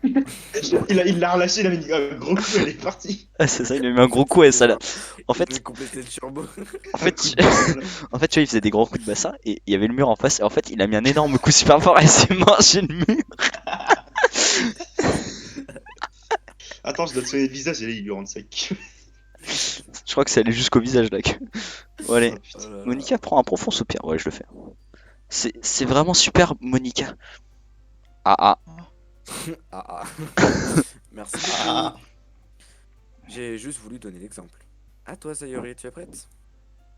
Il l'a relâché, il a mis un gros coup, elle est partie. Ah, c'est ça, il lui a mis un gros coup et ça l'a. En fait, Il devait compléter le turbo. en fait, en fait, tu vois, il faisait des gros coups de bassin et il y avait le mur en face. Et en fait, il a mis un énorme coup super fort et elle s'est mangé le mur. Attends, je dois te soigner le visage et là, il lui rend sec. Je crois que c'est allé jusqu'au visage là. Bon, allez, Oh, putain. Oh là là. Monica prend un profond soupir. Ouais, je le fais. C'est vraiment super, Monica. Ah ah. Ah, ah. Merci Ah. beaucoup. J'ai juste voulu donner l'exemple. À toi, Sayori, tu es prête?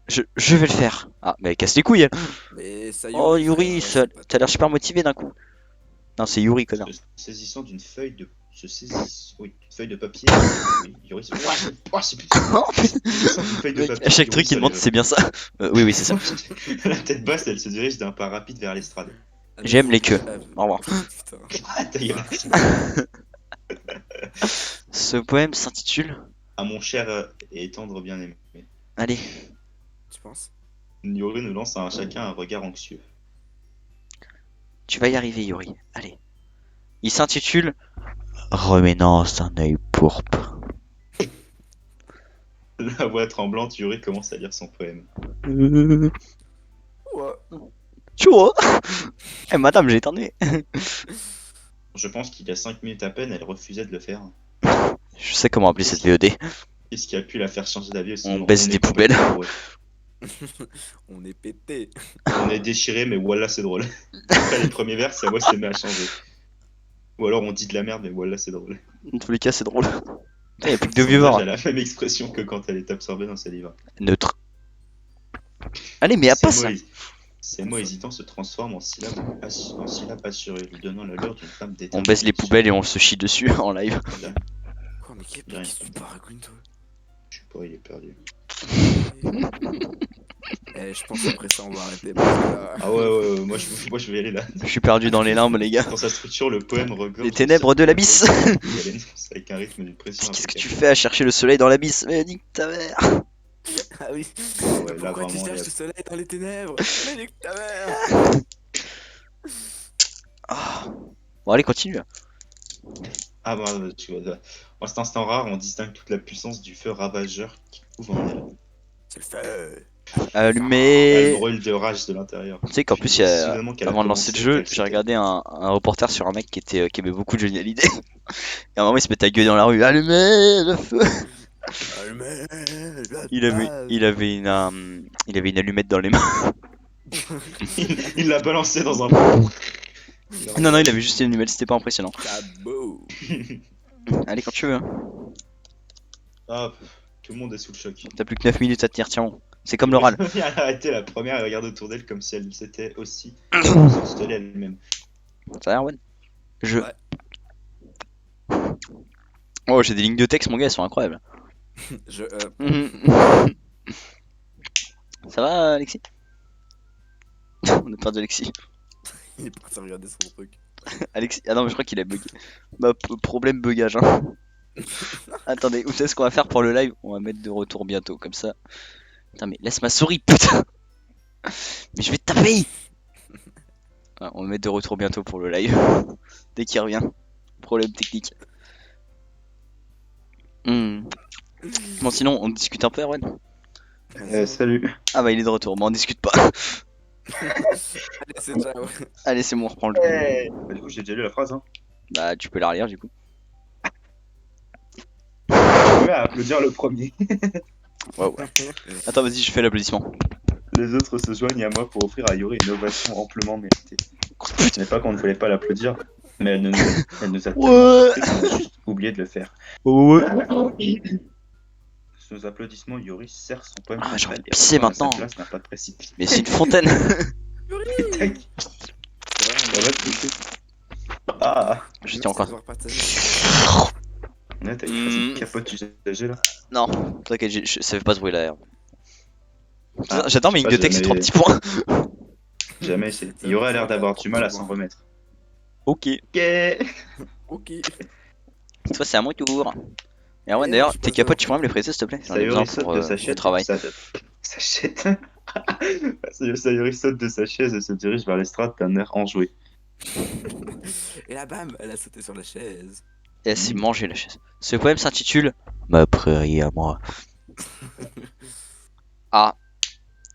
Je vais le faire. Ah, mais casse les couilles. Mais Sayori. Oh, Yuri, frère, c'est pas t'as l'air toi. super motivé d'un coup. Non, c'est Yuri, connard. Saisissant d'une feuille de. Oui, une feuille de papier. Oui, Yuri, c'est. Oh, c'est plus. Saisissant d'une feuille de Mec, papier. à chaque Yuri truc, il se demande lève. si c'est bien ça. Oui, c'est ça. La tête basse, elle se dirige d'un pas rapide vers l'estrade. Ah, mais J'aime faut les que je queues. lave. Au revoir. Putain. Ah, ta gueule. Ce poème s'intitule. À mon cher et tendre bien-aimé. Allez, Tu penses? Yuri nous lance à chacun un regard anxieux. tu vas y arriver, Yuri. Allez. Il s'intitule Reménance d'un œil pourpre. La voix tremblante, Yuri commence à lire son poème. Ouais. Tu vois? Eh, madame, j'ai éternué. Je pense qu'il y a 5 minutes à peine, elle refusait de le faire. Je sais comment appeler cette VOD. Qu'est-ce qui a pu la faire changer d'avis? On baisse des est complètement poubelles. bourré. On est pété. On est déchiré, mais voilà, c'est drôle. Après les premiers vers, sa voix s'est mise à changer. Ou alors on dit de la merde, mais voilà, c'est drôle. Dans tous les cas, c'est drôle. Il y a plus que deux Son viewers. visage a la même expression que quand elle est absorbée dans ses livres. Neutre. Allez, mais à pas ça. Ces mots hésitants se transforment en syllabes assurées, lui donnant l'allure d'une femme On déterminée. baisse les poubelles et on se chie dessus en live. Voilà. Quoi, mais Rien. qu'est-ce que tu paragouines, toi? Je sais pas, il est perdu. Je pense après ça, on va arrêter. Parce que là, Ah ouais, moi je vais aller là. Je suis perdu dans les limbes, les gars. Dans sa structure, le poème regorge Les ténèbres de l'abysse. Il énonce avec un rythme d'une pression Qu'est-ce que tu impeccable. fais à chercher le soleil dans l'abysse? Mais nique ta mère. ah oui. Ouais, Mais là, pourquoi tu vraiment, cherches là- le soleil dans les ténèbres? Mais nique ta mère! Ah. Bon, allez, continue. Ah bah, tu vois, en cet instant rare, on distingue toute la puissance du feu ravageur qui couvre en elle. C'est le feu! Elle Allumé. brûle de rage de l'intérieur. Tu sais qu'en Puis, plus, il y a- soudainement qu'elle a avant de lancer le commencé, jeu, qu'elle j'ai s'était- regardé un reporter sur un mec qui aimait beaucoup Johnny Hallyday. Et à un moment, il se mettait à gueuler dans la rue. Allumez le feu. Allumez la Il avait, base. il avait une allumette dans les mains. Il l'a balancé dans un. Non, il avait juste une allumette, c'était pas impressionnant. Cabot! Allez, quand tu veux. Hein. Ah, tout le monde est sous le choc. T'as plus que 9 minutes à tenir, tiens bon. C'est comme l'oral. Elle a arrêté la première et regarde autour d'elle comme si elle s'était aussi installée elle-même. Ça va, Erwan? Je. Ouais. Oh, j'ai des lignes de texte, mon gars, elles sont incroyables. Je. Ça va, Alexis? On a perdu Alexis. Il est parti regarder son truc. Alexis. Ah non, mais je crois qu'il a bugué. Bah, problème bugage. Hein. Attendez, vous savez ce qu'on va faire pour le live? On va mettre de retour bientôt, comme ça. Putain, mais laisse ma souris, putain! Mais je vais te taper! Ah, on va mettre de retour bientôt pour le live. Dès qu'il revient. Problème technique. Bon, sinon, on discute un peu, Erwan? Salut. Ah bah, il est de retour. Bon, on discute pas. Allez, c'est ciao! Allez, c'est bon, on reprend le jeu. Bah, du coup, j'ai déjà lu la phrase. Hein. Bah, tu peux la relire, du coup. Je vais applaudir le premier. Wow. Attends, vas-y, je fais l'applaudissement. Les autres se joignent à moi pour offrir à Yuri une ovation amplement méritée. Ce n'est pas qu'on ne voulait pas l'applaudir, mais elle nous a tellement surpris qu'on a juste oublié de le faire. Ouais. Sous nos applaudissements, Yuri serre son poème. Ah, contre j'ai envie elle de et pisser retourne à sa maintenant. place d'un pas de précipité. Mais c'est une fontaine. Et tac, ça va te toucher. Ah, Je tiens encore. ouais, t'as une capote usagée là. Non, t'inquiète, ça fait pas ce bruit là. Ah, J'attends mes je sais lignes de pas, texte, jamais- 3 petits points. Jamais essayé. Yuri a l'air d'avoir du mal à s'en remettre. Ok. Ok. Ok. Cette fois, c'est à mon tour. Et Erwan, Et d'ailleurs, je tes passe capotes, devant. tu pourrais me les prêter s'il te plaît? J'en ai Sayuri besoin saute pour de sa le chaise. travail. Sachette. Sayuri saute de sa chaise et se dirige vers l'estrade d'un air enjoué. Et là, bam, elle a sauté sur la chaise. Et elle s'est mangée la chaise. Ce poème s'intitule Ma prairie à moi. Ah,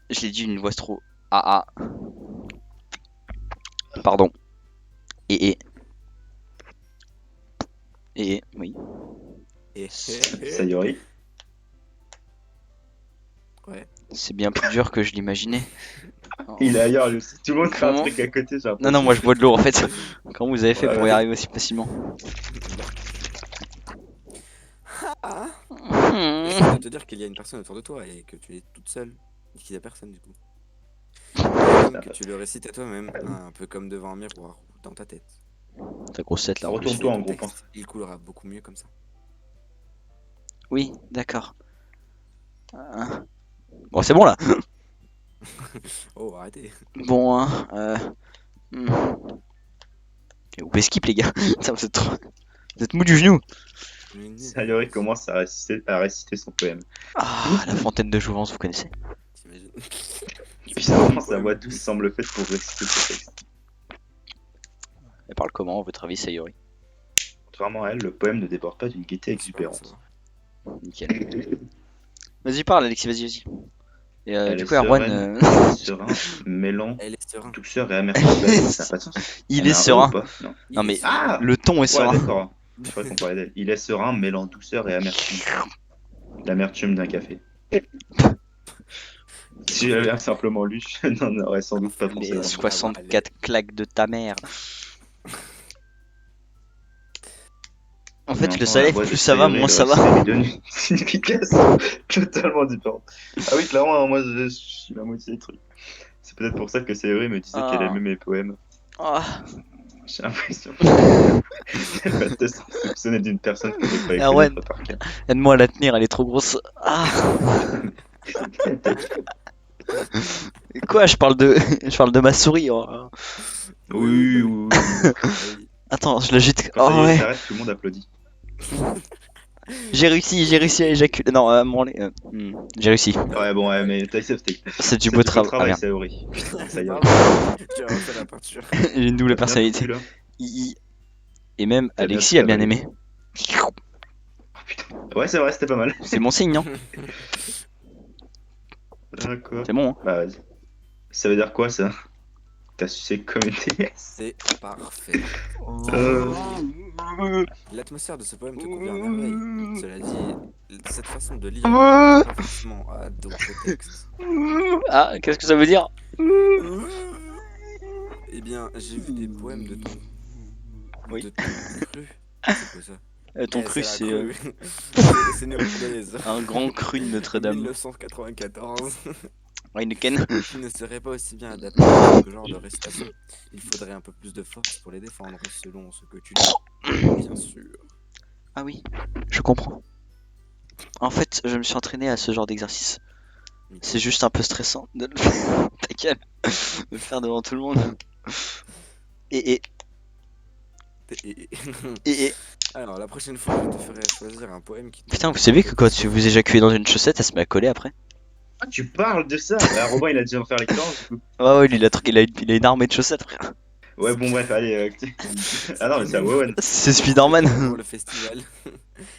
je l'ai dit d'une voix trop. Ah. Pardon. Et. Oui. Et. Sayuri. Ouais. C'est bien plus dur que je l'imaginais. Il est ailleurs lui aussi. Tout le monde fait un Comment truc à côté. J'ai Non, l'impression. moi je bois de l'eau en fait. Comment vous avez fait pour y Ouais. arriver aussi facilement? Essaie de te dire qu'il y a une personne autour de toi et que tu es toute seule. Et qu'il y a personne du coup. Comme que tu le récites à toi-même, hein, un peu comme devant un miroir ou dans ta tête. Ta grosse tête là. en plus. Retourne-toi en Ton groupe. texte, il coulera beaucoup mieux comme ça. Oui, d'accord. Bon, c'est bon là. Oh, arrêtez. Bon, hein. Vous pouvez skip les gars. Putain, vous êtes trop. Vous êtes mou du genou. Sayuri commence à réciter son poème. Ah, la fontaine de Jouvence, vous connaissez? T'imagines? Bizarrement, sa voix douce semble faite pour réciter ce texte. Elle parle comment, à votre avis, Sayori? Contrairement à elle, le poème ne déborde pas d'une gaieté exubérante. Nickel. Vas-y, parle, Alexis, vas-y. Et Elle du est coup, Erwan. serein, mêlant Elle est sereine. douceur et amertume. Ça n'a pas de sens. Il Elle est a un E serein. ou pas Non. Non, mais Ah le ton est Ouais, serein. d'accord. Je croyais qu'on parlait d'elle. Il est serein, mêlant douceur et amertume. L'amertume d'un café. Si j'avais simplement lu, je n'en aurais sans doute pas pensé. Mais 64 claques de ta mère. En fait, le soleil, plus ça va, moins ça va. C'est devenu une efficace totalement différente. Ah oui, clairement, moi je suis la moitié des trucs. C'est peut-être pour ça que Sayuri me disait qu'elle aimait mes poèmes. Ah. J'ai l'impression qu'elle va te soupçonner d'une personne que j'ai pas Erwan. écrite par cœur. Aide-moi à la tenir, elle est trop grosse. Ah. Quoi, je parle de, je parle de ma souris. Oh. Oui, oui. Oui. Attends, je l'agite. Quand ça Oh y est, ouais. s'arrête, tout le monde applaudit. J'ai réussi à éjaculer. Non, j'ai réussi. Ouais, bon, ouais, mais C'est du c'est beau du beau travail. Ah travail, merde, Saori. Putain, ça y est. Bravo. Tu as refait la peinture. j'ai une double T'as bien personnalité. tenu, là. Et même T'as bien Alexis tout a bien avalé. aimé. Ouais, c'est vrai, c'était pas mal. C'est mon signe, non? D'accord. C'est bon, hein? Bah, vas-y. Ça veut dire quoi, ça? T'as sucé comme une déesse. C'est parfait. Euh, L'atmosphère de ce poème te convient à merveille. Cela dit, cette façon de lire ne pas forcément à d'autres textes. Ah, qu'est-ce que ça veut dire? Eh bien, j'ai vu des poèmes Oui. de ton cru. C'est quoi ça? Ton Eh, cru, la c'est crue. C'est néerlandaise. un grand cru de Notre-Dame. 1994. Heineken. Qui ne serait pas aussi bien adapté à ce genre de récitation. Il faudrait un peu plus de force pour les défendre, selon ce que tu dis. Bien sûr. Ah oui, je comprends. En fait, je me suis entraîné à ce genre d'exercice. C'est juste un peu stressant de le faire. Ta gueule. De le faire devant tout le monde. Et. Et. Alors, la prochaine fois, je te ferai choisir un poème qui te... Putain, vous savez que quand vous éjaculez dans une chaussette, elle se met à coller après? Ah, tu parles de ça? Bah, Robin, il a déjà fait l'expérience, du coup. Ouais, ouais, lui, il a une armée de chaussettes, frère. Ouais, bon, bref, allez. Ah non, mais c'est à Wowen. C'est Pour Spider-Man. le festival.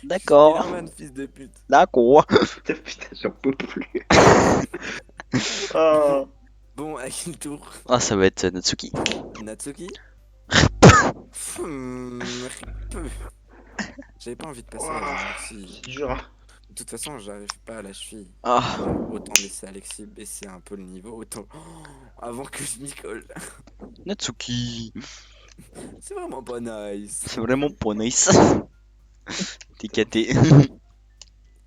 D'accord. Spider-Man, fils de pute. D'accord. Putain, j'en peux plus. Oh. Bon, à qui le tour? Ah, ça va être Natsuki. Natsuki? J'avais pas envie de passer à Alexis. C'est dur, hein. De toute façon, j'arrive pas à la cheville. Ah, Donc, autant laisser Alexis baisser un peu le niveau, autant... avant que je m'y colle. Natsuki. C'est vraiment pas nice. C'est vraiment pas nice. T'es caté.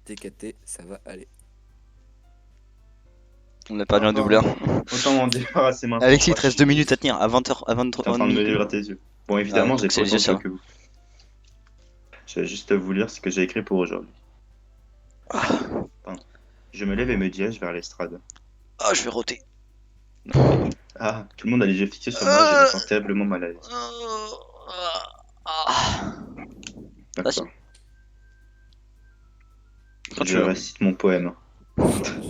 TKT, ça va aller. On a perdu un doubleur. Autant m'en débarrasser maintenant. Alexis, il te reste 2 minutes à tenir. À 20h. À 23h. T'es en train de me livrer tes yeux. Bon, évidemment, Ah, j'ai donc pas c'est les autant yeux, ça de va. que vous. Je vais juste vous lire ce que j'ai écrit pour aujourd'hui. Pardon. Je me lève et me dirige vers l'estrade. Ah, je vais roter. Ah, tout le monde a les yeux fixés sur moi, je me sens terriblement mal à l'aise. Ah. D'accord. Quand Je tu- récite mon poème. Je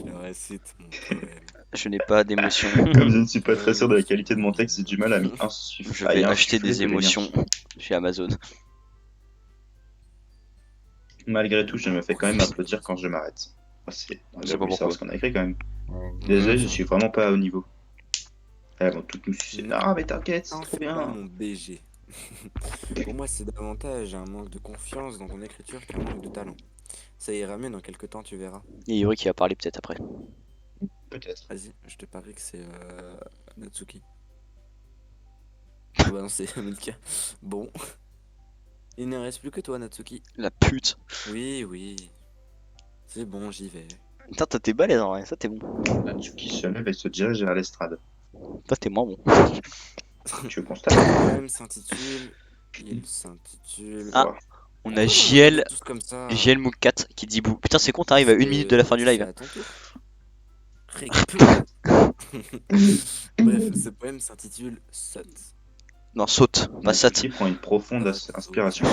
le récite, mon poème. Je n'ai pas d'émotion. Comme je ne suis pas très sûr de la qualité de mon texte, j'ai du mal à m'y Je vais acheter des émotions l'énergie. chez Amazon. Malgré tout, je me fais quand même applaudir quand je m'arrête. Ah, on Je sais a pas voulu pourquoi. savoir ce qu'on a écrit quand même. Désolé, je suis vraiment pas au niveau. Elles vont toutes nous sucer. Non, mais t'inquiète, c'est Non, trop fais pas bien. mon BG. Pour moi, c'est davantage un manque de confiance dans ton écriture qu'un manque de talent. Ça ira mieux dans quelques temps, tu verras. Il y a Yuri qui va parler peut-être après. Peut-être. Vas-y, je te parie que c'est Natsuki. Ah bah non, c'est Milka. Bon. Il ne reste plus que toi, Natsuki. La pute. Oui, oui. C'est bon, j'y vais. Putain, toi t'es balèze en vrai, ça t'es bon. Natsuki se lève et se dirige vers l'estrade. Toi t'es moins bon. Tu le constates? Le poème s'intitule... Il s'intitule... Ah. Ouah. On a Pourquoi JL, tous comme ça. JL Mook 4 qui dit bou. Putain, c'est con, t'arrives à 1 minute de la fin du live. C'est à ton tour. Bref, ce poème s'intitule Sot. Non, saute, pas sat. Natsuki prend une profonde inspiration.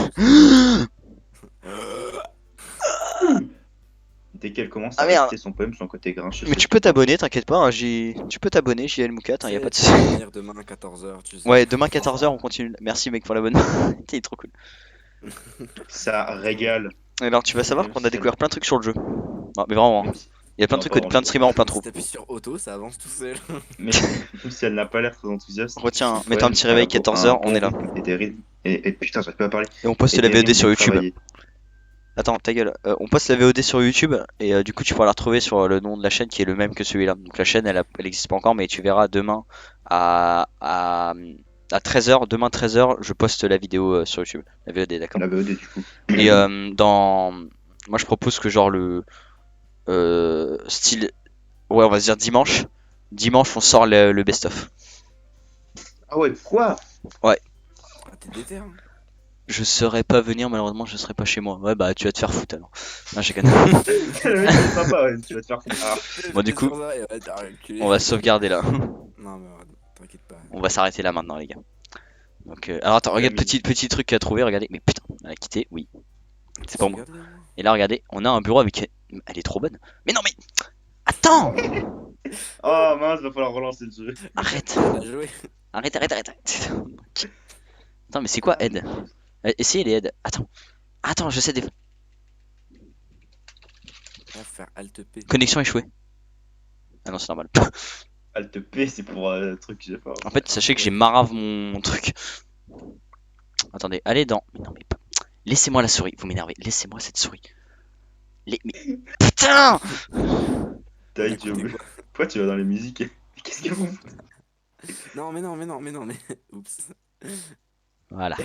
Dès qu'elle commence Ah, à merde. réciter son poème, son côté grincheux. Mais tu peux t'abonner, t'inquiète pas. Hein, tu peux t'abonner, JL Mook 4, hein, y a pas de soucis. venir demain à 14h, tu sais. Ouais, demain 14h, on continue. Merci mec pour l'abonnement. Il est trop cool. Ça régale. Alors, tu vas savoir Même qu'on si a découvert plein de trucs sur le jeu. Non, mais vraiment, hein. Même si, Il y a plein de Non, trucs pardon, que plein de streamers ont pas trop. Si t'appuies sur auto, ça avance tout seul. mais même si elle n'a pas l'air très enthousiaste. Retiens, ce mets-toi un poème petit réveil, a 14h, un on est là. bon rythme et des rythmes. Et putain, j'arrive pas à parler. Et on poste Et la des VOD rythmes sur bien YouTube. travaillés. Attends, ta gueule. On poste la VOD sur YouTube et du coup tu pourras la retrouver sur le nom de la chaîne qui est le même que celui-là. Donc la chaîne elle existe pas encore mais tu verras demain à 13h, demain 13h je poste la vidéo sur YouTube. La VOD d'accord. La VOD du coup. Et moi je propose que genre le style ouais on va se dire dimanche. Dimanche on sort le best-of. Ah ouais, quoi? Ah, t'es déter, hein. Je saurais pas venir, malheureusement, je serai pas chez moi. Ouais, bah, tu vas te faire foutre alors. Non, j'ai Le mec, il est sympa, ouais, tu vas te faire foutre. Ah, Bon, du coup, Sur ça, et ouais, t'as reculé. on va sauvegarder là. Non, mais ouais, t'inquiète pas. On va s'arrêter là maintenant, les gars. Donc, alors attends, la regarde, mine. petit truc à trouver, regardez. Mais putain, elle a quitté, oui. C'est pas moi. Regarde là, moi. Et là, regardez, on a un bureau avec. Elle est trop bonne. Mais non, mais. Attends! Oh mince, va falloir relancer le jeu. Arrête! Bien joué. Arrête. Attends, mais c'est quoi aide? Essayez les aides. Attends, je sais des. Va faire Alt P. Connexion échouée. Ah non, c'est normal. Alt P, c'est pour truc, j'ai pas. En fait, sachez que j'ai marave mon truc. Attendez, allez dans. Mais non, mais pas. Laissez-moi la souris, vous m'énervez. Laissez-moi cette souris. Mais. Putain! T'as On a tu écouté veux- quoi? Pourquoi tu vas dans les musiques? Mais qu'est-ce que vous Non, mais. Oups. Voilà.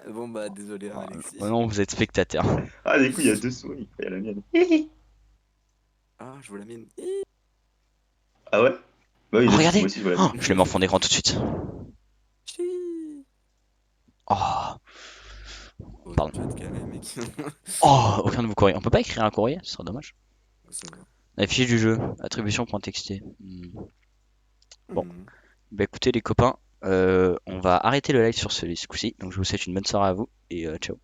Bon, bah, désolé, hein, Alexis. Maintenant, vous êtes spectateur. Ah, du coup, il y a deux souris. Il y a la mienne. Ah, je vois la mienne. Ah ouais? Bah oui, Oh, moi regardez! aussi, je vois la Oh, mienne. je l'ai mis en fond d'écran tout de suite. Chi. Oh, Oh, pardon. tu vas te calmer, mec. Oh, aucun de vous courrier. On peut pas écrire un courrier, ce serait dommage. Ça va. Affiche du jeu, attribution.txt. Bon, Hmm. bah écoutez les copains, on va arrêter le live sur ce coup-ci. Donc je vous souhaite une bonne soirée à vous et ciao.